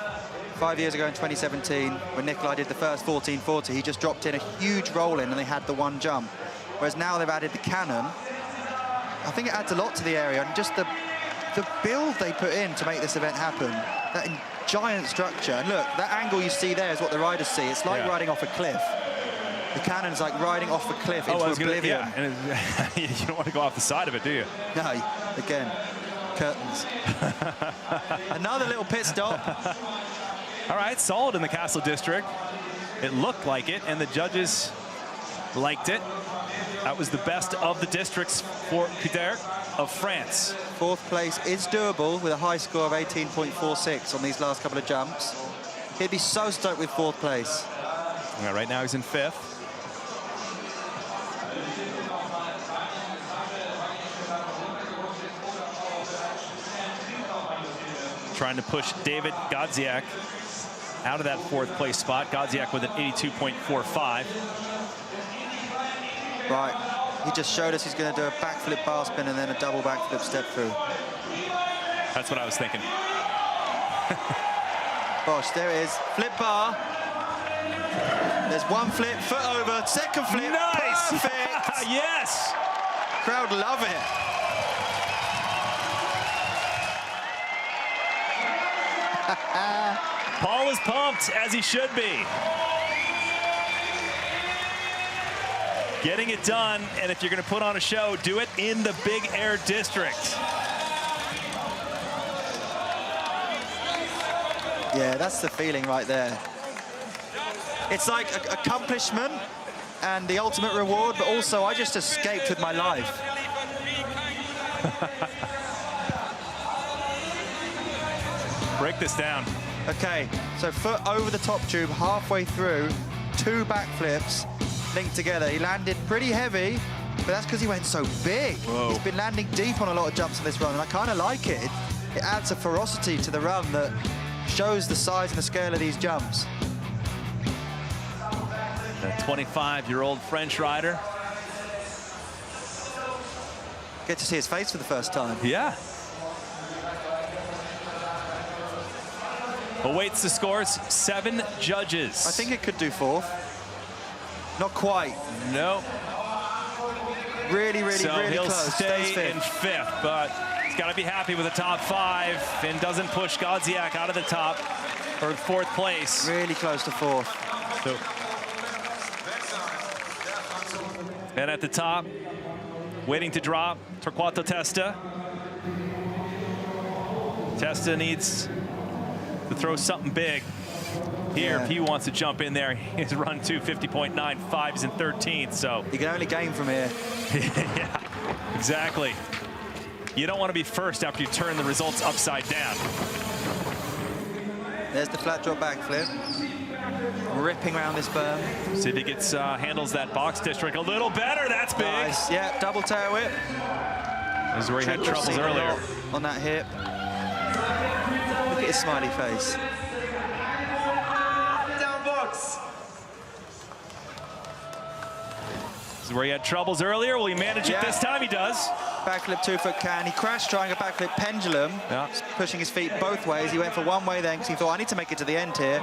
5 years ago in 2017, when Nicholi did the first 1440, he just dropped in a huge roll in and they had the one jump. Whereas now they've added the cannon. I think it adds a lot to the area, and just the build they put in to make this event happen. That giant structure. And look, that angle you see there is what the riders see. It's like riding off a cliff. The cannon's like riding off a cliff into oblivion. And you don't want to go off the side of it, do you? No, again, curtains. Another little pit stop. All right, solid in the Castle District. It looked like it, and the judges liked it. That was the best of the districts for Couderc of France. Fourth place is doable with a high score of 18.46 on these last couple of jumps. He'd be so stoked with fourth place. Yeah, right now he's in fifth. Trying to push Dawid GODZIEK out of that fourth place spot. GODZIEK with an 82.45. Right, he just showed us he's going to do a backflip bar spin and then a double backflip step through. That's what I was thinking. Bosh, there it is. Flip bar. There's one flip, foot over, second flip. Nice! Perfect! Yes! Crowd love it. Paul is pumped, as he should be. Getting it done, and if you're going to put on a show, do it in the Big Air District. Yeah, that's the feeling right there. It's like accomplishment and the ultimate reward, but also I just escaped with my life. Break this down. Okay, so foot over the top tube, halfway through, two backflips linked together. He landed pretty heavy, but that's because he went so big. Whoa. He's been landing deep on a lot of jumps in this run, and I kind of like it. It adds a ferocity to the run that shows the size and the scale of these jumps. The 25-year-old French rider. Get to see his face for the first time. Yeah. Awaits the scores, 7 judges. I think it could do 4th. Not quite. No. Really, really, so really he'll close. stay Stays in 5th, but he's got to be happy with the top 5 and doesn't push Godziek out of the top for 4th place. Really close to 4th. So, and at the top, waiting to drop, Torquato Testa. Testa needs to throw something big here if he wants to jump in there. He's run 250.95, he's in 13th, so. You can only gain from here. Yeah, exactly. You don't want to be first after you turn the results upside down. There's the flat drop backflip. Ripping around this berm. See if he gets handles that box district a little better. That's big. Nice. Yeah, double tail whip. This is where he had troubles earlier. On that hip. Look at his smiley face. Down box. This is where he had troubles earlier. Will he manage it this time? He does. Backflip 2-foot can. He crashed trying a backflip pendulum. Yeah. Pushing his feet both ways. He went for one way then because he thought, I need to make it to the end here.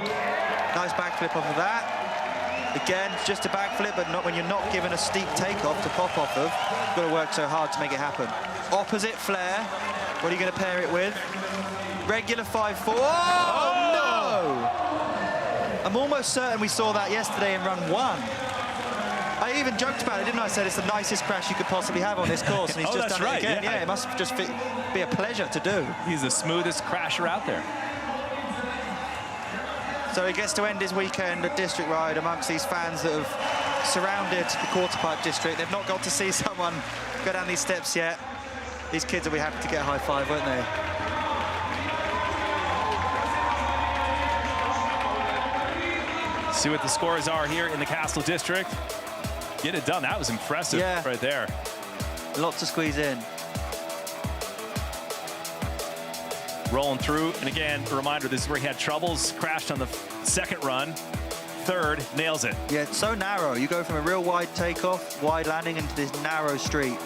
Nice backflip off of that. Again, just a backflip, but not when you're not given a steep takeoff to pop off of. You've got to work so hard to make it happen. Opposite flare. What are you going to pair it with? Regular 5-4. Oh, no! I'm almost certain we saw that yesterday in run 1. I even joked about it, didn't I? I said it's the nicest crash you could possibly have on this course, and he's just done it again. Yeah, it must just be a pleasure to do. He's the smoothest crasher out there. So he gets to end his weekend at District Ride amongst these fans that have surrounded the quarterpipe district. They've not got to see someone go down these steps yet. These kids will be happy to get a high five, won't they? See what the scores are here in the Castle District. Get it done. That was impressive right there. Lots to squeeze in. Rolling through, and again, a reminder, this is where he had troubles, crashed on the 2nd run. 3rd, nails it. Yeah, it's so narrow. You go from a real wide takeoff, wide landing into this narrow street.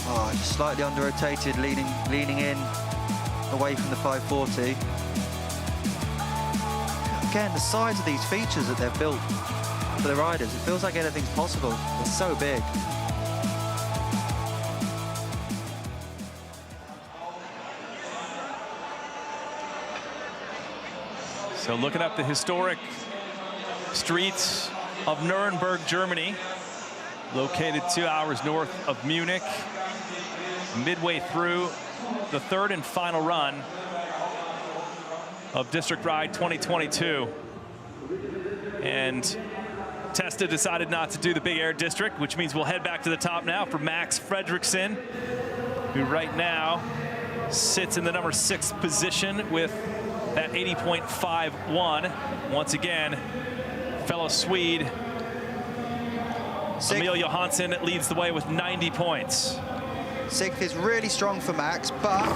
Oh, just slightly under-rotated, leaning in away from the 540. Again, the size of these features that they've built for the riders, it feels like anything's possible. It's so big. So looking up the historic streets of Nuremberg, Germany, located 2 hours north of Munich, midway through the 3rd and final run of District Ride 2022. And Testa decided not to do the Big Air District, which means we'll head back to the top now for Max Fredriksson, who right now sits in the number 6th position with that 80.51. Once again, fellow Swede, Emil Johansson leads the way with 90 points. 6th is really strong for Max, but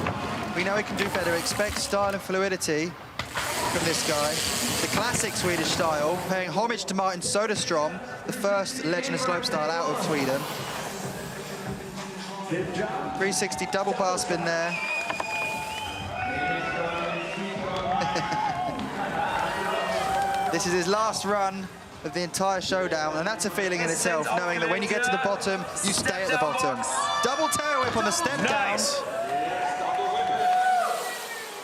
we know he can do better. Expect style and fluidity from this guy. The classic Swedish style, paying homage to Martin Soderstrom, the first legend of slopestyle out of Sweden. 360 double bar spin there. This is his last run of the entire showdown, and that's a feeling in itself, knowing that when you get to the bottom, you stay at the bottom. Double tail whip on the step down.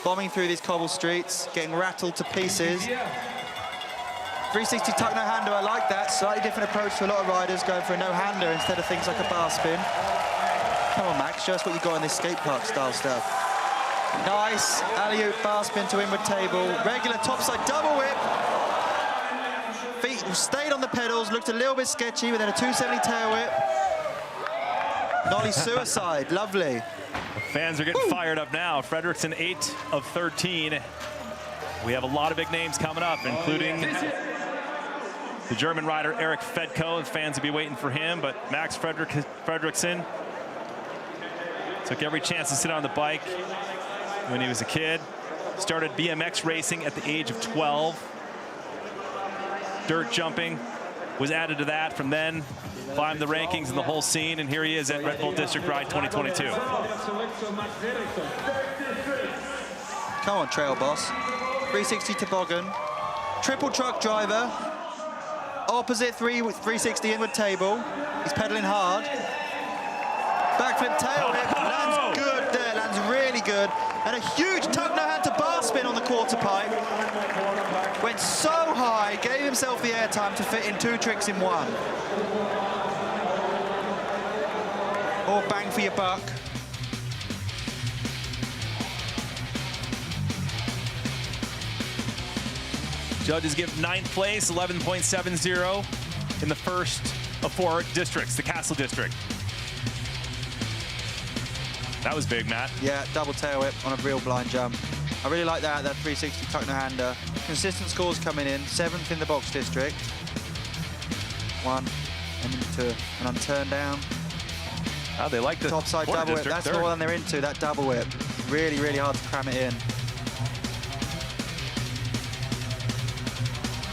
Bombing through these cobble streets, getting rattled to pieces. 360 tuck no-hander, I like that. Slightly different approach to a lot of riders, going for a no-hander instead of things like a bar spin. Come on, Max, show us what you got in this skate park style stuff. Nice, alley-oop bar spin to inward table. Regular topside double whip. Feet stayed on the pedals, looked a little bit sketchy, but then a 270 tail whip. Nollie suicide, lovely. The fans are getting fired up now. Fredriksson, 8 of 13. We have a lot of big names coming up, including the German rider Erik FEDKO. The fans will be waiting for him, but Max Fredriksson took every chance to sit on the bike when he was a kid. Started BMX racing at the age of 12. Dirt jumping was added to that from then. Climbed the rankings and the whole scene, and here he is at Red Bull District Ride 2022. Come on, trail boss. 360 toboggan. Triple truck driver. Opposite 360 inward table. He's pedaling hard. Backflip tail whip. Lands good there, lands really good. And a huge tuck no hand to bar spin on the quarter pipe. Went so high, gave himself the air time to fit in 2 tricks in 1. Or bang for your buck. Judges give 9th place, 11.70 in the first of 4 districts, the Castle District. That was big, Matt. Yeah, double tail whip on a real blind jump. I really like that 360 tuck no hander. Consistent scores coming in. 7th in the box district. 1 and into an unturned down. Oh, they like the topside double whip. That's the one they're into, that double whip. Really, really hard to cram it in.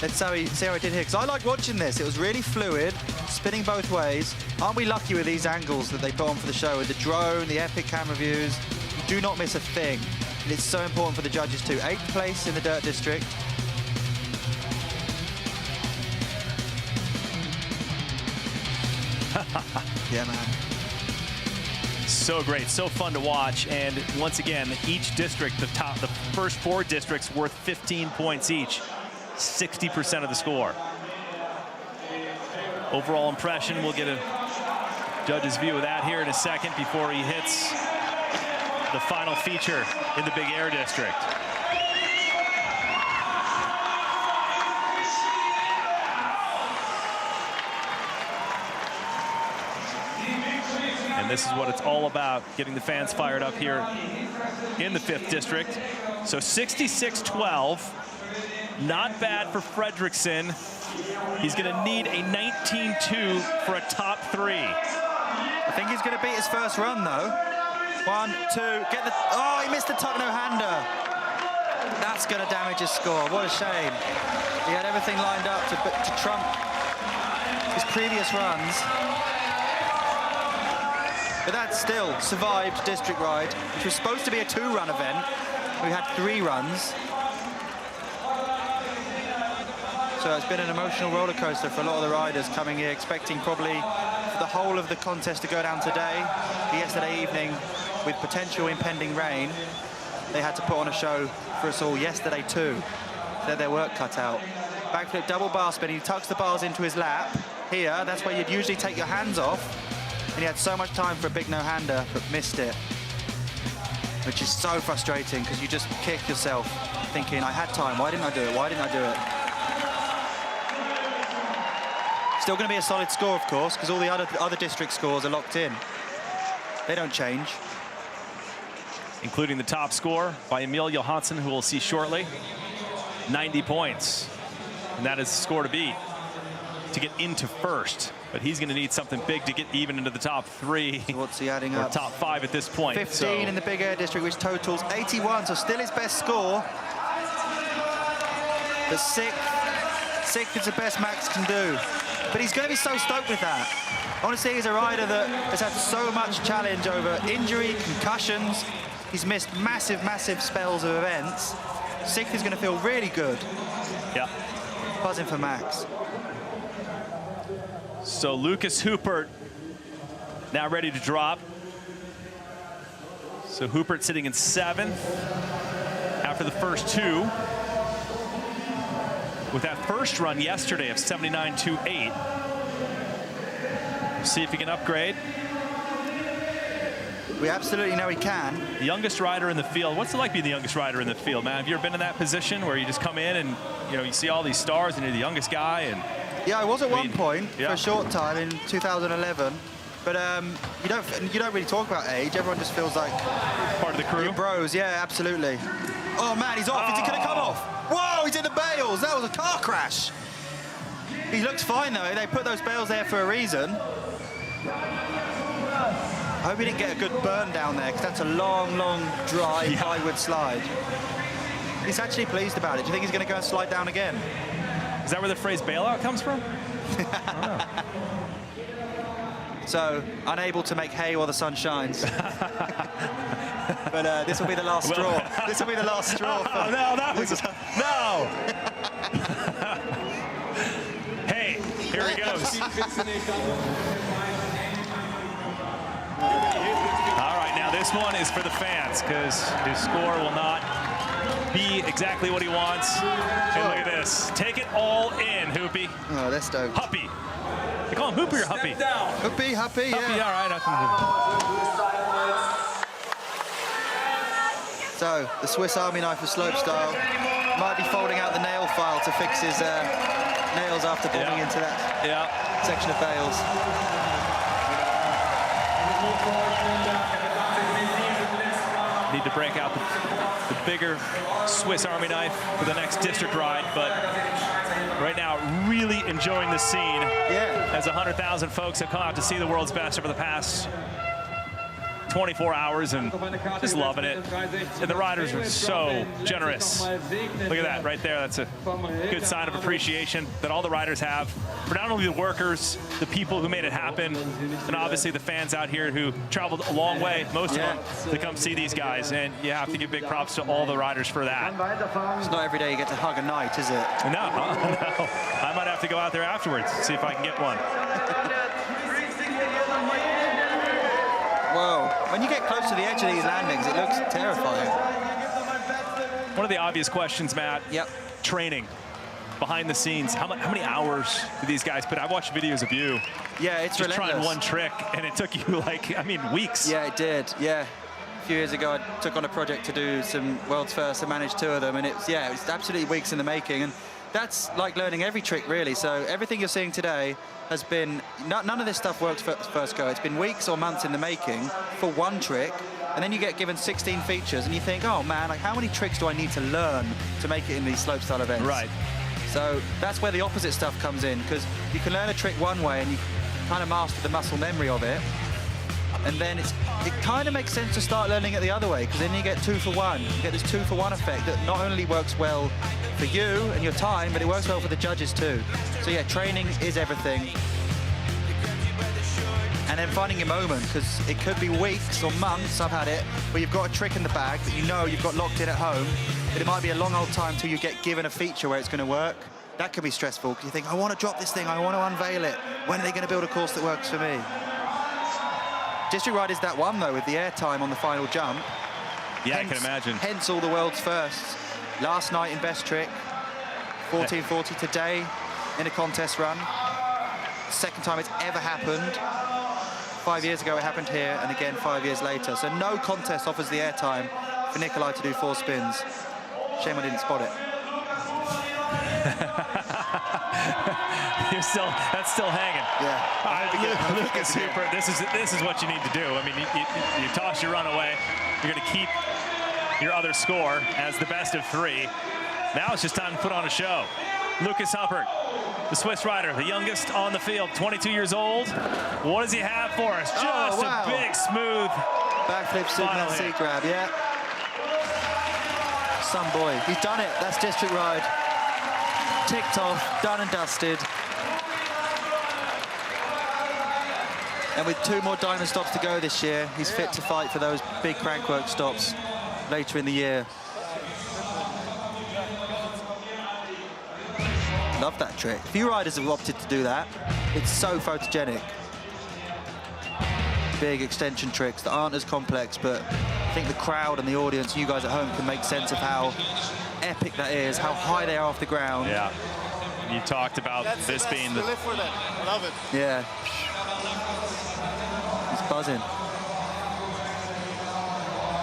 Let's see how he did here, because I like watching this. It was really fluid, spinning both ways. Aren't we lucky with these angles that they put on for the show, with the drone, the epic camera views? You do not miss a thing. And it's so important for the judges too. 8th place in the dirt district. Yeah, man. So great, so fun to watch, and once again, each district, the first 4 districts worth 15 points each, 60% of the score. Overall impression, we'll get a judge's view of that here in a second before he hits the final feature in the Big Air District. And this is what it's all about, getting the fans fired up here in the 5th district. So 66-12, not bad for Fredriksson. He's going to need a 19-2 for a top 3. I think he's going to beat his first run, though. 1, 2, get the... Oh, he missed the tuck no-hander. That's going to damage his score. What a shame. He had everything lined up to trump his previous runs. But that still survived District Ride, which was supposed to be a 2-run event. We had 3 runs. So it's been an emotional roller coaster for a lot of the riders coming here, expecting probably for the whole of the contest to go down today. Yesterday evening, with potential impending rain, they had to put on a show for us all yesterday too. They had their work cut out. Backflip double bar spin, he tucks the bars into his lap. Here, that's where you'd usually take your hands off. And he had so much time for a big no-hander, but missed it. Which is so frustrating, because you just kick yourself, thinking, I had time, why didn't I do it, why didn't I do it? Still going to be a solid score, of course, because all the other district scores are locked in. They don't change. Including the top score by Emil JOHANSSON, who we'll see shortly. 90 points. And that is the score to beat to get into first. But he's going to need something big to get even into the top 3. So what's he adding or up? top 5 at this point. 15 in the Big Air District, which totals 81, so still his best score. But 6th is the best Max can do. But he's going to be so stoked with that. Honestly, he's a rider that has had so much challenge over injury, concussions. He's missed massive, massive spells of events. 6th is going to feel really good. Yeah. Buzzing for Max. So Lukas Huppert now ready to drop. So Huppert sitting in 7th after the first 2. With that first run yesterday of 79.28. See if he can upgrade. We absolutely know he can. The youngest rider in the field. What's it like being the youngest rider in the field, man? Have you ever been in that position where you just come in and you see all these stars and you're the youngest guy? And yeah, I was at one point for a short time in 2011. But you don't really talk about age. Everyone just feels like part of the crew. Bros, yeah, absolutely. Oh man, he's off. Is he gonna come off? Whoa, he's in the bales. That was a car crash. He looks fine though. They put those bales there for a reason. I hope he didn't get a good burn down there, because that's a long, long, dry plywood slide. He's actually pleased about it. Do you think he's going to go and slide down again? Is that where the phrase bailout comes from? So, unable to make hay while the sun shines. But this will be the last straw. This will be the last straw. Oh, no, that was... No! Hey, here he goes. All right, now this one is for the fans, because his score will not be exactly what he wants. And look at this. Take it all in, Hoopy. Oh, that's dope. Huppy. They call him Hoopy or Huppy? Huppy, yeah. Huppy, all right. So, the Swiss Army knife of slopestyle might be folding out the nail file to fix his nails after bombing into that section of bales. Need to break out the bigger Swiss Army knife for the next district ride, but right now really enjoying the scene as 100,000 folks have come out to see the world's best over the past 24 hours and just loving it. And the riders are so generous. Look at that right there. That's a good sign of appreciation that all the riders have for not only the workers, the people who made it happen, and obviously the fans out here who traveled a long way, most of them, to come see these guys. And you have to give big props to all the riders for that. It's not every day you get to hug a knight, is it? No, no. I might have to go out there afterwards, see if I can get one. Whoa, when you get close to the edge of these landings, it looks terrifying. One of the obvious questions, Matt. Yep. Training, behind the scenes. How many hours do these guys put? I've watched videos of you. Yeah, it's just relentless. trying one trick, and it took you like, I mean, weeks. Yeah, it did, yeah. A few years ago, I took on a project to do some world's first and managed 2 of them, and it was absolutely weeks in the making. And that's like learning every trick, really. So everything you're seeing today has been, none of this stuff works first go. It's been weeks or months in the making for one trick, and then you get given 16 features, and you think, oh man, like how many tricks do I need to learn to make it in these slopestyle events? Right. So that's where the opposite stuff comes in, because you can learn a trick one way and you kind of master the muscle memory of it, and then it kind of makes sense to start learning it the other way, because then you get 2 for 1. You get this 2 for 1 effect that not only works well for you and your time, but it works well for the judges too. So yeah, training is everything. And then finding your moment, because it could be weeks or months, I've had it, where you've got a trick in the bag that you know you've got locked in at home, but it might be a long old time till you get given a feature where it's going to work. That can be stressful, because you think, I want to drop this thing, I want to unveil it. When are they going to build a course that works for me? District Ride is that one, though, with the air time on the final jump. Yeah, I can imagine. Hence all the world's firsts. Last night in best trick, 1440 today in a contest run. Second time it's ever happened. 5 years ago it happened here, and again 5 years later. So no contest offers the airtime for Nicholi to do 4 spins. Shame I didn't spot it. That's still hanging. Yeah. Lucas Huppert, this is what you need to do. I mean, you toss your run away. You're going to keep your other score as the best of 3. Now it's just time to put on a show. Lucas Huppert, the Swiss rider, the youngest on the field, 22 years old. What does he have for us? Just a big, smooth backflip, Superman seat grab, yeah. Some boy, he's done it. That's District Ride. Ticked off, done and dusted. And with 2 more diamond stops to go this year, he's fit to fight for those big crankwork stops later in the year. Love that trick. A few riders have opted to do that. It's so photogenic. Big extension tricks that aren't as complex, but I think the crowd and the audience, you guys at home, can make sense of how epic that is, how high they are off the ground. Yeah. You talked about this being the... live for that. I love it. Yeah. He's buzzing.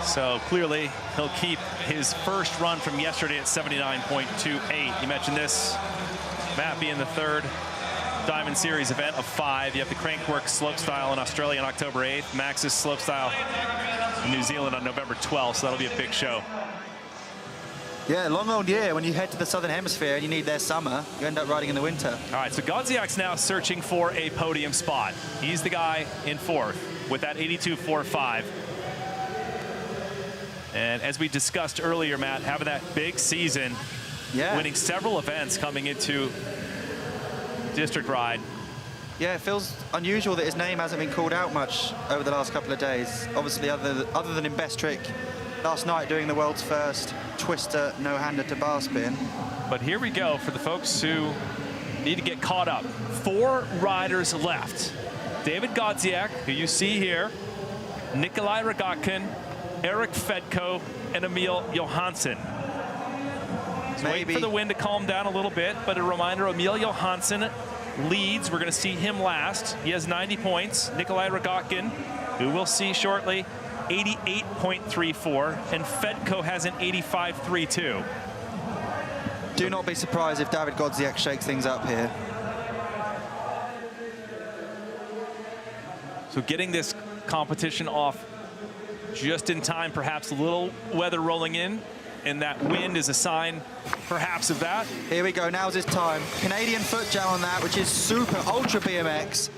So clearly, he'll keep his first run from yesterday at 79.28. You mentioned this, Matt, being the 3rd Diamond Series event of 5. You have the Crankwork Slopestyle in Australia on October 8th, Max's Slopestyle in New Zealand on November 12th, so that'll be a big show. Yeah, long old year. When you head to the Southern Hemisphere and you need their summer, you end up riding in the winter. All right, so Godziek's now searching for a podium spot. He's the guy in 4th with that 82.45. And as we discussed earlier, Matt, having that big season, winning several events coming into District Ride. Yeah, it feels unusual that his name hasn't been called out much over the last couple of days. Obviously, other than in best trick last night doing the world's first twister no-hander to bar spin. But here we go for the folks who need to get caught up. 4 riders left. Dawid GODZIEK, who you see here, Nicholi ROGATKIN, Erik FEDKO, and Emil JOHANSSON. Wait for the wind to calm down a little bit, but a reminder, Emil JOHANSSON leads. We're going to see him last. He has 90 points. Nicholi ROGATKIN, who we'll see shortly, 88.34, and FEDKO has an 85.32. Do not be surprised if Dawid GODZIEK shakes things up here. So getting this competition off just in time, perhaps a little weather rolling in, and that wind is a sign perhaps of that. Here we go, now's his time. Canadian foot jam on that, which is super ultra BMX.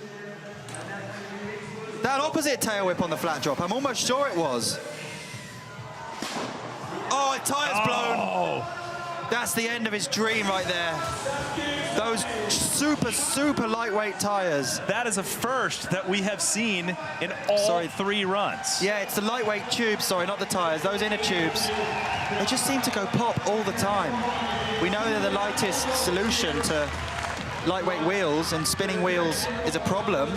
That opposite tail whip on the flat drop, I'm almost sure it was. Oh, tire's blown. That's the end of his dream right there. Those super, super lightweight tires. That is a first that we have seen in all 3 runs. Yeah, it's the lightweight tubes, sorry, not the tires. Those inner tubes, they just seem to go pop all the time. We know they're the lightest solution to lightweight wheels, and spinning wheels is a problem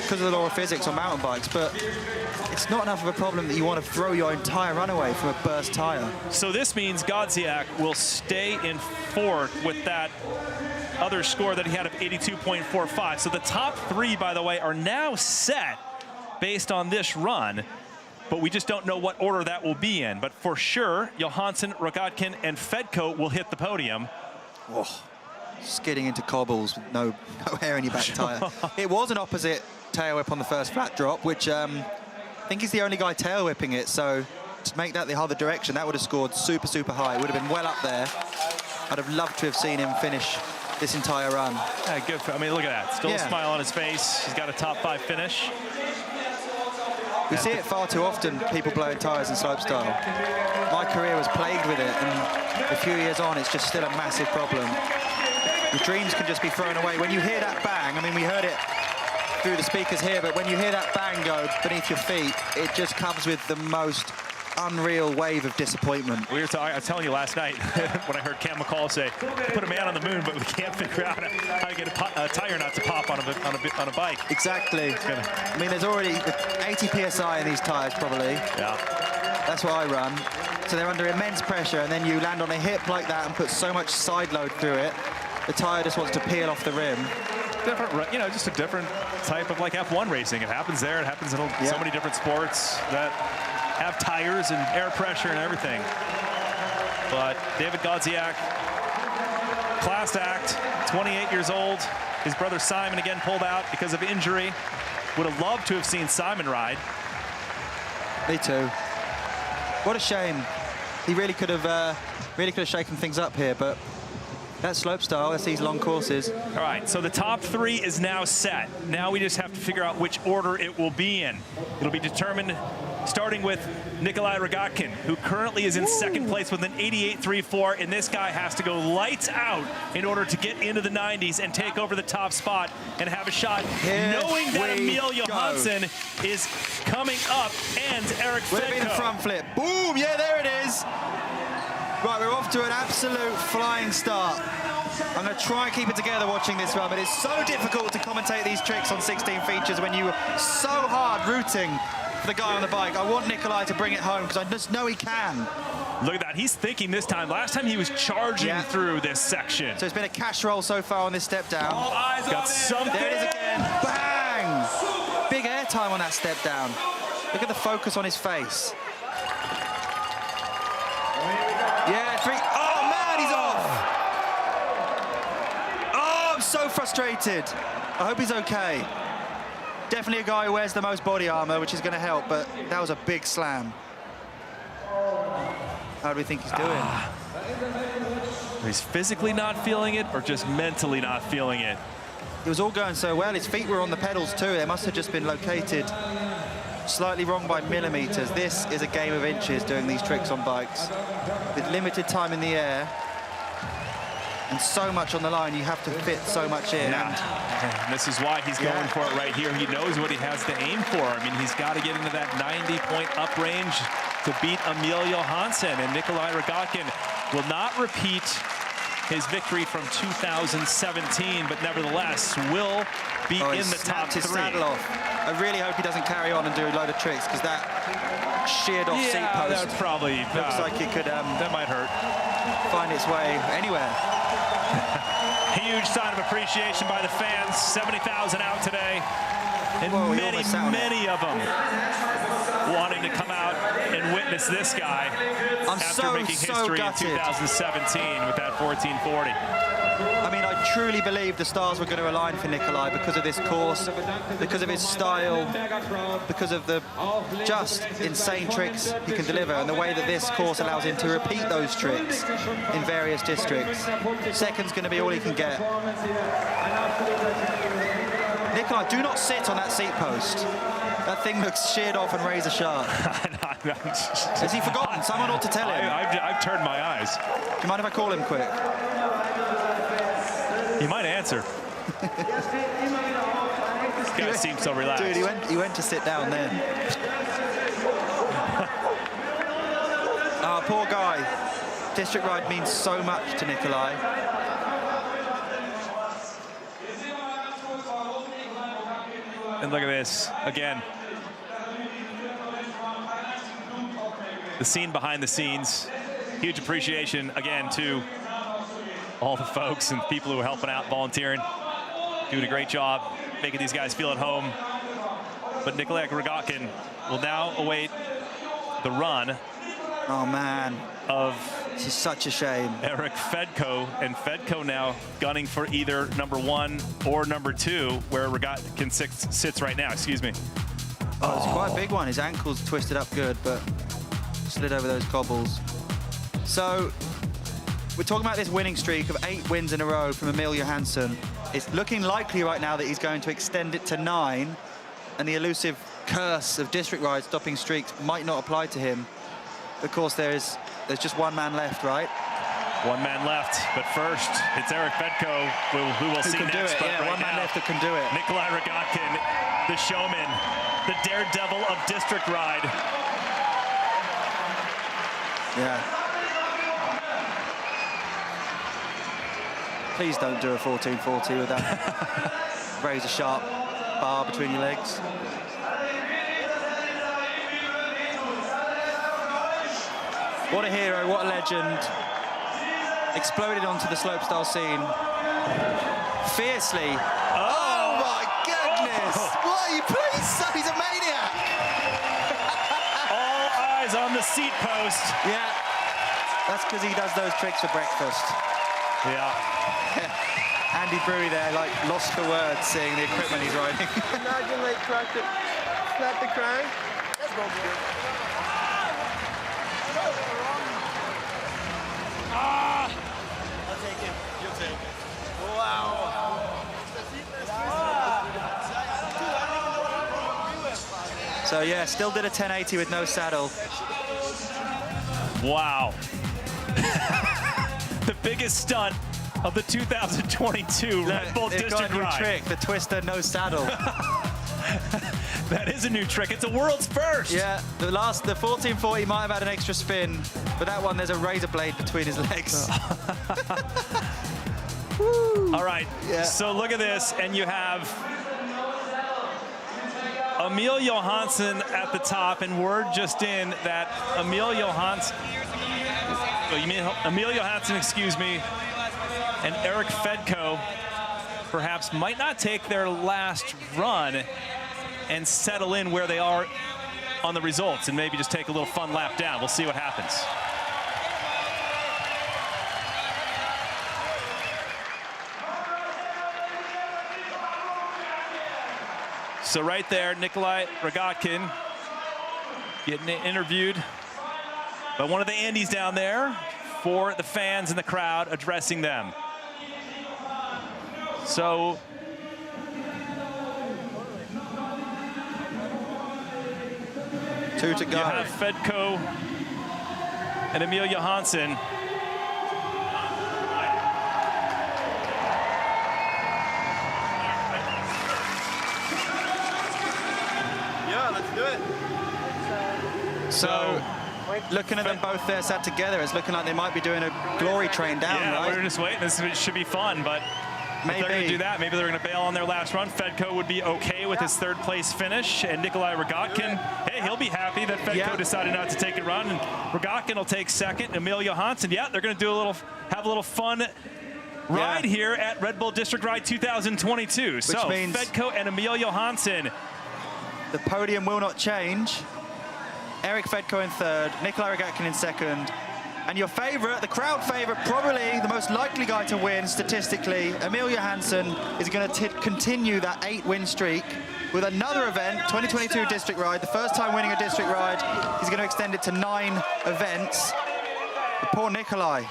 because of the law of physics on mountain bikes, but it's not enough of a problem that you want to throw your entire run away from a burst tire. So this means GODZIEK will stay in 4th with that other score that he had of 82.45. So the top 3, by the way, are now set based on this run, but we just don't know what order that will be in. But for sure, JOHANSSON, ROGATKIN, and FEDKO will hit the podium. Whoa. Skidding into cobbles with no air in your back tire. It was an opposite tail whip on the first flat drop, which I think he's the only guy tail whipping it, so to make that the other direction, that would have scored super, super high. It would have been well up there. I'd have loved to have seen him finish this entire run. Yeah, good for, I mean, look at that. Still a smile on his face. He's got a top 5 finish. We see it far too often, people blowing tires in slopestyle. My career was plagued with it, and a few years on, it's just still a massive problem. Your dreams can just be thrown away. When you hear that bang, I mean, we heard it through the speakers here, but when you hear that bang go beneath your feet, it just comes with the most unreal wave of disappointment. I was telling you last night when I heard Cam McCall say, put a man on the moon, but we can't figure out how to get a tire not to pop on a bike. Exactly. I mean, there's already 80 PSI in these tires, probably. Yeah. That's what I run. So they're under immense pressure, and then you land on a hip like that and put so much side load through it, the tire just wants to peel off the rim. Different, you know, just a different type of like F1 racing. It happens there. It happens in so many different sports that have tires and air pressure and everything. But Dawid GODZIEK, class act, 28 years old. His brother Simon again pulled out because of injury. Would have loved to have seen Simon ride. Me too. What a shame. He really could have shaken things up here, but that's slopestyle. That's these long courses. All right, so the top 3 is now set. Now we just have to figure out which order it will be in. It'll be determined starting with Nicholi ROGATKIN, who currently is in 2nd place with an 88.34, and this guy has to go lights out in order to get into the 90s and take over the top spot and have a shot, knowing that Emil JOHANSSON is coming up, and Erik FEDKO. Would it be the front flip? Boom! Yeah, there it is. Right, we're off to an absolute flying start. I'm going to try and keep it together watching this one, but it's so difficult to commentate these tricks on 16 features when you are so hard rooting for the guy on the bike. I want Nicholi to bring it home because I just know he can. Look at that. He's thinking this time. Last time he was charging through this section. So it's been a cash roll so far on this step down. All eyes got something. There it is again. Bang! Big air time on that step down. Look at the focus on his face. Yeah, 3. Oh, man, he's off. Oh, I'm so frustrated. I hope he's okay. Definitely a guy who wears the most body armor, which is going to help, but that was a big slam. How do we think he's doing? He's physically not feeling it or just mentally not feeling it? It was all going so well. His feet were on the pedals too. They must have just been located slightly wrong by millimeters. This is a game of inches doing these tricks on bikes. With limited time in the air and so much on the line, you have to fit so much in. And this is why he's going for it right here. He knows what he has to aim for. I mean, he's got to get into that 90-point up range to beat Emil Johansson. And Nicholi ROGATKIN will not repeat his victory from 2017, but nevertheless will be in the top his 3. Saddle off. I really hope he doesn't carry on and do a load of tricks, because that sheared off seat post that probably looks like it could that might hurt. Find its way anywhere. Huge sign of appreciation by the fans. 70,000 out today, and many of them wanting to come out and witness this guy after making history in 2017 with that 1440. I mean, I truly believe the stars were going to align for Nicholi because of this course, because of his style, because of the just insane tricks he can deliver, and the way that this course allows him to repeat those tricks in various districts. Second's going to be all he can get. Nicholi, do not sit on that seat post. That thing looks sheared off and razor sharp. Has he forgotten? Someone ought to tell him. I've turned my eyes. Do you mind if I call him quick? He might answer. This guy seems so relaxed. Dude, he went to sit down then. Oh, poor guy. District ride means so much to Nicholi. And look at this again. The scene behind the scenes. Huge appreciation again to all the folks and people who are helping out, volunteering, doing a great job, making these guys feel at home. But Nicholi ROGATKIN will now await the run. Oh man, this is such a shame. Erik FEDKO, and FEDKO now gunning for either number 1 or number 2, where ROGATKIN sits right now. Excuse me. Oh, it's quite a big one. His ankle's twisted up good, but slid over those cobbles. So we're talking about this winning streak of 8 wins in a row from Emil Johansson. It's looking likely right now that he's going to extend it to 9, and the elusive curse of district ride stopping streaks might not apply to him. Of course, there's just one man left, right? One man left, but first, it's Erik FEDKO who we'll see next. But right one man left that can do it. Nicholi ROGATKIN, the showman, the daredevil of district ride. Yeah. Please don't do a 1440 with that razor sharp bar between your legs. What a hero, what a legend. Exploded onto the slopestyle scene. Fiercely. Oh my goodness! What are you, please? He's a maniac! All eyes on the seat post. Yeah, that's because he does those tricks for breakfast. Yeah. Andy Brewy there, like, lost for words seeing the equipment he's riding. Imagine, like, crack it, snap the crank. That's going to be good. I'll take it. You'll take it. Wow. So, yeah, still did a 1080 with no saddle. Wow. The biggest stunt of the 2022 Red Bull District got a new Ride. trick, the twister no saddle. That is a new trick. It's a world's first. Yeah, the 1440 might have had an extra spin, but that one there's a razor blade between his legs. All right, so look at this, and you have Emil Johansson at the top, and word just in that Emil Johansson, excuse me, and Erik FEDKO perhaps might not take their last run and settle in where they are on the results and maybe just take a little fun lap down. We'll see what happens. So right there, Nicholi ROGATKIN getting interviewed by one of the Andes down there for the fans and the crowd, addressing them. So 2 to go. You have Fedko and Emil Johansson. Yeah, let's do it. So looking at them both there sat together, it's looking like they might be doing a glory train down, yeah, right? we're just waiting. This should be fun, but maybe if they're going to do that, maybe they're going to bail on their last run. Fedko would be okay with his 3rd place finish, and Nicholi ROGATKIN, hey, he'll be happy that Fedko decided not to take a run, and ROGATKIN will take 2nd. Emil Johansson, yeah, they're going to do have a little fun ride here at Red Bull District Ride 2022. So means Fedko and Emil Johansson. The podium will not change. Erik FEDKO in 3rd, Nicholi ROGATKIN in 2nd. And your favorite, the crowd favorite, probably the most likely guy to win statistically, Emil Johansson, is going to continue that 8-win streak with another event, 2022 District Ride, the first time winning a District Ride. He's going to extend it to 9 events. But poor Nicholi.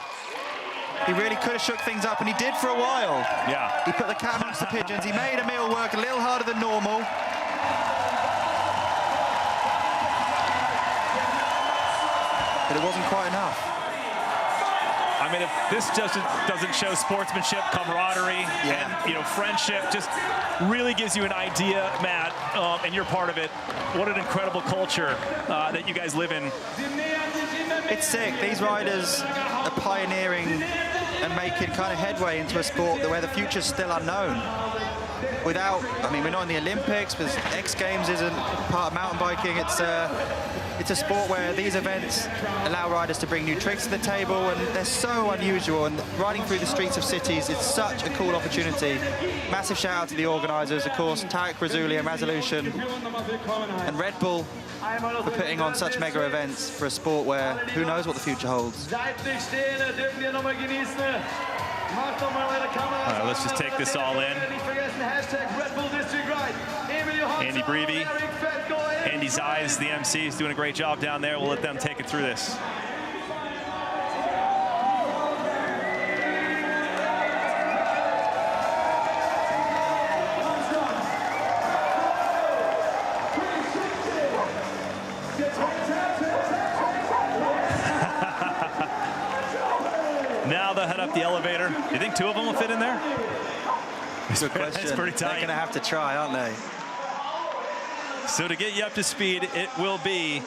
He really could have shook things up, and he did for a while. Yeah. He put the cat amongst the pigeons. He made Emil work a little harder than normal. But it wasn't quite enough. I mean, if this just doesn't show sportsmanship, camaraderie, and friendship, just really gives you an idea, Matt, and you're part of it. What an incredible culture that you guys live in. It's sick. These riders are pioneering and making kind of headway into a sport where the future's still unknown. Without, I mean, we're not in the Olympics, but X Games isn't part of mountain biking. It's a sport where these events allow riders to bring new tricks to the table, and they're so unusual. And riding through the streets of cities is such a cool opportunity. Massive shout out to the organisers, of course, Tarek Razuli and Resolution, and Red Bull for putting on such mega events for a sport where who knows what the future holds. All right, let's just take this all in. Andy Breivy, Andy Zeiss, the MC, is doing a great job down there. We'll let them take it through this. Now they'll head up the elevator. Do you think 2 of them will fit in there? Good question. It's pretty tight. They're going to have to try, aren't they? So to get you up to speed, it will be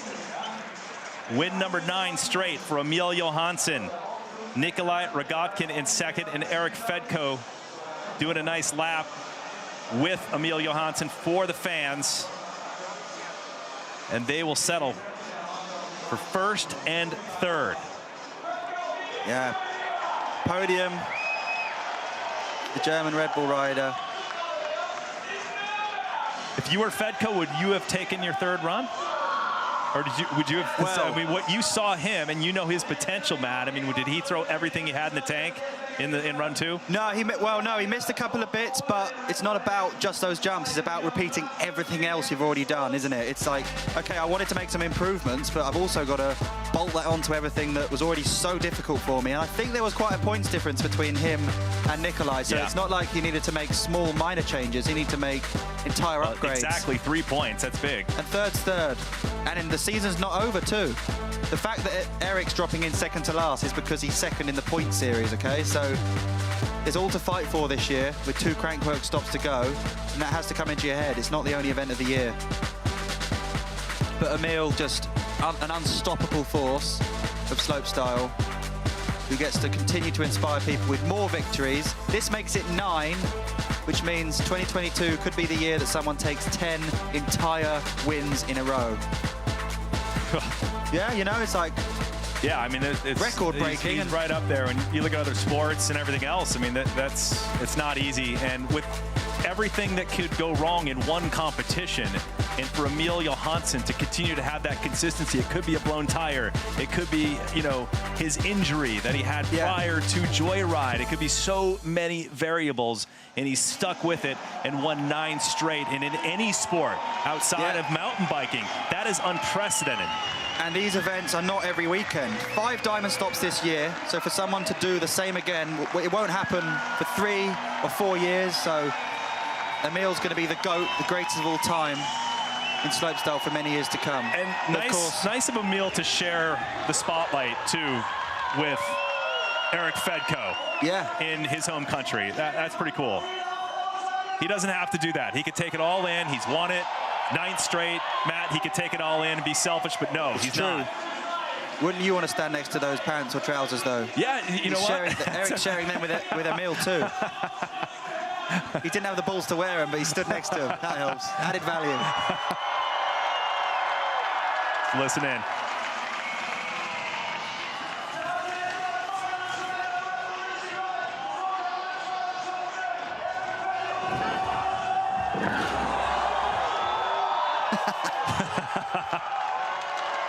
win number 9 straight for Emil Johansson. Nicholi ROGATKIN in 2nd, and Erik FEDKO doing a nice lap with Emil Johansson for the fans. And they will settle for 1st and 3rd. Yeah. Podium, the German Red Bull rider. If you were FEDKO, would you have taken your 3rd run? Or would you have, I mean, what you saw him and you know his potential, Matt, I mean, did he throw everything he had in the tank in run 2? No, he missed a couple of bits, but it's not about just those jumps. It's about repeating everything else you've already done, isn't it? It's like, okay, I wanted to make some improvements, but I've also got to bolt that onto everything that was already so difficult for me. And I think there was quite a points difference between him and Nicholi, so it's not like he needed to make small, minor changes. He needed to make entire upgrades. Exactly, 3 points, that's big. And 3rd's 3rd. And the season's not over, too. The fact that Erik's dropping in 2nd to last is because he's 2nd in the point series, okay? So there's all to fight for this year with 2 crankwork stops to go, and that has to come into your head. It's not the only event of the year. But Emil, just an unstoppable force of slopestyle, who gets to continue to inspire people with more victories. This makes it 9, which means 2022 could be the year that someone takes 10 entire wins in a row. Yeah, you know, it's like... Yeah, I mean, it's record-breaking. He's right up there. When you look at other sports and everything else, I mean, it's not easy. And with everything that could go wrong in one competition, and for Emil Johansson to continue to have that consistency, it could be a blown tire. It could be, you know, his injury that he had prior to Joyride. It could be so many variables, and he's stuck with it and won 9 straight. And in any sport outside of mountain biking, that is unprecedented. And these events are not every weekend. 5 diamond stops this year, so for someone to do the same again, it won't happen for 3 or 4 years, so Emil's going to be the GOAT, the greatest of all time. in slopestyle for many years to come. And of course, nice of Emil to share the spotlight, too, with Erik FEDKO in his home country. That's pretty cool. He doesn't have to do that. He could take it all in. He's won it. 9th straight. Matt, he could take it all in and be selfish, but no, he's not. Wouldn't you want to stand next to those pants or trousers, though? Yeah, you know what? Eric's sharing them with Emil, too. He didn't have the balls to wear them, but he stood next to him. That helps. Added value. Listen in.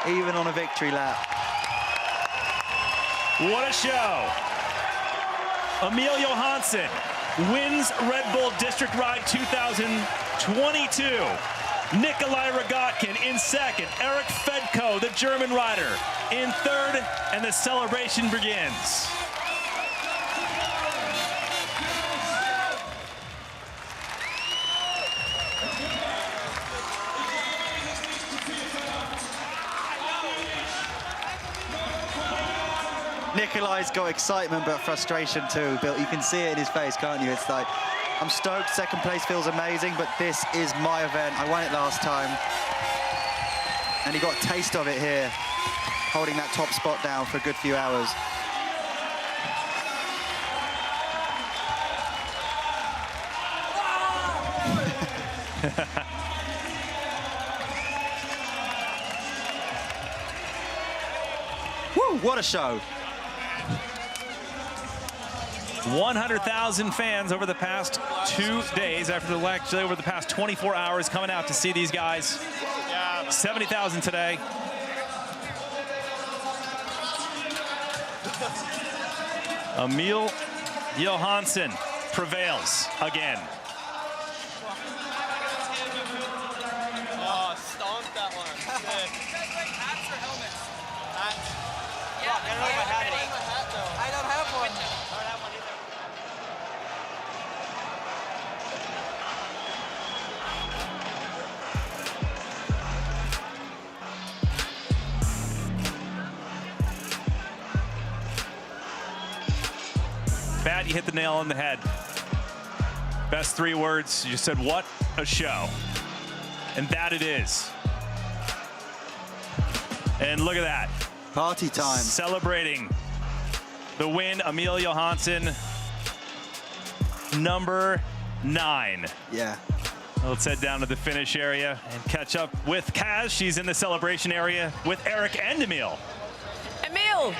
Even on a victory lap. What a show. Emil Johansson wins Red Bull District Ride 2022. Nicholi ROGATKIN in 2nd. Erik FEDKO, the German rider, in 3rd, and the celebration begins. Nicholi's got excitement but frustration too, Bill. You can see it in his face, can't you? It's like, I'm stoked, 2nd place feels amazing, but this is my event. I won it last time. And he got a taste of it here, holding that top spot down for a good few hours. Woo, what a show. 100,000 fans over the past 2 days, actually over the past 24 hours, coming out to see these guys. 70,000 today. Emil Johansson prevails again. Oh, stomped that one. Hats or helmets? Hats. Yeah, I don't know if I have one. I don't have one. I don't have one either. Pat, you hit the nail on the head. Best 3 words. You said, what a show. And that it is. And look at that. Party time. Celebrating the win, Emil Johansson, number 9. Yeah. Let's head down to the finish area and catch up with Kaz. She's in the celebration area with Erik and Emil. Emil,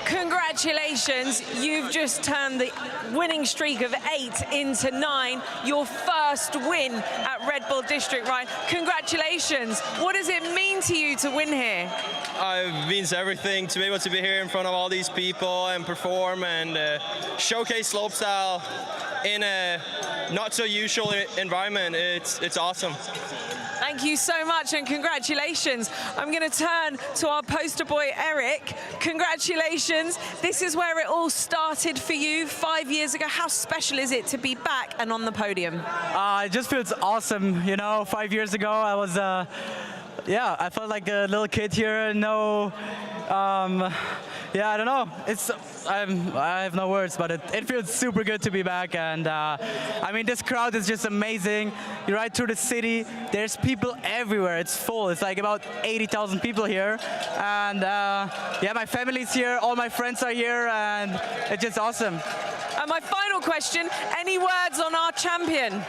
congratulations. You've just turned the winning streak of 8 into 9. Your first win at Red Bull District Ride. Congratulations. What does it mean to you to win here? It means everything to be able to be here in front of all these people and perform and showcase slopestyle in a not so usual environment. It's awesome. Thank you so much and congratulations. I'm going to turn to our poster boy, Erik. Congratulations. This is where it all started for you 5 years ago. How special is it to be back and on the podium? It just feels awesome. You know, 5 years ago, I was, yeah, I felt like a little kid here. No, yeah, I don't know. I have no words, but it feels super good to be back. And I mean, this crowd is just amazing. You ride through the city, there's people everywhere. It's full. It's like about 80,000 people here. And yeah, my family's here, all my friends are here, and it's just awesome. And my final question, any words on our champion?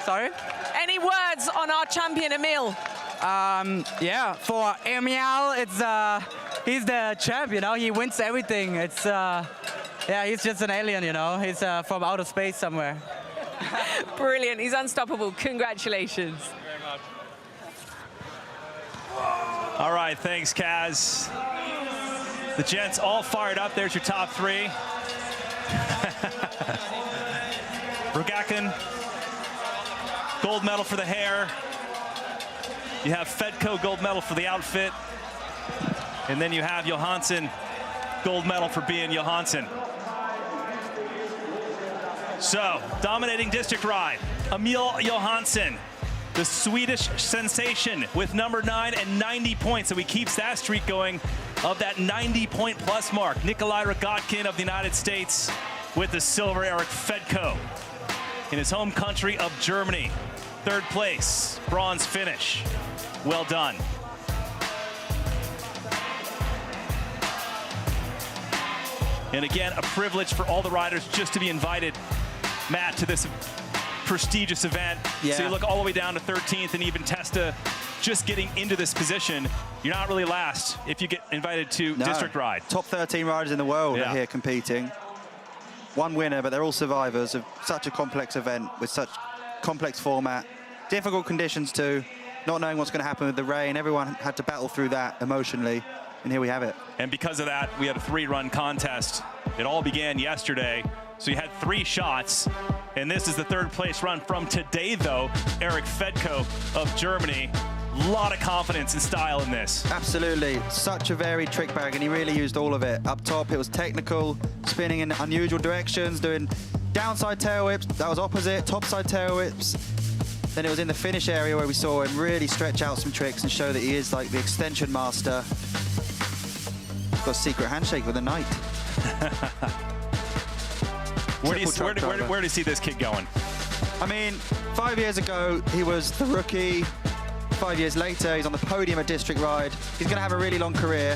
Sorry? Any words on our champion, Emil? Yeah, for Emil, it's he's the champ, you know. He wins everything. It's yeah, he's just an alien, you know. He's from outer space somewhere. Brilliant. He's unstoppable. Congratulations. Thank you very much. All right, thanks, Kaz. The gents all fired up. There's your top 3. ROGATKIN, gold medal for the hair. You have FEDKO, gold medal for the outfit. And then you have Johansson, gold medal for being Johansson. So, dominating district ride, Emil Johansson the Swedish sensation with number 9 and 90 points. So he keeps that streak going of that 90-point plus mark. Nicholi ROGATKIN of the United States with the silver. Erik FEDKO in his home country of Germany. 3rd place, bronze finish. Well done. And again, a privilege for all the riders just to be invited, Matt, to this prestigious event. Yeah. So you look all the way down to 13th, and even Testa just getting into this position. You're not really last if you get invited to district ride. Top 13 riders in the world Yeah. are here competing. One winner, but they're all survivors of such a complex event with such complex format. Difficult conditions too, not knowing what's going to happen with the rain. Everyone had to battle through that emotionally, and here we have it. And because of that, we had a 3-run contest. It all began yesterday, so you had 3 shots, and this is the 3rd place run from today, though. Erik FEDKO of Germany. A lot of confidence and style in this. Absolutely, such a varied trick bag, and he really used all of it. Up top, it was technical, spinning in unusual directions, doing downside tail whips, that was opposite, topside tail whips. Then it was in the finish area where we saw him really stretch out some tricks and show that he is like the extension master. Got a secret handshake with a knight. Where do you see this kid going? I mean, 5 years ago, he was the rookie. 5 years later, he's on the podium at District Ride. He's going to have a really long career.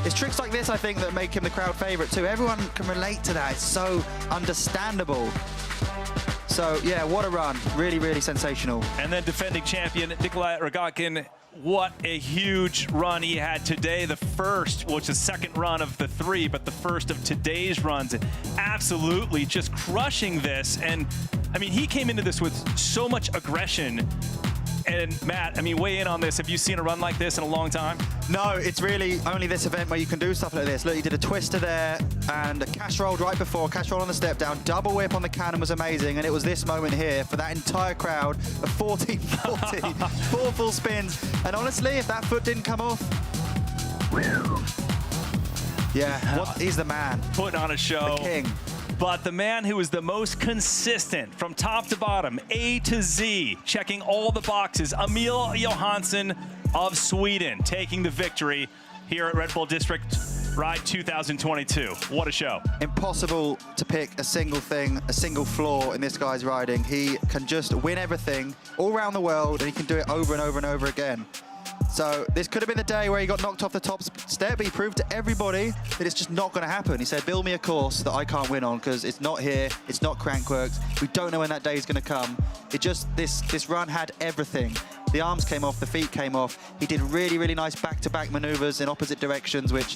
It's tricks like this, I think, that make him the crowd favorite too. Everyone can relate to that. It's so understandable. So, yeah, what a run. Really, really sensational. And then defending champion Nicholi ROGATKIN. What a huge run he had today. The first, which is the 2nd run of the 3, but the first of today's runs. Absolutely just crushing this. And, I mean, he came into this with so much aggression. And Matt, I mean, weigh in on this. Have you seen a run like this in a long time? No, it's really only this event where you can do stuff like this. Look, he did a twister there and a cash roll right before, cash roll on the step down, double whip on the cannon was amazing, and it was this moment here for that entire crowd of 1440, 4 full spins. And honestly, if that foot didn't come off, yeah, he's the man. Putting on a show. The king. But the man who is the most consistent from top to bottom, A to Z, checking all the boxes, Emil JOHANSSON of Sweden, taking the victory here at Red Bull District Ride 2022. What a show. Impossible to pick a single thing, a single flaw in this guy's riding. He can just win everything all around the world, and he can do it over and over and over again. So this could have been the day where he got knocked off the top step, but he proved to everybody that it's just not going to happen. He said, build me a course that I can't win on because it's not here, it's not Crankworks. We don't know when that day is going to come. It just, this run had everything. The arms came off, the feet came off. He did really, really nice back-to-back maneuvers in opposite directions, which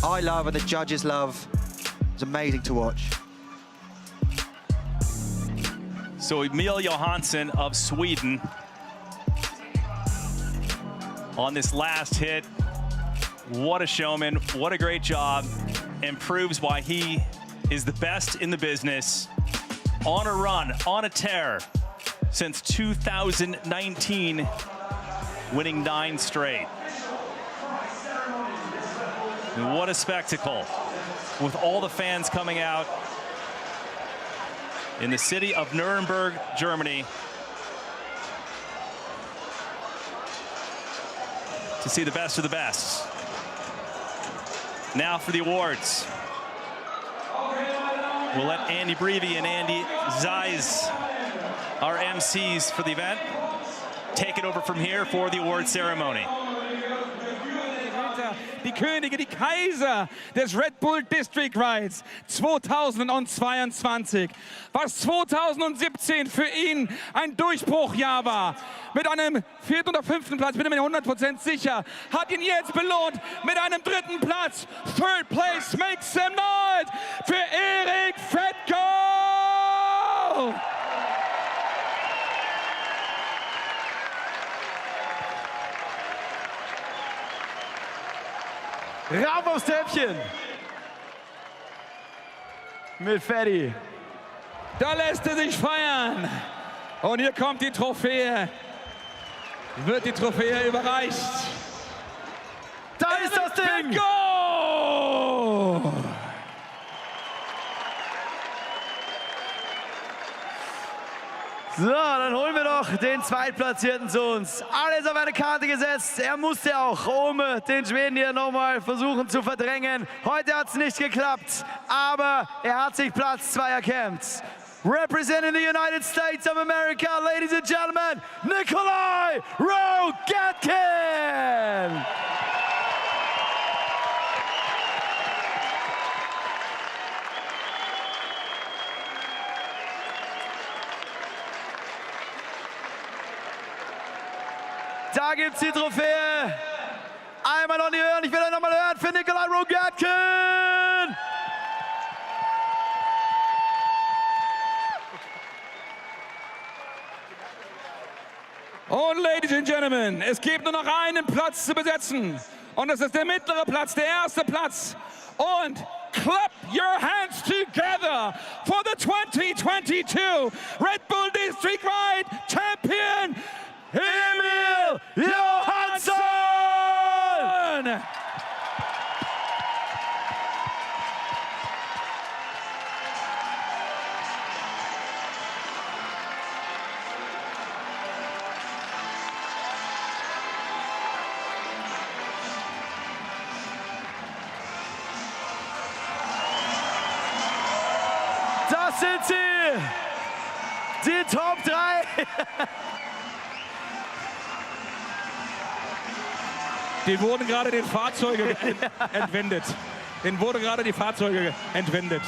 I love and the judges love. It was amazing to watch. So Emil JOHANSSON of Sweden on this last hit. What a showman, what a great job, and proves why he is the best in the business. On a run, on a tear, since 2019, winning 9 straight. And what a spectacle, with all the fans coming out in the city of Nuremberg, Germany, to see the best of the best. Now for the awards. We'll let Andy Breivy and Andy Zeiss, our MCs for the event, take it over from here for the award ceremony. Die Könige, die Kaiser des Red Bull District Rides 2022. Was 2017 für ihn ein Durchbruchjahr war. Mit einem 4. oder 5. Platz, bin ich mir 100% sicher, hat ihn jetzt belohnt mit einem 3. Platz. 3rd place makes him night für Erik FEDKO. Rauf aufs Töpfchen mit Freddy. Da lässt er sich feiern. Und hier kommt die Trophäe. Wird die Trophäe überreicht. Da ist das Ding! FEDKO! So, dann holen wir doch den Zweitplatzierten zu uns. Alles auf eine Karte gesetzt. Er musste auch, um den Schweden hier nochmal versuchen zu verdrängen. Heute hat es nicht geklappt, aber er hat sich Platz 2 erkämpft. Representing the United States of America, ladies and gentlemen, Nicholi ROGATKIN! Da gibt's die Trophäe. Einmal noch nie hören, ich will euch nochmal hören für Nicholi ROGATKIN. Und Ladies and Gentlemen, es gibt nur noch einen Platz zu besetzen. Und das ist der mittlere Platz, der erste Platz. Und clap your hands together for the 2022 Red Bull District Ride Champion, Emil Johansson! Das sind sie! Die Top 3! Die wurden gerade den Fahrzeuge entwendet. Den wurden gerade die Fahrzeuge entwendet.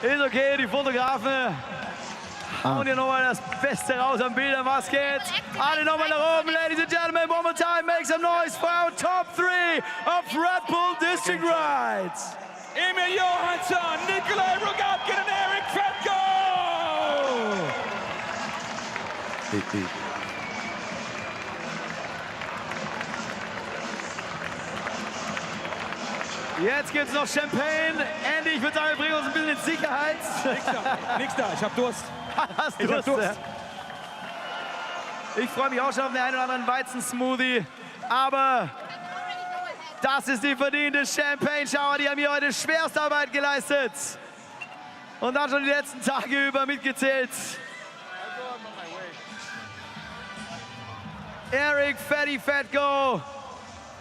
Ist okay, die Fotografen hauen hier nochmal das Beste raus am Bildern, was geht. Alle nochmal nach oben, ladies and gentlemen, one more time, make some noise for our top 3 of Red Bull District Rides. Emil Johansson, Nicholi ROGATKIN and Erik FEDKO! Jetzt gibt's noch Champagne. Andy, ich würde sagen, wir bringen uns ein bisschen in Sicherheit. Nix da, ich hab Durst. Hast du Durst? Ja. Ich freue mich auch schon auf den einen oder anderen Weizensmoothie. Aber das ist die verdiente Champagne-Schauer. Die haben hier heute Schwerstarbeit geleistet. Und dann schon die letzten Tage über mitgezählt. Erik FEDKO,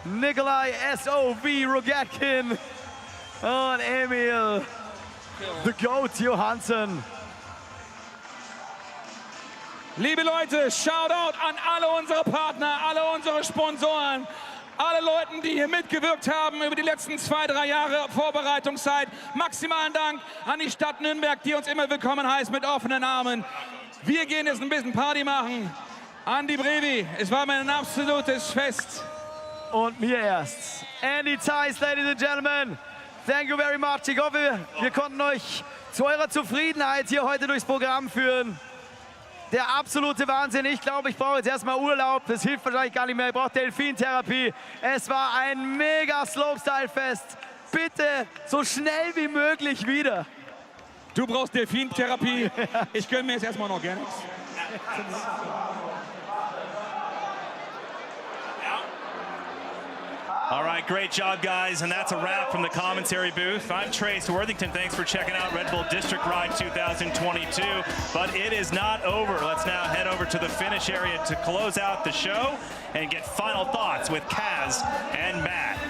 Nicholi SOV ROGATKIN und Emil The Goat Johansson. Liebe Leute, Shoutout an alle unsere Partner, alle unsere Sponsoren, alle Leute, die hier mitgewirkt haben über die letzten 2-3 Jahre Vorbereitungszeit. Maximalen Dank an die Stadt Nürnberg, die uns immer willkommen heißt mit offenen Armen. Wir gehen jetzt ein bisschen Party machen. Andi Brevi, es war mir ein absolutes Fest. Und mir erst. Andy Theis, ladies and gentlemen, thank you very much. Ich hoffe, wir konnten euch zu eurer Zufriedenheit hier heute durchs Programm führen. Der absolute Wahnsinn. Ich glaube, ich brauche jetzt erstmal Urlaub. Das hilft wahrscheinlich gar nicht mehr. Ich brauche Delfintherapie. Es war ein mega Slopestyle-Fest. Bitte so schnell wie möglich wieder. Du brauchst Delfintherapie. Ich gönne mir jetzt erstmal noch gar nichts. All right, great job, guys, and that's a wrap from the commentary booth. I'm Trace Worthington. Thanks for checking out Red Bull District Ride 2022, but it is not over. Let's now head over to the finish area to close out the show and get final thoughts with Kaz and Matt.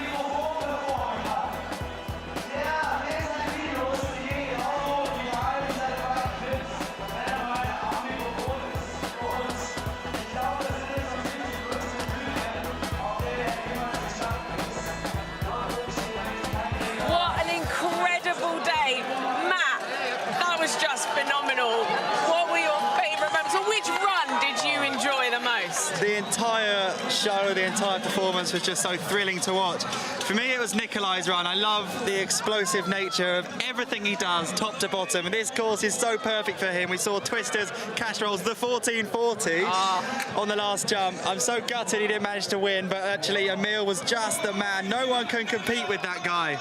Phenomenal. What were your favourite moments? So which run did you enjoy the most? The entire show, the entire performance was just so thrilling to watch. For me, it was Nicholi's run. I love the explosive nature of everything he does, top to bottom. And this course is so perfect for him. We saw twisters, cash rolls, the 1440 on the last jump. I'm so gutted he didn't manage to win, but actually Emil was just the man. No one can compete with that guy.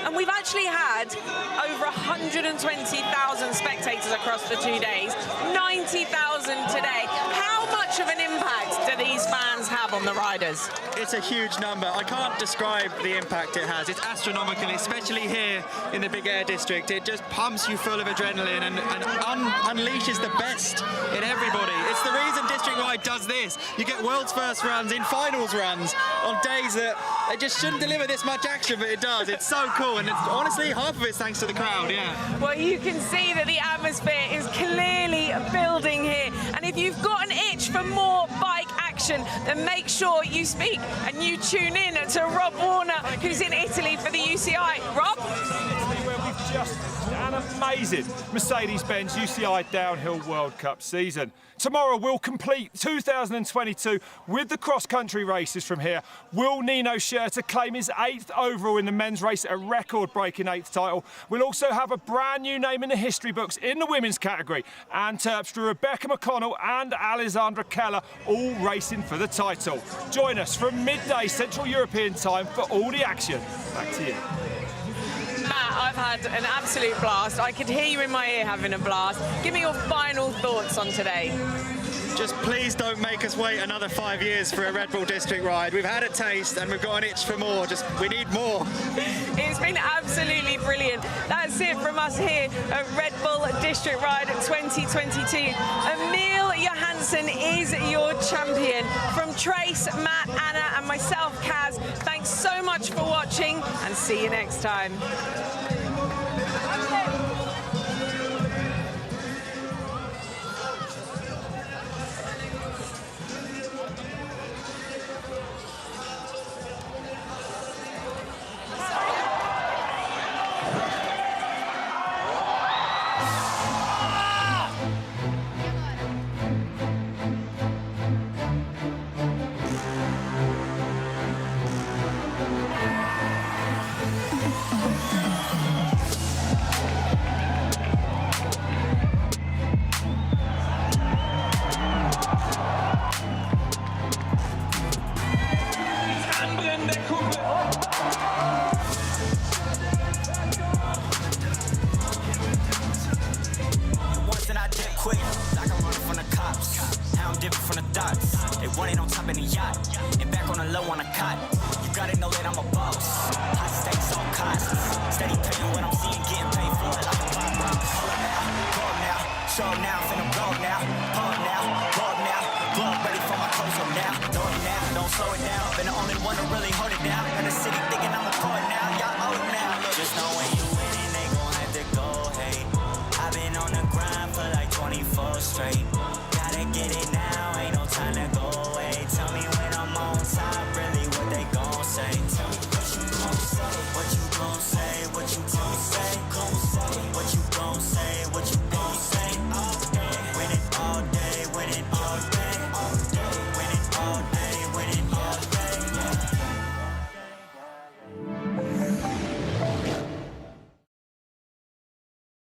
And we've actually had over 120,000 spectators across the 2 days, 90,000 today. How much of an impact do these fans have have on the riders? It's a huge number. I can't describe the impact it has. It's astronomical, especially here in the big air district. It just pumps you full of adrenaline and unleashes the best in everybody. It's the reason District Ride does this. You get world's first runs in finals runs on days that it just shouldn't deliver this much action, but it does. It's so cool, and honestly, half of it's thanks to the crowd, yeah. Well, you can see that the atmosphere is clearly building here, and if you've got an itch for more bike action, then make sure you speak and you tune in to Rob Warner, who's in Italy for the UCI. Rob? Where we've just an amazing Mercedes-Benz UCI Downhill World Cup season. Tomorrow we'll complete 2022 with the cross-country races from here. Will Nino Schurter claim his 8th overall in the men's race, a record-breaking 8th title? We'll also have a brand new name in the history books in the women's category. Anne Terpstra, Rebecca McConnell and Alessandra Keller all racing for the title. Join us from midday Central European time for all the action. Back to you. Matt, I've had an absolute blast. I could hear you in my ear having a blast. Give me your final thoughts on today. Just please don't make us wait another 5 years for a Red Bull District Ride. We've had a taste and we've got an itch for more. We need more. It's been absolutely brilliant. That's it from us here at Red Bull District Ride 2022. Emil Johansson is your champion. From Trace, Matt, Anna and myself, Kaz, thanks so much for watching and see you next time. They want it on top of the yacht and back on the low on a cot. You gotta know that I'm a